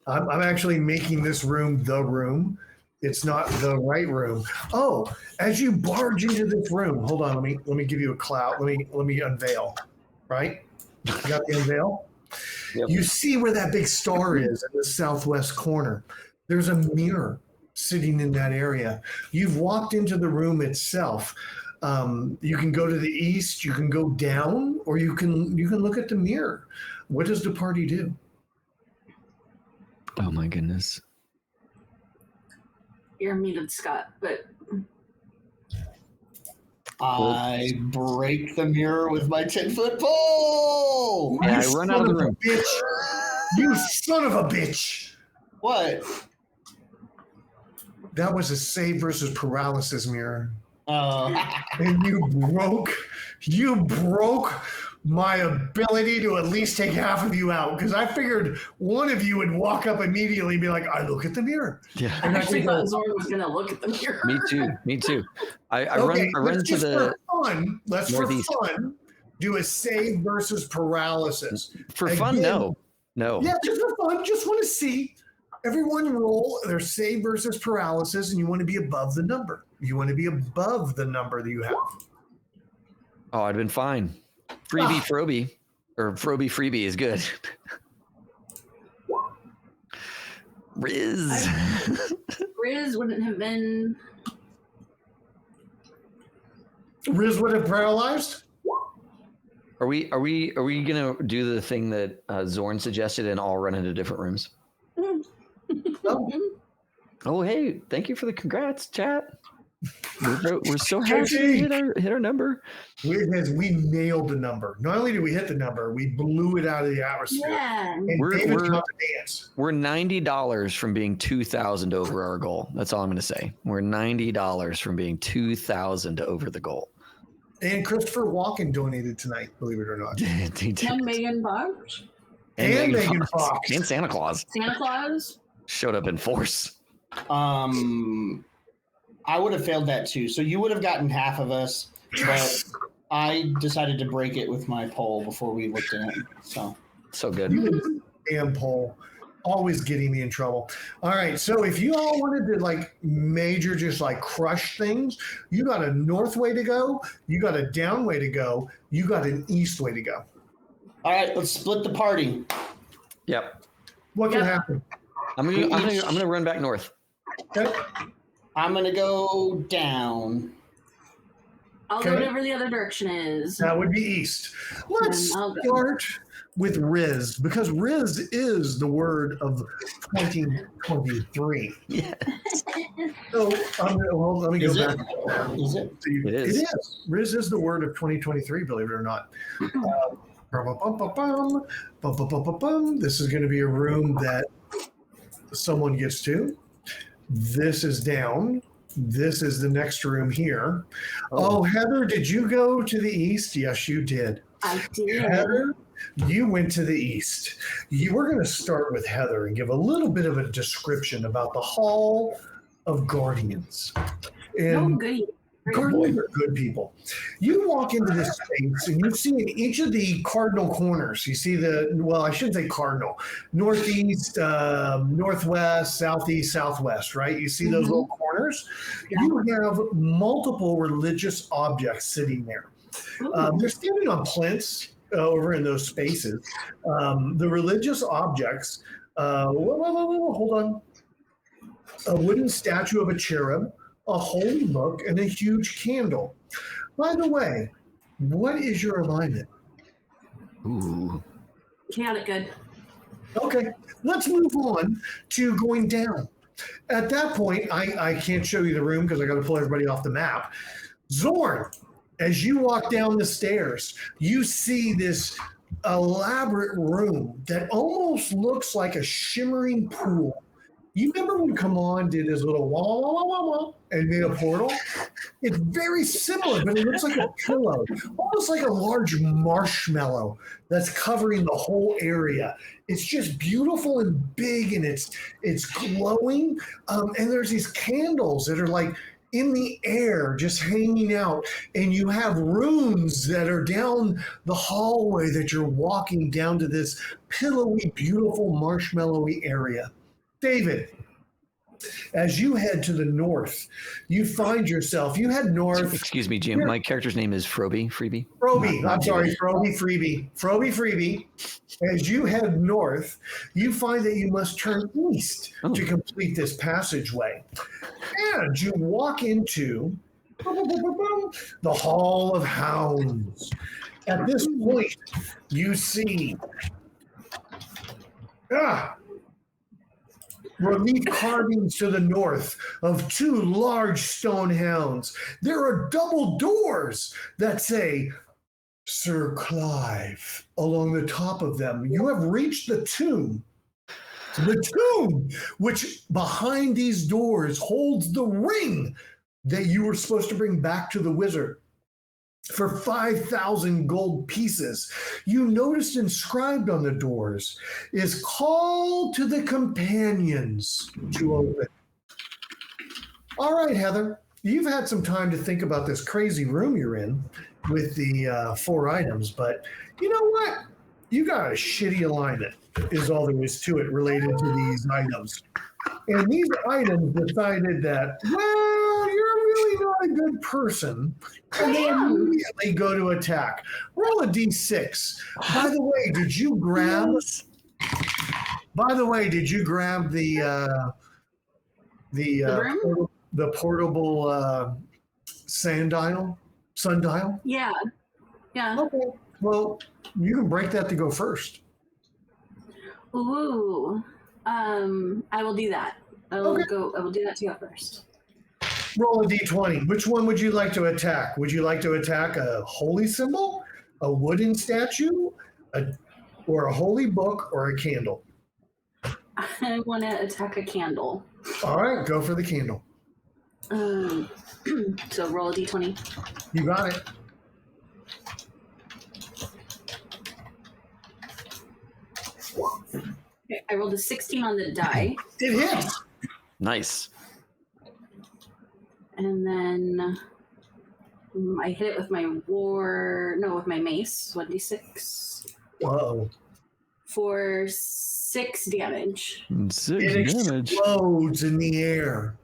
I'm actually making this room the room. It's not the right room. Oh, as you barge into this room, hold on. Let me give you a cloud. Let me unveil. Right? You got the unveil? Yep. You see where that big star is in the southwest corner. There's a mirror sitting in that area. You've walked into the room itself. You can go to the east, you can go down, or you can look at the mirror. What does the party do? Oh my goodness. You're muted, Scott, but I break the mirror with my 10-foot pole. Yeah, I run out of the room. Bitch. You son of a bitch. What? That was a save versus paralysis mirror. Oh. And you broke my ability to at least take half of you out, because I figured one of you would walk up immediately and be like, I look at the mirror. Yeah. I actually thought Zorn was going to look at the mirror. Me too. I run to the fun. Let's northeast. For fun do a save versus paralysis. For fun, no. Yeah, just for fun. Just want to see everyone roll their save versus paralysis, and you want to be above the number. You want to be above the number that you have. Oh, I'd been fine. Freebie Froby, or Froby Freebie is good. Riz. Riz wouldn't have been. Riz would have paralyzed. Are we gonna do the thing that Zorn suggested and all run into different rooms? Oh, hey, thank you for the congrats, chat. We're so happy to hit our number. We nailed the number. Not only did we hit the number, we blew it out of the atmosphere. Yeah. And David got to dance. We're $90 from being 2,000 over our goal. That's all I'm going to say. We're $90 from being 2,000 over the goal. And Christopher Walken donated tonight, believe it or not. 10 million bucks. And Megan Fox. And Santa Claus. Santa Claus Showed up in force. I would have failed that too. So you would have gotten half of us, but I decided to break it with my poll before we looked at it. So good. Damn poll. Always getting me in trouble. All right. So if you all wanted to like major, just like crush things, you got a north way to go. You got a down way to go. You got an east way to go. All right, let's split the party. Yep. What can happen? I'm gonna run back north. Okay. I'm gonna go down. I'll go whatever the other direction is. That would be east. Let's start with Riz, because Riz is the word of 2023. Yes. So let me go back. Is it? It is. It is. Riz is the word of 2023, believe it or not. This is going to be a room that someone gets to. This is down. This is the next room here. Oh, Heather, did you go to the east? Yes, you did. I did. Heather, you went to the east. We're going to start with Heather and give a little bit of a description about the Hall of Guardians. And Guardians are good people. You walk into this space and you see in each of the cardinal corners, you see I shouldn't say cardinal, northeast, northwest, southeast, southwest, right? You see those little corners? Yeah. You have multiple religious objects sitting there. They're standing on plinths over in those spaces. The religious objects, hold on. A wooden statue of a cherub, a holy book, and a huge candle. By the way, what is your alignment? Ooh. Chaotic good. Okay, let's move on to going down. At that point, I can't show you the room because I got to pull everybody off the map. Zorn, as you walk down the stairs, you see this elaborate room that almost looks like a shimmering pool. You remember when Kaman did his little wah, wah, wah, wah, wah, and made a portal? It's very similar, but it looks like a pillow, almost like a large marshmallow that's covering the whole area. It's just beautiful and big, and it's glowing. And there's these candles that are like in the air, just hanging out. And you have rooms that are down the hallway that you're walking down to this pillowy, beautiful, marshmallowy area. David, as you head to the north, you find yourself, you head north. Excuse me, Jim. My character's name is Froby Freebie. Froby Freebie. As you head north, you find that you must turn east to complete this passageway. And you walk into the Hall of Hounds. At this point, you see relief carvings to the north of two large stone hounds. There are double doors that say Sir Clive along the top of them. You have reached the tomb. The tomb, which behind these doors holds the ring that you were supposed to bring back to the wizard for 5,000 gold pieces. You noticed inscribed on the doors is call to the companions to open. All right, Heather, you've had some time to think about this crazy room you're in with the 4 items, but you know what? You got a shitty alignment is all there is to it related to these items. And these items decided that, well, you're really not not a good person, and they immediately go to attack. Roll a d6. By the way, did you grab? Yes. By the way, did you grab the broom? the portable sundial? Yeah. Okay. Well, you can break that to go first. Ooh. I will do that. I will do that to go first. Roll a d20. Which one would you like to attack? Would you like to attack a holy symbol, a wooden statue, or a holy book, or a candle? I want to attack a candle. All right, go for the candle. So roll a d20. You got it. Okay, I rolled a 16 on the die. It hits. Nice. And then I hit it with my with my mace, 1d6. Whoa. For 6 damage. 6 It damage. explodes in the air.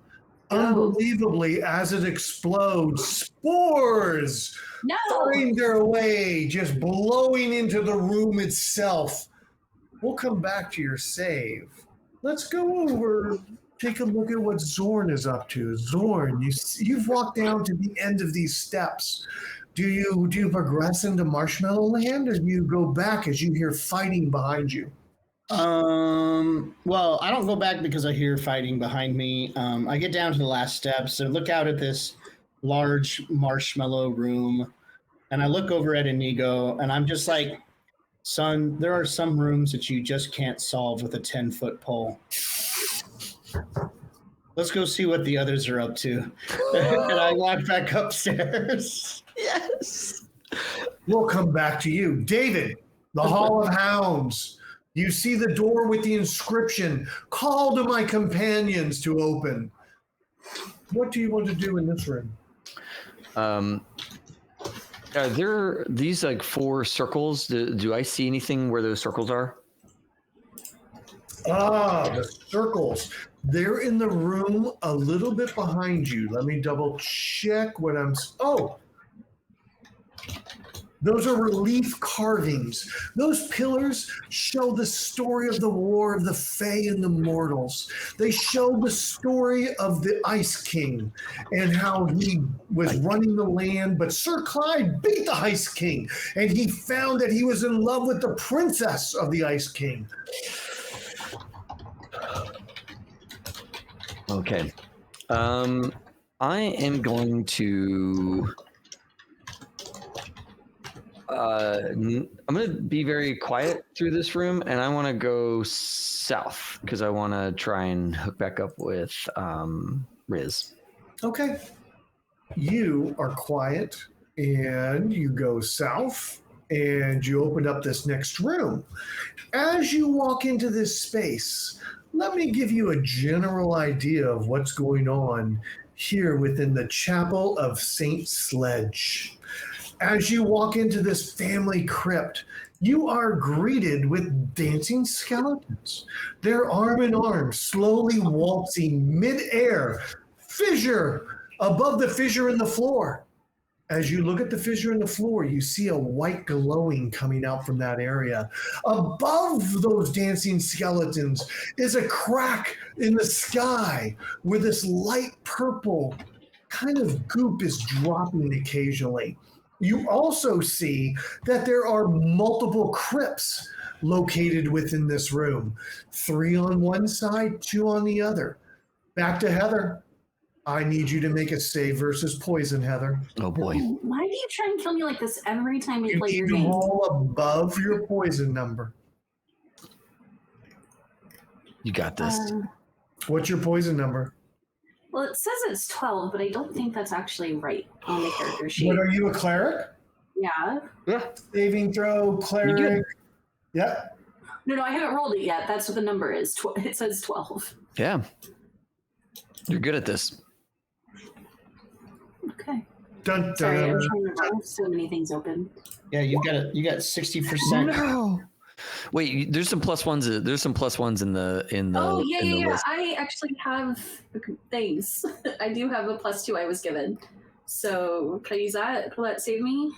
Unbelievably, as it explodes, spores find their way, just blowing into the room itself. We'll come back to your save. Let's go over, take a look at what Zorn is up to. Zorn, you've walked down to the end of these steps. Do you progress into Marshmallow Land, or do you go back as you hear fighting behind you? Well, I don't go back because I hear fighting behind me. I get down to the last steps and look out at this large marshmallow room, and I look over at Inigo, and I'm just like, son, there are some rooms that you just can't solve with a 10-foot pole. Let's go see what the others are up to. And I walk back upstairs. Yes. We'll come back to you. David, the Hall of Hounds. You see the door with the inscription, "Call to my companions to open." What do you want to do in this room? Are there these like 4 circles? Do I see anything where those circles are? Ah, the circles. They're in the room a little bit behind you. Let me double check what I'm... Oh! Those are relief carvings. Those pillars show the story of the War of the Fae and the Mortals. They show the story of the Ice King and how he was running the land, but Sir Clyde beat the Ice King, and he found that he was in love with the princess of the Ice King. Okay. I am going to... I'm going to be very quiet through this room, and I want to go south because I want to try and hook back up with Riz. Okay. You are quiet, and you go south, and you open up this next room. As you walk into this space, let me give you a general idea of what's going on here within the Chapel of St. Sledge. As you walk into this family crypt, you are greeted with dancing skeletons. They're arm in arm, slowly waltzing mid-air, fissure above the fissure in the floor. As you look at the fissure in the floor, you see a white glowing coming out from that area. Above those dancing skeletons is a crack in the sky where this light purple kind of goop is dropping occasionally. You also see that there are multiple crypts located within this room. 3 on one side, 2 on the other. Back to Heather. I need you to make a save versus poison, Heather. Oh boy. Why do you try and kill me like this every time you play your You game? roll above your poison number. You got this. What's your poison number? Well, it says it's 12, but I don't think that's actually right on the character sheet. What are you, a cleric? Yeah. Saving throw, cleric. Yeah. No, I haven't rolled it yet. That's what the number is. It says 12. Yeah. You're good at this. Okay. Dun, Sorry, I'm dun. trying to remember. I have so many things open. Yeah, you got 60%. No. Wait, there's some plus ones. There's some plus ones in the Oh, yeah. list. I actually have things. I do have a +2 I was given. So can I use that? Will that save me?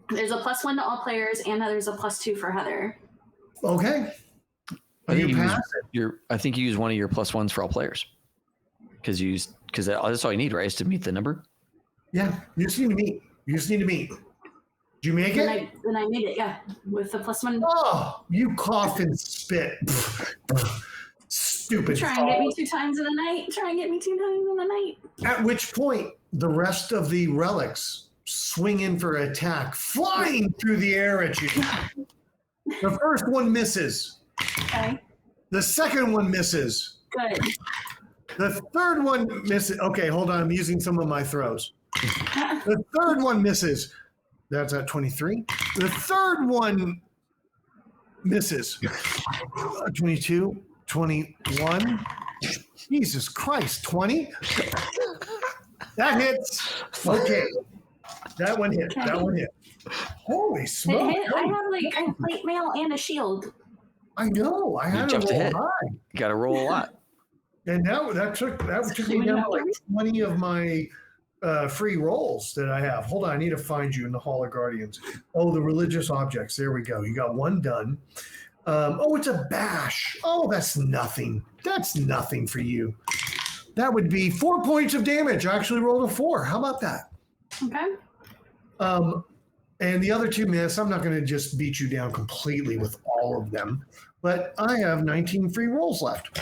There's a +1 to all players, and there's a +2 for Heather. Okay. I think You you pass use I think you use one of your +1s for all players. Because that's all you need, right? Is to meet the number. Yeah, you just need to meet. Did you make it? Then I made it, yeah, with the +1. Oh, you cough and spit. Stupid. Try and get me 2 times in a night. At which point, the rest of the relics swing in for attack, flying through the air at you. The first one misses. Okay. The second one misses. Good. The third one misses. Okay, hold on. I'm using some of my throws. The third one misses. That's at 23. The third one misses. 22, 21. Jesus Christ, 20. That hits. Okay. That one hit. That one hit. Holy smoke. I have like a plate mail and a shield. I know. I had to jumped roll ahead. high. You got to roll a lot. And that took me down to like 20 of my free rolls that I have. Hold on, I need to find you in the Hall of Guardians. Oh, the religious objects. There we go. You got one done. It's a bash. Oh, that's nothing. That's nothing for you. That would be 4 points of damage. I actually rolled a 4. How about that? Okay. And the other 2 miss. I'm not going to just beat you down completely with all of them, but I have 19 free rolls left.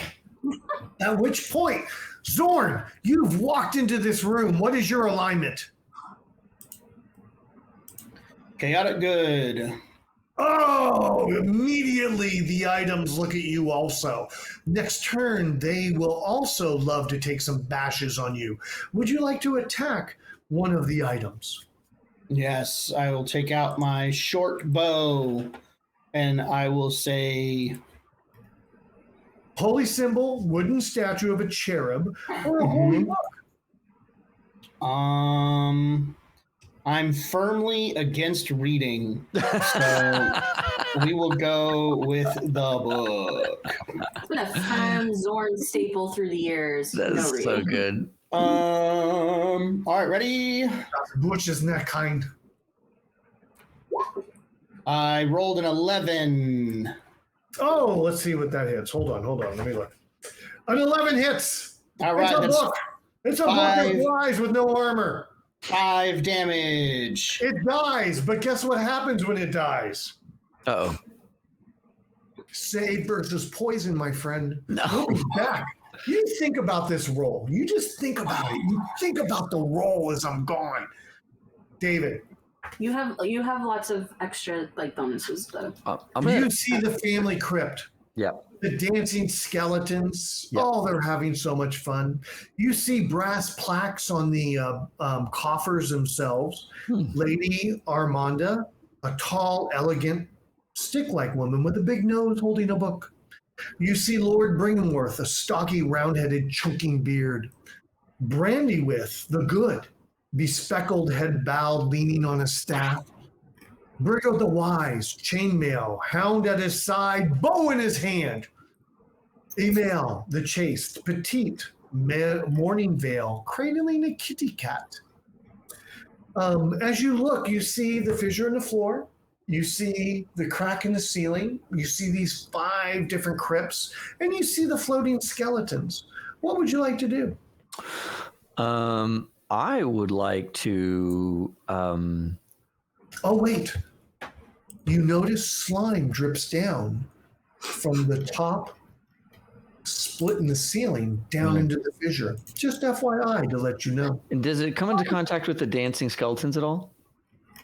At which point, Zorn, you've walked into this room. What is your alignment? Chaotic good. Oh, immediately the items look at you also. Next turn, they will also love to take some bashes on you. Would you like to attack one of the items? Yes, I will take out my short bow and I will say Holy symbol, wooden statue of a cherub, or a holy book. I'm firmly against reading, so we will go with the book. It's been a firm Zorn staple through the years. That's so good. All right, ready? Butch isn't that kind. I rolled an 11. Oh, let's see what that hits. Hold on. Let me look. An 11 hits. All right, It's a that's book. It's a book that flies with no armor. 5 damage. It dies, but guess what happens when it dies? Uh-oh. Save versus poison, my friend. No. We'll be back. You think about this roll. You just think about it. You think about the roll as I'm gone. David. You have lots of extra like bonuses though. You see the family crypt. Yeah. The dancing skeletons. Yep. Oh, they're having so much fun. You see brass plaques on the coffers themselves. Lady Armanda, a tall, elegant, stick-like woman with a big nose holding a book. You see Lord Bringworth, a stocky, round-headed, choking beard. Brandywith, the good, bespeckled head bowed, leaning on a staff. Brigo the wise, chainmail, hound at his side, bow in his hand. Email, the chaste, petite, morning veil, cradling a kitty cat. As you look, you see the fissure in the floor. You see the crack in the ceiling. You see these 5 different crypts, and you see the floating skeletons. What would you like to do? I would like to. Oh, wait. You notice slime drips down from the top, split in the ceiling, down into the fissure. Just FYI to let you know. And does it come into contact with the dancing skeletons at all?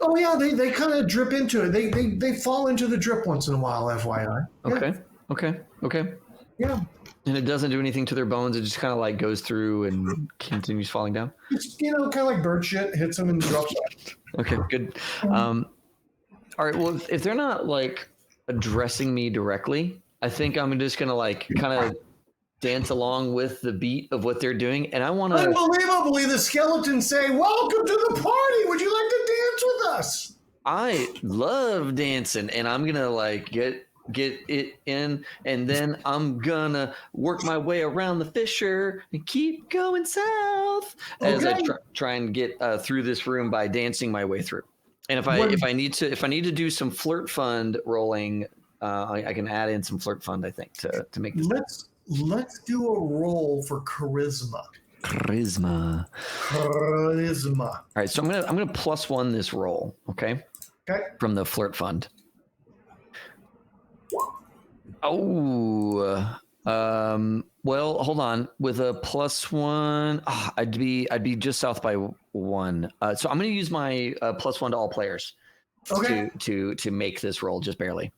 Oh, yeah, they kind of drip into it. They fall into the drip once in a while, FYI. Yeah. Okay. Yeah. And it doesn't do anything to their bones. It just kind of like goes through and continues falling down. It's, kind of like bird shit, hits them and drops off. Okay, good. All right. Well, if they're not like addressing me directly, I think I'm just going to like kind of dance along with the beat of what they're doing. And I want to. Unbelievably, the skeletons say, "Welcome to the party. Would you like to dance with us?" I love dancing, and I'm going to like get get it in, and then I'm gonna work my way around the fissure and keep going south as I try and get through this room by dancing my way through. And if I need to do some flirt fund rolling, I can add in some flirt fund, I think, to make this. Let's do a roll for charisma. Charisma. All right, so I'm gonna +1 this roll, okay? Okay. From the flirt fund. Oh, well, hold on. With a +1, I'd be just south by 1. So I'm gonna use my +1 to all players. Okay. To make this roll just barely.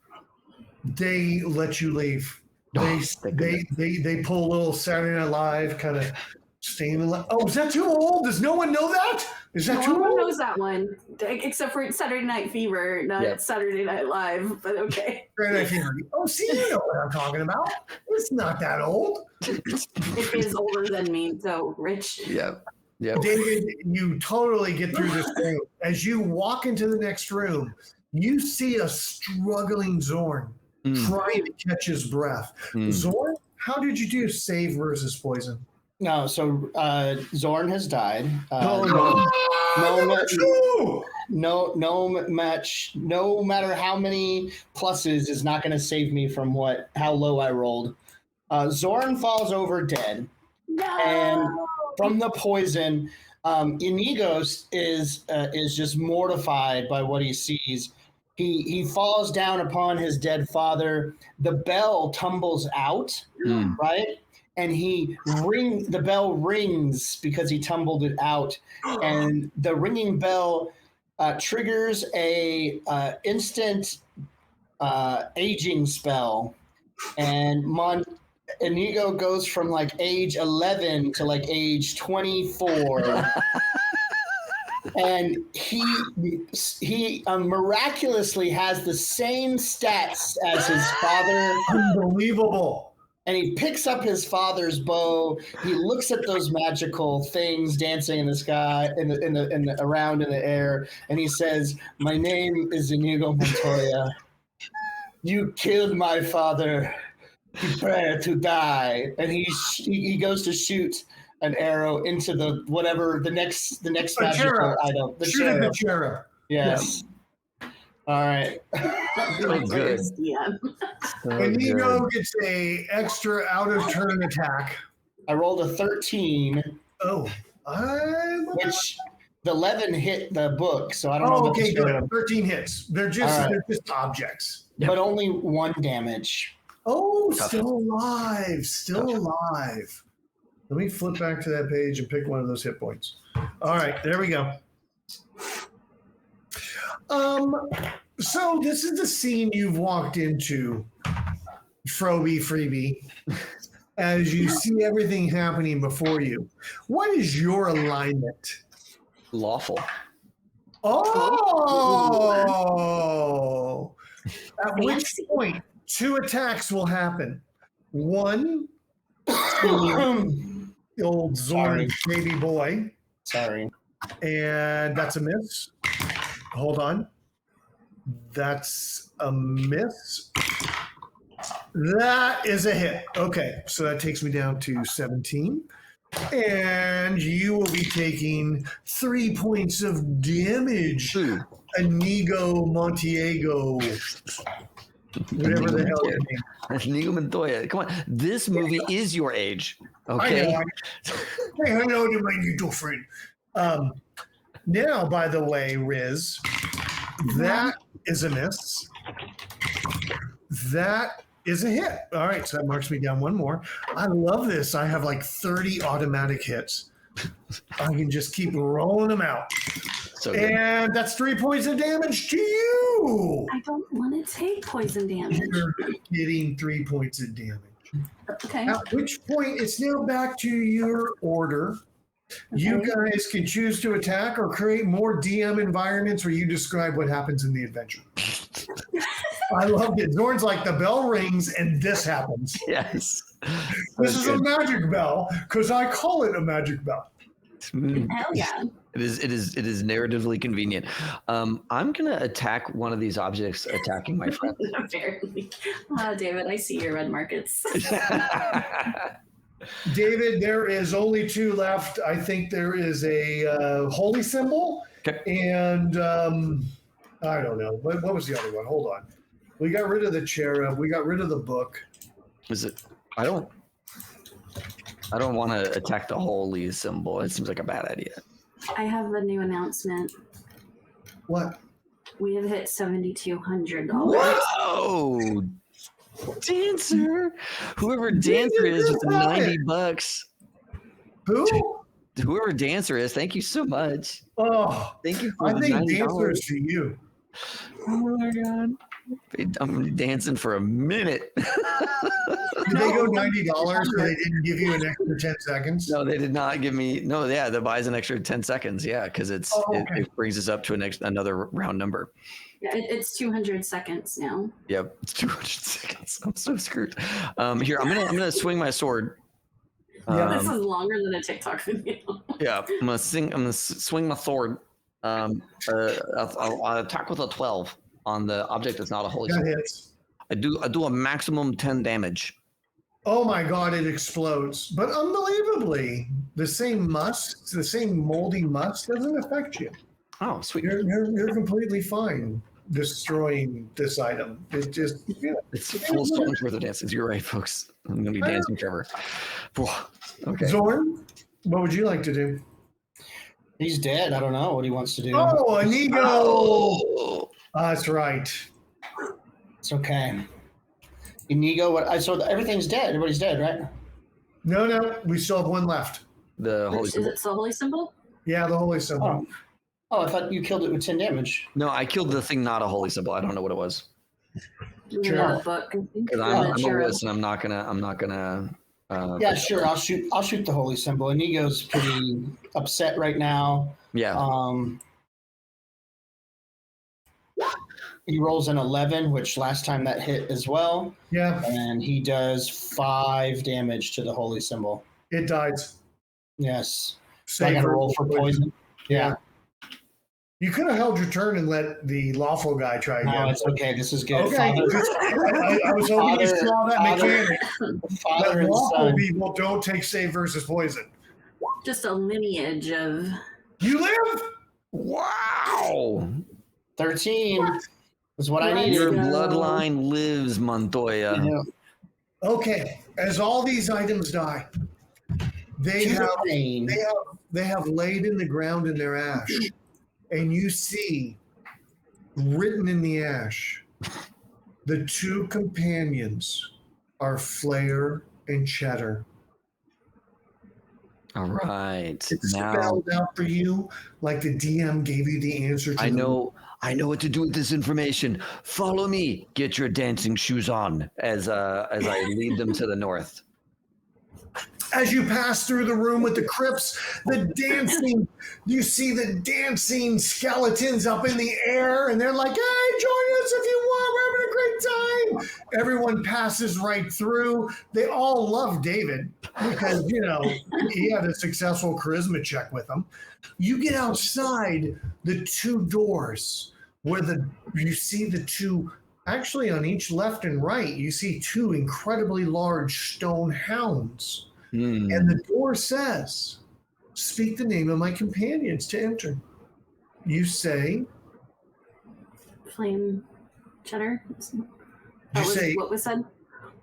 They let you leave. They pull a little Saturday Night Live kind of staying alive. Oh, is that too old? Does no one know that? Is that too old? No one knows that one, except for Saturday Night Fever, not Saturday Night Live, but okay. Saturday Night Fever. Oh, see, you know what I'm talking about. It's not that old. It is older than me, so Rich. Yeah. David, you totally get through this room. As you walk into the next room, you see a struggling Zorn trying to catch his breath. Zorn, how did you do save versus poison? No, so Zorn has died. No match. No matter how many pluses is not going to save me from how low I rolled. Zorn falls over dead, and from the poison, Inigo is just mortified by what he sees. He falls down upon his dead father. The bell tumbles out, right? And the bell rings because he tumbled it out. And the ringing bell triggers a instant aging spell. And Inigo goes from like age 11 to like age 24. And he miraculously has the same stats as his father. Unbelievable. And he picks up his father's bow. He looks at those magical things dancing in the sky, around in the air, and he says, "My name is Inigo Montoya. You killed my father. Prepare to die." And he goes to shoot an arrow into the next magical item. The cherub. Yes. Yeah. All right. So good. Inigo gets a extra out of turn attack. I rolled a 13. Oh. Which the 11 hit the book, so I don't know. Oh, okay, good. 13 hits. They're just objects. But only 1 damage. Oh, still alive. Let me flip back to that page and pick one of those hit points. All right, there we go. So this is the scene you've walked into, Froby Freebie, as you see everything happening before you. What is your alignment? Lawful. Oh! At which point, 2 attacks will happen. 1, the old Zorn baby boy. Sorry. And that's a miss. Hold on. That's a miss. That is a hit. Okay, so that takes me down to 17. And you will be taking 3 points of damage. Inigo Montiego. Whatever the hell his name is. Inigo Montoya. Come on. This movie is your age. Okay. I know you, my little friend. Now, by the way, Riz, that is a miss. That is a hit. All right, so that marks me down 1 more. I love this. I have like 30 automatic hits. I can just keep rolling them out. So and that's 3 points of damage to you. I don't want to take poison damage. You're getting 3 points of damage. Okay. At which point, it's now back to your order. Okay. You guys can choose to attack or create more DM environments where you describe what happens in the adventure. I loved it. Zorn's like, the bell rings and this happens. Yes. This is a magic bell because I call it a magic bell. Hell yeah. It is narratively convenient. I'm gonna attack one of these objects attacking my friend. Apparently. David, I see your red markets. David, there is only 2 left. I think there is a holy symbol, and I don't know. What was the other one? Hold on. We got rid of the cherub. We got rid of the book. Is it? I don't want to attack the holy symbol. It seems like a bad idea. I have a new announcement. What? We have hit $7,200. Whoa! Dancer! Whoever Dancer is with the $90. Who? Whoever Dancer is, thank you so much. Oh, Thank you for I the think $90. Dancer is for you. Oh my god. I'm dancing for a minute. Did they go $90 so they didn't give you an extra 10 seconds? No, they did not give me. No, yeah, that buys an extra 10 seconds. Yeah, because it brings us up to another round number. Yeah, it's 200 seconds now. Yep, it's 200 seconds. I'm so screwed. Here, I'm gonna swing my sword. This is longer than a TikTok video. Yeah, I'm gonna swing my sword. I'll attack with a 12 on the object that's not a holy symbol. Hits. I do a maximum 10 damage. Oh my god, it explodes. But unbelievably, the same moldy must doesn't affect you. Oh, sweet. You're completely fine destroying this item. It just It's full song's worth of dances. You're right, folks. I'm gonna be dancing forever. Okay. Zorn, what would you like to do? He's dead. I don't know what he wants to do. Oh, Inigo! Oh. That's right. It's okay. Inigo, so everything's dead. Everybody's dead, right? No, we still have 1 left. The holy Is symbol. it the holy symbol? Yeah, the holy symbol. Oh, I thought you killed it with 10 damage. No, I killed the thing, not a holy symbol. I don't know what it was. Sure. Because I'm a wuss and I'm not gonna. Yeah, sure. I'll shoot the holy symbol. Inigo's pretty upset right now. Yeah. He rolls an 11, which last time that hit as well. Yeah, And he does 5 damage to the holy symbol. it dies. Yes. So I got to roll for poison. Yeah. You could have held your turn and let the lawful guy try again. No, it's okay. This is good. Okay. Father, I was hoping you saw that mechanic. father That and lawful son. people don't take save versus poison. Just a lineage of. You live? Wow. 13 is what I need. Your bloodline lives, Montoya. Yeah. Okay. As all these items die, they have laid in the ground in their ash. And you see, written in the ash, the 2 companions are Flair and Cheddar. All right. It's spelled out for you, like the DM gave you the answer to. I know what to do with this information. Follow me. Get your dancing shoes on as I lead them to the north. As you pass through the room with the crypts, you see the dancing skeletons up in the air, and they're like, hey, join us if you want, we're having a great time. Everyone passes right through. They all love David because, he had a successful charisma check with him. You get outside the 2 doors where you see the 2, actually on each left and right, you see 2 incredibly large stone hounds. And the door says, speak the name of my companions to enter. You say, Flame Cheddar? What was said?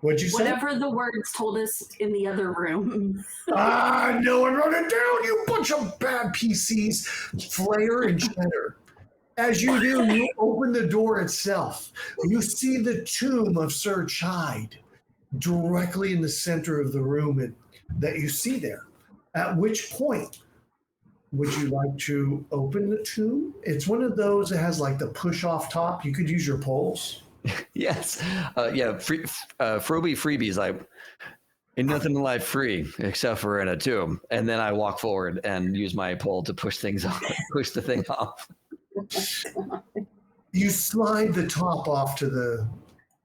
What'd you say? Whatever the words told us in the other room. No one wrote it down, you bunch of bad PCs. Flair and Cheddar. As you do, you open the door itself. You see the tomb of Sir Chide directly in the center of the room that you see there. At which point, would you like to open the tomb? It's one of those that has like the push off top. You could use your poles. Yes. Froby freebies. Ain't nothing in life free except for in a tomb. And then I walk forward and use my pole to push things off, push the thing off. You slide the top off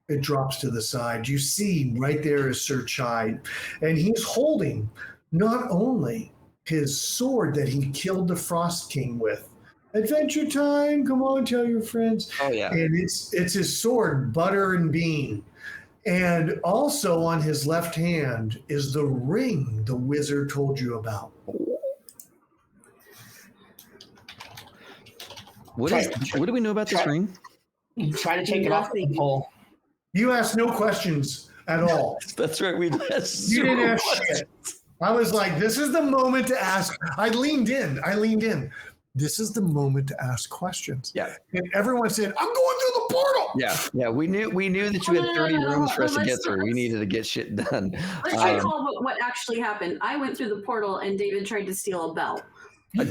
it drops to the side. You see right there is Sir Chide, and he's holding not only his sword that he killed the Frost King with. Adventure time! Come on, tell your friends. Oh yeah. And it's his sword, Butter and Bean. And also on his left hand is the ring the wizard told you about. What do we know about this ring? Try to take it off the pole. You asked no questions at all. That's right. We You didn't ask shit. I was like, this is the moment to ask. I leaned in. This is the moment to ask questions. Yeah. And everyone said, I'm going through the portal. Yeah. We knew that you had 30 rooms for us to get through. We needed to get shit done. Let's recall what actually happened. I went through the portal and David tried to steal a bell. I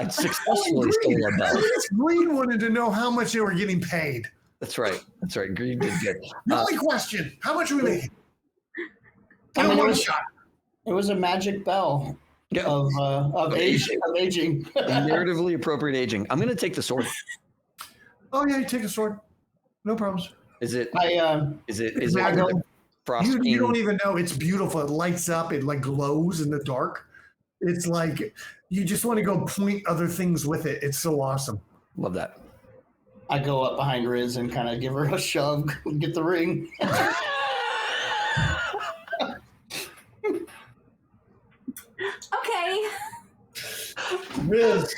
successfully stole a bell. Green wanted to know how much they were getting paid. That's right. Green did good. The only question, how much are we making? I mean, One shot. It was a magic bell of aging. Narratively appropriate aging. I'm going to take the sword. Oh yeah, you take the sword. No problems. Is it It's like the Frost King? You don't even know. It's beautiful. It lights up. It like glows in the dark. It's like you just want to go point other things with it. It's so awesome. Love that. I go up behind Riz and kind of give her a shove, get the ring. Okay. Riz.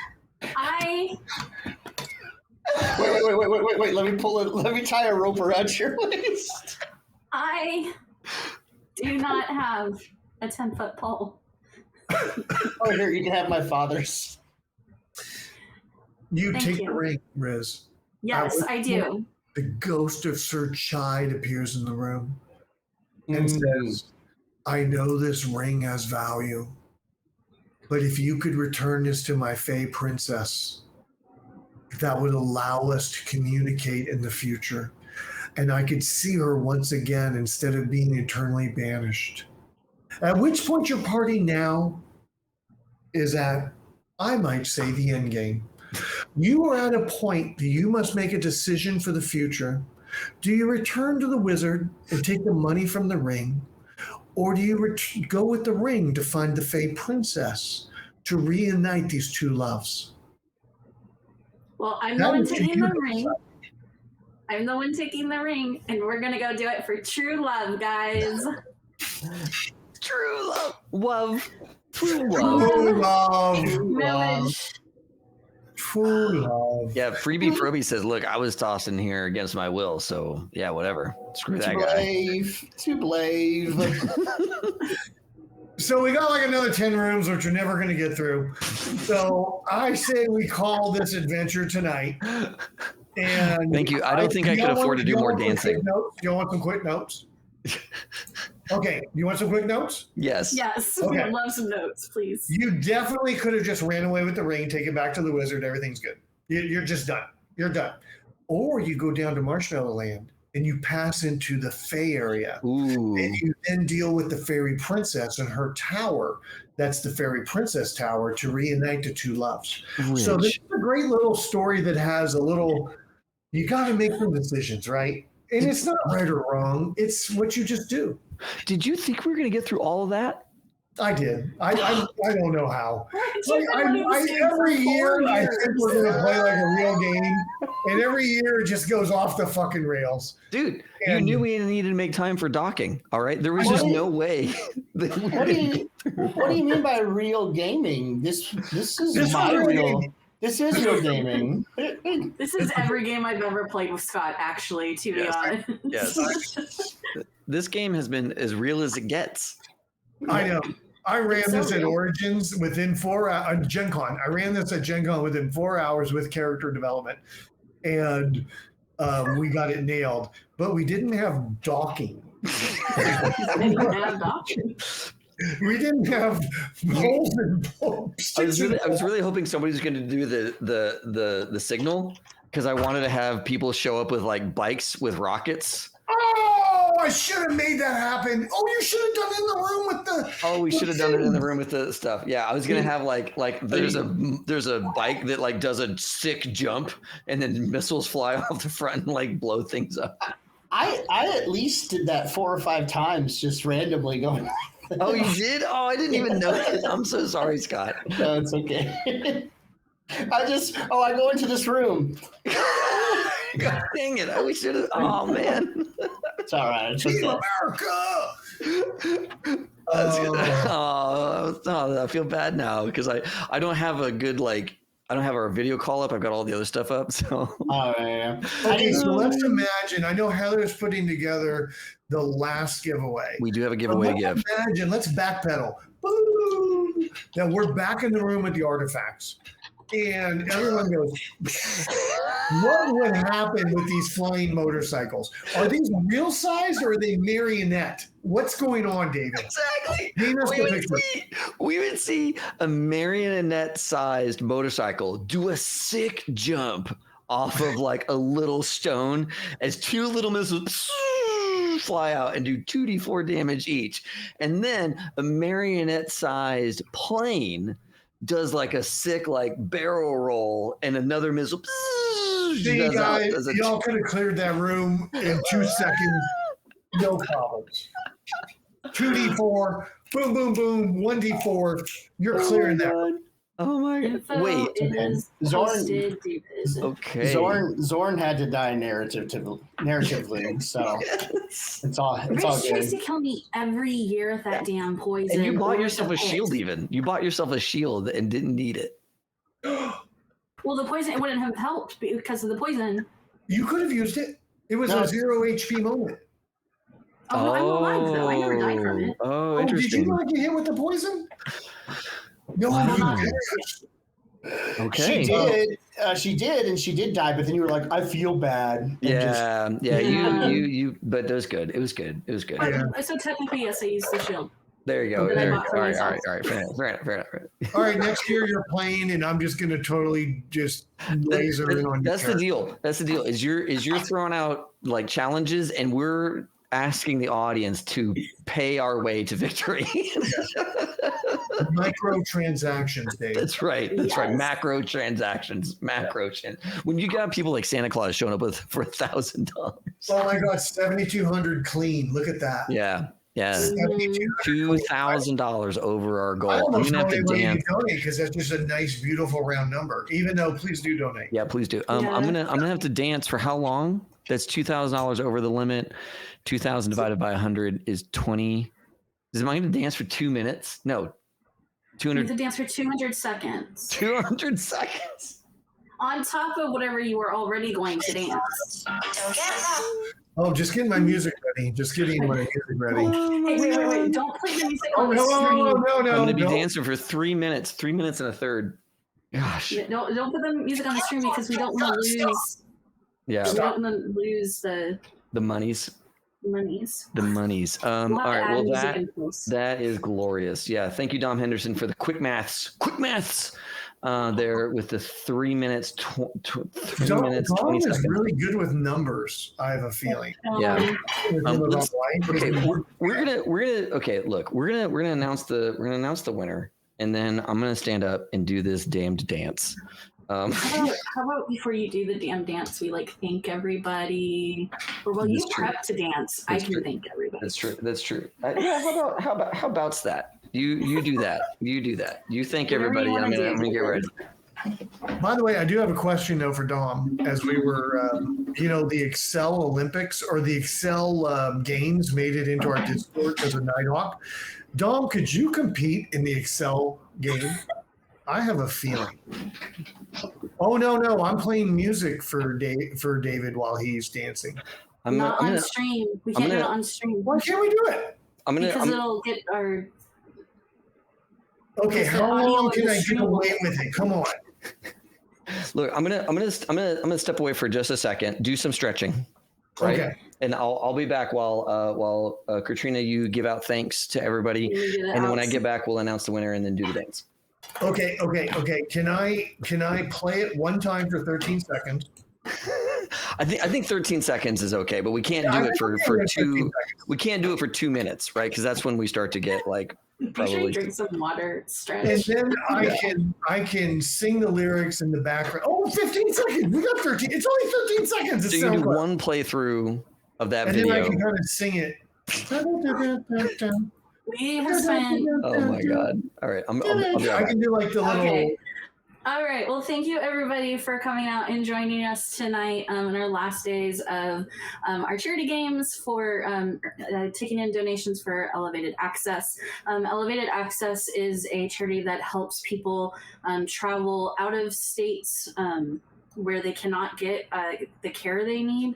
Wait. Let me tie a rope around your waist. I do not have a 10-foot pole. Oh, here, you can have my father's. You Thank take you. the ring, Riz. Yes, I do. The ghost of Sir Chide appears in the room and says, I know this ring has value, but if you could return this to my Fey princess, that would allow us to communicate in the future. And I could see her once again instead of being eternally banished. At which point your party now is at, I might say, the end game. You are at a point that you must make a decision for the future. Do you return to the wizard and take the money from the ring? Or do you go with the ring to find the Fey princess to reunite these two loves? Well, I'm the one taking the ring. I'm the one taking the ring, and we're going to go do it for true love, guys. True love. True True love. Village. True love. Yeah, Freebie Froby says, look, I was tossed in here against my will, so yeah, whatever. Screw that guy. To blave. So we got like another 10 rooms, which we're never going to get through. So I say we call this adventure tonight. And Thank you. I don't think I could afford to do more dancing. Do you want some quick notes? Okay. You want some quick notes? Yes. Yes. Okay. I'd love some notes, please. You definitely could have just ran away with the ring, take it back to the wizard. Everything's good. You're just done. You're done. Or you go down to Marshmallow Land and you pass into the Fey area. Ooh. And you then deal with the fairy princess and her tower. That's the fairy princess tower to reunite the two loves. Rich. So this is a great little story that has a little, you got to make some decisions, right? And it's not right or wrong. It's what you just do. Did you think we were going to get through all of that? I did. I don't know how. Every Every year I think we're going to play like a real game, and every year it just goes off the fucking rails. Dude, you And- knew we needed to make time for docking, all right? There was just no way. That we were What do gonna you get through What do you all mean by real gaming? This is This my is real real. gaming. This is real gaming. This is every game I've ever played with Scott, actually, to be Yes. honest. Yes. This game has been as real as it gets. I know. I ran It's so this at real. Origins within 4 hours. Gen Con. I ran this at Gen Con within 4 hours with character development, and we got it nailed. But we didn't have docking. I don't have options. We didn't have holes and pokes. I was really hoping somebody was going to do the signal, because I wanted to have people show up with like bikes with rockets. Oh, I should have made that happen. Oh, you should have done it in the room with the. Oh, we with should have done it in the things. room with the stuff. Yeah, I was gonna have like there's a bike that like does a sick jump and then missiles fly off the front and like blow things up. I at least did that 4 or 5 times, just randomly going. Oh, you did? Oh, I didn't even know that. I'm so sorry, Scott. No, it's okay. I go into this room. God dang it. We should have. Oh, man. It's all right. It's Team okay. America. That's good. Oh, I feel bad now because I don't have a good, like, I don't have our video call up. I've got all the other stuff up. So, All right. Okay, so let's imagine. I know Heather's putting together the last giveaway. we do have a giveaway to give. Imagine, let's backpedal. Boom. Now we're back in the room with the artifacts. And everyone goes, what would happen with these flying motorcycles? Are these real size or are they marionette? What's going on, David? Exactly. Paint us the picture. We would see a marionette-sized motorcycle do a sick jump off of like a little stone as two little missiles fly out and do 2d4 damage each. And then a marionette-sized plane does like a sick like barrel roll and another missile. See, guys, y'all could have cleared that room in 2 seconds. No problems. 2d4, boom, boom, boom, 1d4. You're clearing that room. Oh my god! Info Wait, is Zorn- posted, David. okay. Zorn had to die narratively, so it's all Rich good. tries to kill me every year with that damn poison. And you bought or yourself the a shield pit. even. You bought yourself a shield and didn't need it. Well, the poison, it wouldn't have helped because of the poison. You could have used it. It was No. a 0 HP moment. Oh, no, I'm alive though. I never died from it. Oh, Did interesting. you not get hit with the poison? No, Wow. you didn't. Okay. She did, and she did die. But then you were like, "I feel bad." and Yeah, yeah. Yeah. You. But it was good. It was good. It was good. Yeah. So technically, yes, I used the shield. There you go. That I There. bought for All right. myself. All right. Fair enough. All right, next year you're playing, and I'm just going to totally just laser in on your That's the character. deal. That's the deal. Is you're throwing out like challenges, and we're asking the audience to pay our way to victory. Microtransactions, Dave. That's right. That's right. Yes. Macro transactions. When you got people like Santa Claus showing up with for $1,000. Oh my God, 7,200 clean. Look at that. Yeah. Yeah. $7,200. $2,000 over our goal. I I'm almost gonna have to donate when you dance. donate because that's just a nice, beautiful round number. Even though, please do donate. Yeah, please do. Yeah. I'm gonna have to dance for how long? That's $2,000 over the limit. 2,000 divided by 100 is 20. Am I going to dance for 2 minutes? No, You have 200. to dance for 200 seconds 200 seconds. on top of whatever you were already going to dance. Oh, just getting my music ready. Just getting my music ready. Hey, wait! Don't play the music Oh, on the no, stream. no, I'm going to be no. dancing for 3 minutes. 3 minutes and a third. Gosh. Yeah, don't put the music on the stream because we don't want to lose. Yeah. We don't want to lose the The monies. monies. The monies. All We'll have to right. add Well, music in post. that is glorious. Yeah. Thank you, Dom Henderson, for the quick maths. There with the 3 minutes, 3 minutes, Dom 20 is seconds. really good with numbers. I have a feeling. Yeah. Let's- Okay, we're gonna okay, look, we're gonna announce the winner, and then I'm gonna stand up and do this damned dance. How about before you do the damn dance, we like thank everybody, or while you That's true. prep to dance, That's I can true. thank everybody. That's true. Yeah, how about's that? You do that. You thank Whatever everybody. you I'm wanna gonna do. get ready. By the way, I do have a question though for Dom. As we were, the Excel Olympics or the Excel games made it into our Discord as a Nighthawk. Dom, could you compete in the Excel game? I have a feeling. Oh no! I'm playing music for David while he's dancing. Not on stream. We can't do it on stream Why can't we do it? because it'll get our. Okay, Because the how audio long of can the I get stream away will- with it? Come on. Look, I'm gonna step away for just a second. Do some stretching. Right. Okay. And I'll be back while Katrina, you give out thanks to everybody, and then when I get back, we'll announce the winner and then do the dance. Okay. Can I play it one time for 13 seconds? I think 13 seconds is okay, but we can't Yeah, do I it for think we're at 13 two. seconds. We can't do it for 2 minutes, right? Because that's when we start to get like Be sure probably. you drink some water. And Stretch. then I can sing the lyrics in the background. Oh, 15 seconds. We got 13. It's only 13 seconds. So It's you do SoundCloud. one playthrough of that And then I video. can kind of sing it. We have spent. Oh my god! All right, I'll be right I back. can do like the little. Okay. All right. Well, thank you everybody for coming out and joining us tonight on our last days of our charity games for taking in donations for Elevated Access. Elevated Access is a charity that helps people travel out of states where they cannot get the care they need.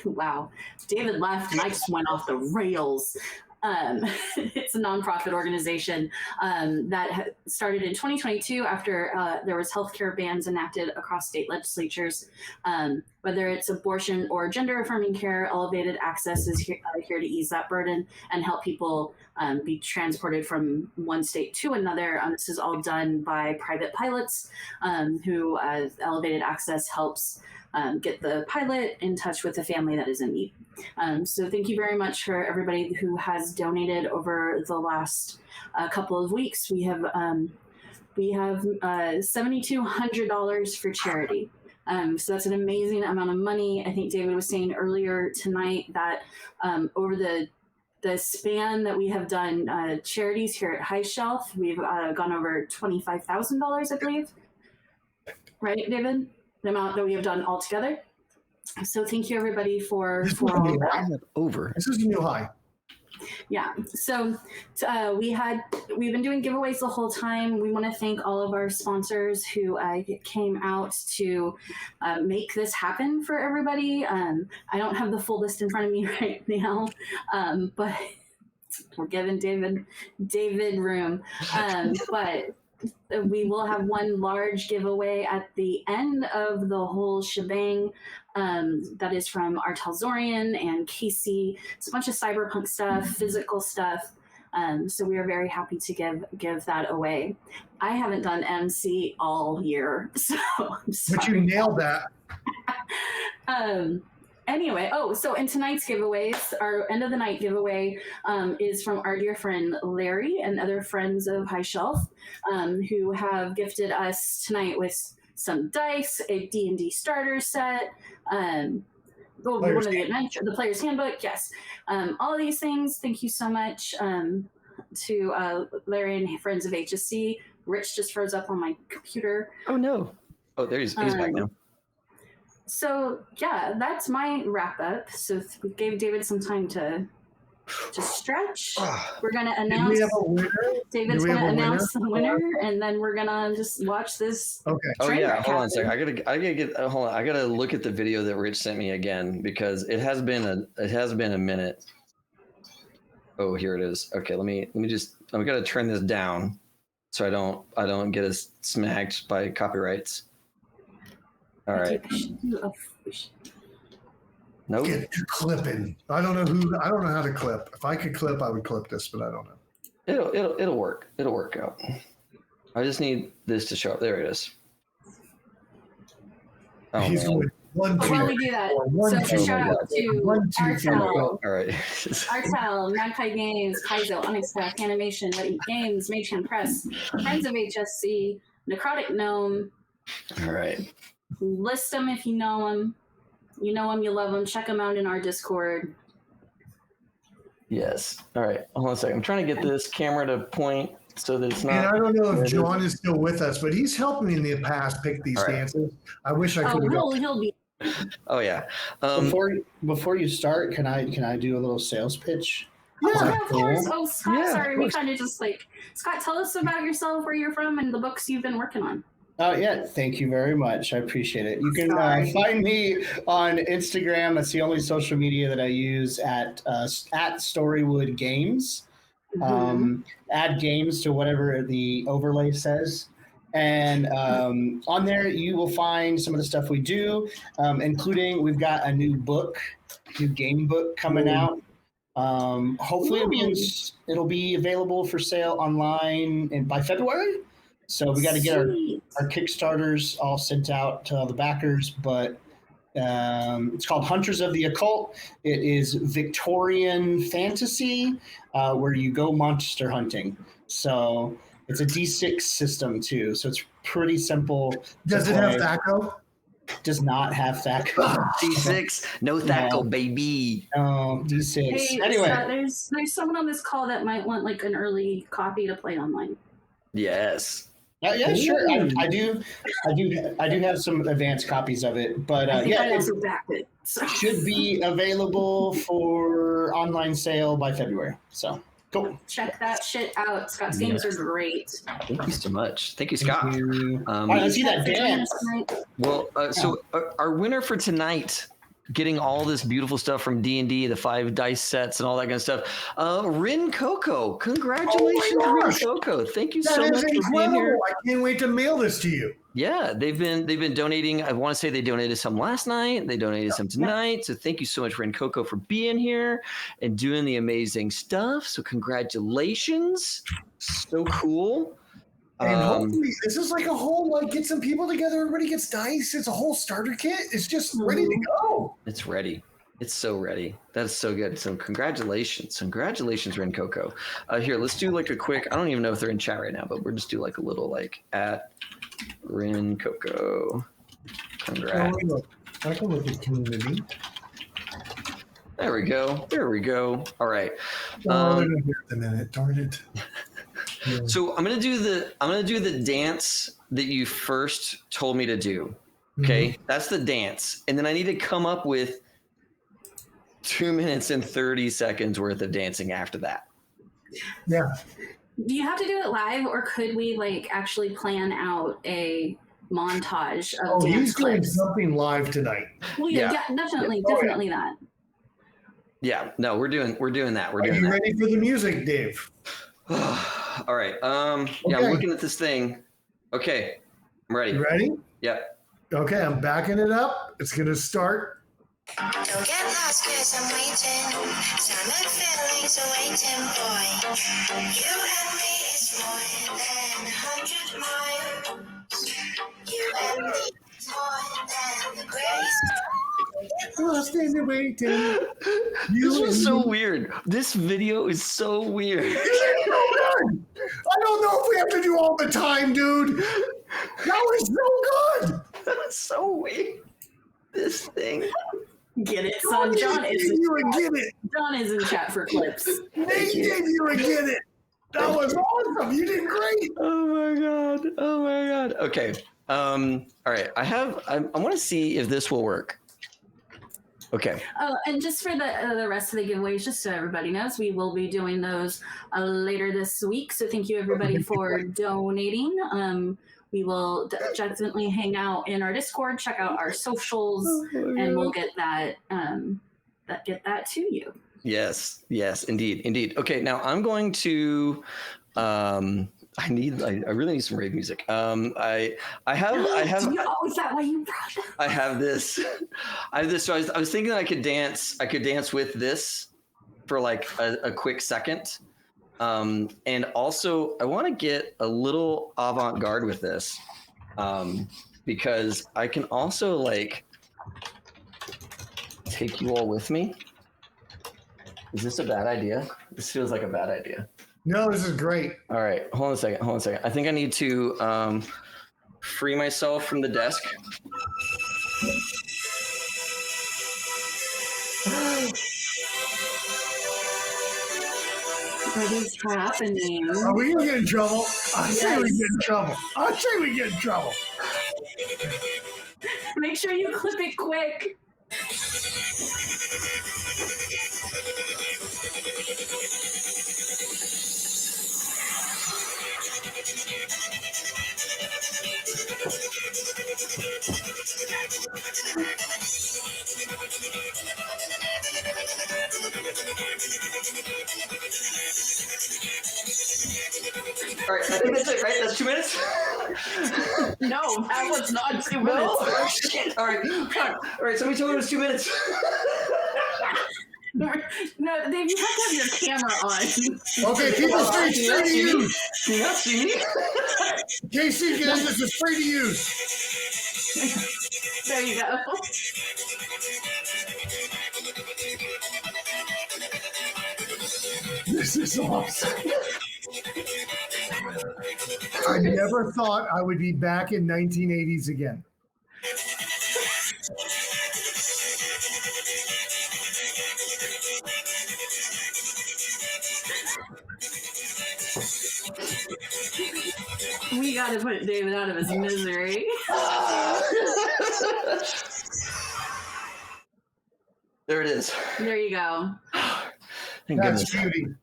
Wow, David left and I just went off the rails. It's a nonprofit organization that started in 2022 after there was healthcare bans enacted across state legislatures. Whether it's abortion or gender affirming care, Elevated Access is here to ease that burden and help people be transported from one state to another. This is all done by private pilots who Elevated Access helps get the pilot in touch with the family that is in need. So thank you very much for everybody who has donated over the last couple of weeks. We have $7,200 for charity. So that's an amazing amount of money. I think David was saying earlier tonight that over the span that we have done charities here at High Shelf, we've gone over $25,000, I believe. Right, David? The amount that we have done all together. So thank you everybody for all of that. Over. This is a new high. Yeah. So we've been doing giveaways the whole time. We want to thank all of our sponsors who came out to make this happen for everybody. I don't have the full list in front of me right now, but we're giving David room. But we will have one large giveaway at the end of the whole shebang. That is from Artelzorian and Casey. It's a bunch of cyberpunk stuff, physical stuff. So we are very happy to give that away. I haven't done MC all year, so I'm sorry. But you nailed that. Anyway, so in tonight's giveaways, our end of the night giveaway is from our dear friend Larry and other friends of High Shelf who have gifted us tonight with some dice, a D&D starter set, one of the Player's Handbook, yes. All of these things, thank you so much to Larry and friends of HSC. Rich just froze up on my computer. Oh no. Oh, there he's back now. So yeah, that's my wrap up. So we gave David some time to stretch. We're gonna announce. David's gonna announce the winner, and then we're gonna just watch this. Okay. Oh yeah, hold on a second. I gotta get. Hold on. I gotta look at the video that Rich sent me again because it has been a minute. Oh, here it is. Okay, let me just. I'm gonna turn this down so I don't get us smacked by copyrights. All right. Nope. Get to clipping. I don't know how to clip. If I could clip, I would clip this, but I don't know. It'll work. It'll work out. I just need this to show up. There it is. Oh, he's going 1, 2. While we do that, so shout out to Artel, all right. Artel, Magpie Games, Kaizo, Onyx Animation, Let Eat Games, Mage Hand Press, Friends of HSC, Necrotic Gnome. All right. List them if you know them. You know them, you love them. Check them out in our Discord. Yes. All right. Hold on a second. I'm trying to get this camera to point so that it's not. And I don't know if John is still with us, but he's helped me in the past pick these dances. I wish I could have. He'll be. Oh yeah. Before you start, can I do a little sales pitch? Yeah, of course. Oh, Scott, Yeah, sorry. We kind of just Scott, tell us about yourself, where you're from, and the books you've been working on. Oh, yeah. Thank you very much. I appreciate it. You can find me on Instagram. That's the only social media that I use at Storywood Games. Add games to whatever the overlay says. And on there, you will find some of the stuff we do, including we've got a new game book coming out. Hopefully it'll be available for sale online by February. So we got to get our Kickstarters all sent out to all the backers, but it's called Hunters of the Occult. It is Victorian fantasy where you go monster hunting. So it's a D6 system too. So it's pretty simple. Does it have THACO? does not have THAC0. D6, no THAC0, baby. D6. Hey, Anyway, Scott, there's someone on this call that might want like an early copy to play online. Yes. yeah, sure. I do have some advanced copies of it, but I think yeah, I it also backed it. So. should be available for online sale by February. So cool. Check that shit out. Scott's games are great. Thank you so much. Thank you, Scott. All right, let's see that dance. Well, so our winner for tonight, getting all this beautiful stuff from D&D, the 5 dice sets and all that kind of stuff, Rin Coco. Congratulations, Rin Coco. Thank you so much for being here. I can't wait to mail this to you. Yeah, they've been donating. I want to say they donated some last night. They donated some tonight. So thank you so much, Rin Coco, for being here and doing the amazing stuff. So congratulations. So cool. And hopefully this is like a whole, like, get some people together, everybody gets dice. It's a whole starter kit. It's just ready to go. It's ready. It's so ready. That's so good. So congratulations. Congratulations, Rin Coco. Here, let's do like a quick, I don't even know if they're in chat right now, but we'll just do like a little like at Rin Coco. Congrats. I can look at community. There we go. There we go. All right. Darn it. Yeah. So I'm gonna do the dance that you first told me to do. Okay, that's the dance, and then I need to come up with 2 minutes and 30 seconds worth of dancing after that. Yeah. Do you have to do it live, or could we like actually plan out a montage of dance he's doing clips? something live tonight. Well, yeah, definitely that. Yeah, no, we're doing that. We're doing Are you that. ready for the music, Dave? All right. Yeah, I'm looking at this thing. Okay, I'm ready. You ready? Yep. Okay, I'm backing it up. It's gonna start. Don't get lost cause I'm waiting. Summer feelings are waiting, boy. You and me is more than 100 miles. You and me is more than the grace. Lost in the waiting. This was so weird. This video is so weird. I don't know if we have to do all the time, dude. That was so good. That was so weird. This thing. Get it, son. John is in chat for clips. They gave you a get it. That was awesome. You did great. Oh my god. Okay. All right. I want to see if this will work. Okay. Oh, and just for the rest of the giveaways, just so everybody knows, we will be doing those later this week. So thank you everybody for donating. We will definitely hang out in our Discord, check out our socials, and we'll get that to you. Yes, indeed. Okay, now I'm going to. I really need some rave music. I have. Is that why you brought that? I have this. So I was thinking I could dance with this for like a quick second. And also I want to get a little avant-garde with this. Because I can also like take you all with me. Is this a bad idea? This feels like a bad idea. No, this is great. All right, hold on a second. I think I need to free myself from the desk. What is happening? Are we gonna get in trouble? I say we get in trouble. Make sure you clip it quick. All right, I think that's it, right? That's 2 minutes? No, that was not 2 minutes. Oh, shit. All right, somebody told me it was 2 minutes. No, Dave, you have to have your camera on. Okay, people, free to use. Can you not see me? JC, guys, this is free to use. There you go. This is awesome. I never thought I would be back in 1980s again. You got to put David out of his misery. There it is. There you go. Thank That's goodness. beauty.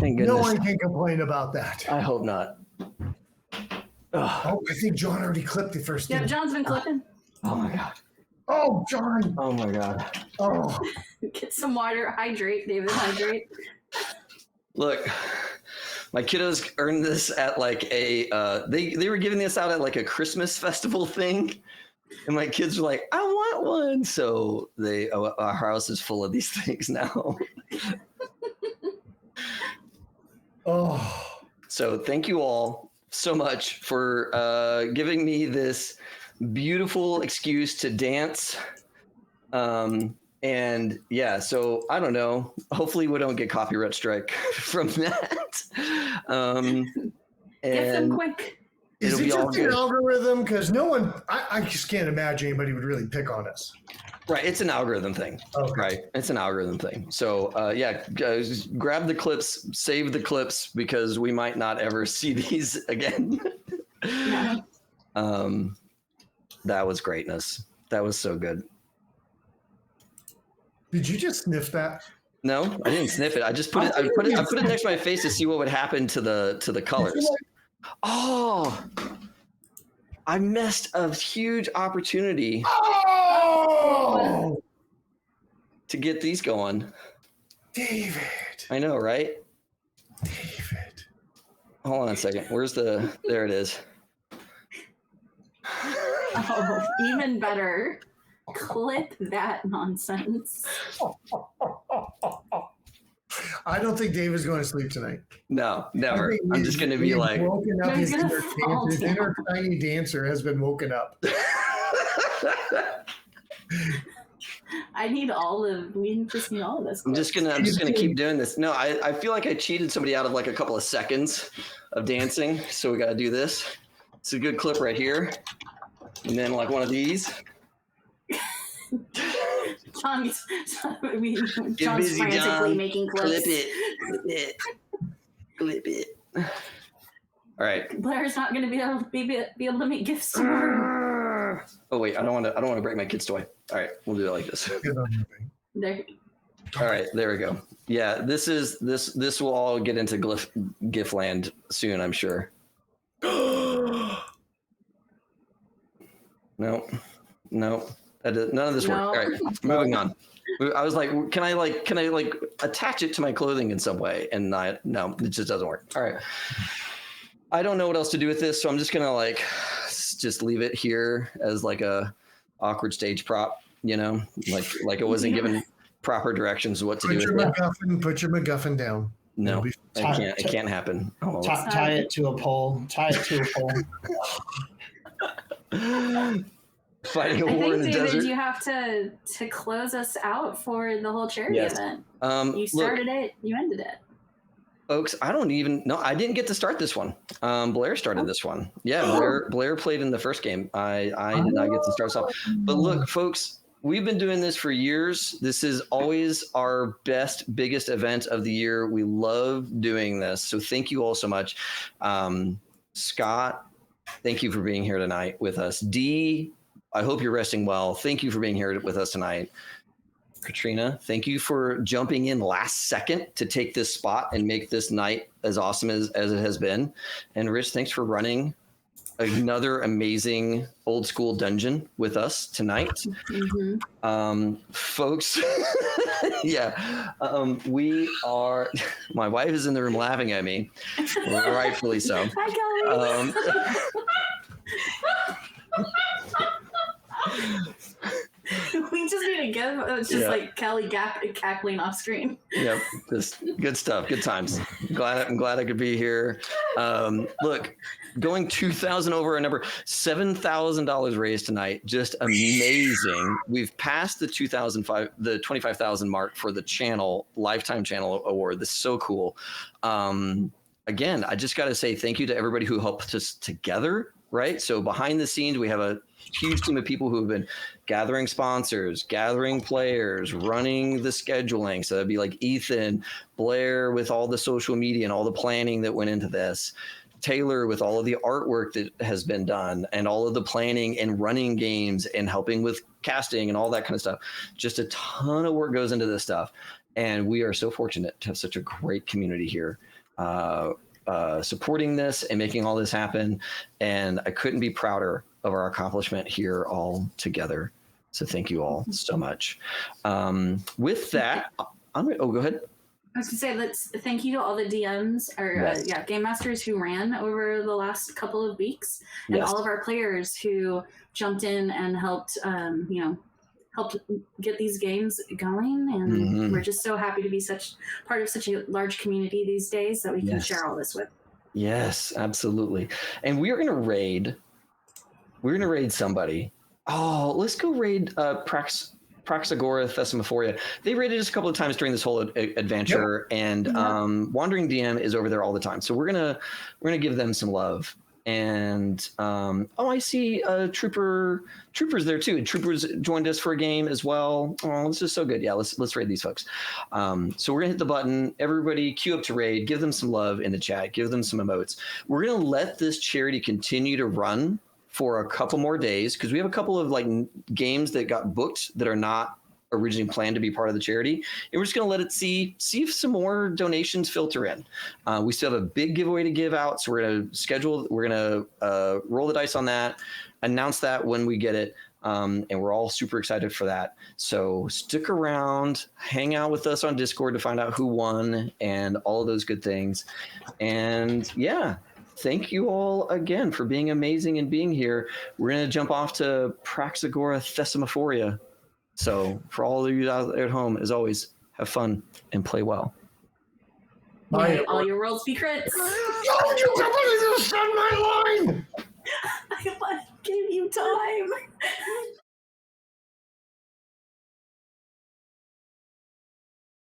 Thank No goodness. one can complain about that. I hope not. Oh, I think John already clipped the first Yeah, thing. John's been clipping. Oh my god. Oh, John. Oh my god. Oh, Get some water. Hydrate, David. Hydrate. Look, my kiddos earned this at like a they were giving this out at like a Christmas festival thing, and my kids were like, I want one. So our house is full of these things now. oh. So thank you all so much for giving me this beautiful excuse to dance. And yeah, so I don't know. Hopefully we don't get copyright strike from that. Get them And quick. Is it'll it be all just an good. algorithm? Because no one, I just can't imagine anybody would really pick on us. Right, it's an algorithm thing. Okay. Right, it's an algorithm thing. So yeah, guys, grab the clips, save the clips because we might not ever see these again. Yeah. That was greatness. That was so good. Did you just sniff that? No, I didn't sniff it. I just put it. I put it next to my face to see what would happen to the colors. Oh, I missed a huge opportunity Oh, to get these going. David. I know, right? David. Hold on a second. Where's the? There it is. Oh, even better. Clip that nonsense. I don't think David's going to sleep tonight. No, I never. think I'm just going to be like. woken up. No, he's His gonna fall his down. inner tiny dancer has been woken up. We just need all of this. I'm just gonna keep doing this. No, I feel like I cheated somebody out of like a couple of seconds of dancing. So we got to do this. It's a good clip right here, and then like one of these. John's Get busy, frantically John. making clips. Clip it. Clip it. All right. Blair's not going to be able to make gifts tomorrow. Oh wait, I don't want to break my kid's toy. All right, we'll do it like this. There. All right, there we go. Yeah, this will all get into GIF land soon, I'm sure. No. None of this worked. No. All right, moving on. I was like, can I attach it to my clothing in some way? And no, it just doesn't work. All right. I don't know what else to do with this, so I'm just gonna just leave it here as like a awkward stage prop, like it wasn't given proper directions of what to do with it. Put your MacGuffin down. No, It'll it can't happen. Oh. Tie it to a pole. Fighting a I war in think, the David, desert. you have to close us out for the whole charity Yes. event. Look, You started it, you ended it. folks, I don't even know. I didn't get to start this one. Blair started this one. Yeah, Blair played in the first game. I did not get to start this off. But look, folks, we've been doing this for years. This is always our biggest event of the year. We love doing this. So thank you all so much. Scott, thank you for being here tonight with us. Dee, I hope you're resting well. Thank you for being here with us tonight. Katrina, thank you for jumping in last second to take this spot and make this night as awesome as it has been. And Rich, thanks for running another amazing old school dungeon with us tonight. Mm-hmm. Folks, yeah, we are, my wife is in the room laughing at me, rightfully so. Hi, Kelly. We just need to give. It's just like Kelly cackling off screen. Yep, just good stuff, good times. I'm glad I could be here. Look, going 2,000 over a number, $7,000 raised tonight, just amazing. We've passed the 25,000 mark for the channel lifetime channel award. This is so cool. Again, I just got to say thank you to everybody who helped us together. Right, so behind the scenes, we have a huge team of people who have been gathering sponsors, gathering players, running the scheduling. So that'd be like Ethan, Blair with all the social media and all the planning that went into this. Taylor with all of the artwork that has been done and all of the planning and running games and helping with casting and all that kind of stuff. Just a ton of work goes into this stuff. And we are so fortunate to have such a great community here supporting this and making all this happen. And I couldn't be prouder of our accomplishment here all together. So thank you all so much. With that, go ahead. I was gonna say, let's thank you to all the DMs or game masters who ran over the last couple of weeks, and all of our players who jumped in and helped, helped get these games going. And we're just so happy to be part of such a large community these days that we can share all this with. Yes, absolutely. And we are gonna raid. We're gonna raid somebody. Oh, let's go raid Praxagora Thesmophoria. They raided us a couple of times during this whole adventure, and Wandering DM is over there all the time. So we're gonna give them some love. And I see Troopers there too. Troopers joined us for a game as well. Oh, this is so good. Yeah, let's raid these folks. So we're gonna hit the button. Everybody queue up to raid. Give them some love in the chat. Give them some emotes. We're gonna let this charity continue to run for a couple more days because we have a couple of games that got booked that are not originally planned to be part of the charity, and we're just going to let it see if some more donations filter in. We still have a big giveaway to give out, so we're going to roll the dice on that, announce that when we get it, and we're all super excited for that. So stick around, hang out with us on Discord to find out who won and all of those good things. And thank you all again for being amazing and being here. We're going to jump off to Praxagora Thesmophoria. So for all of you out there at home, as always, have fun and play well. Bye. All your world secrets. Oh, you completely just said my line!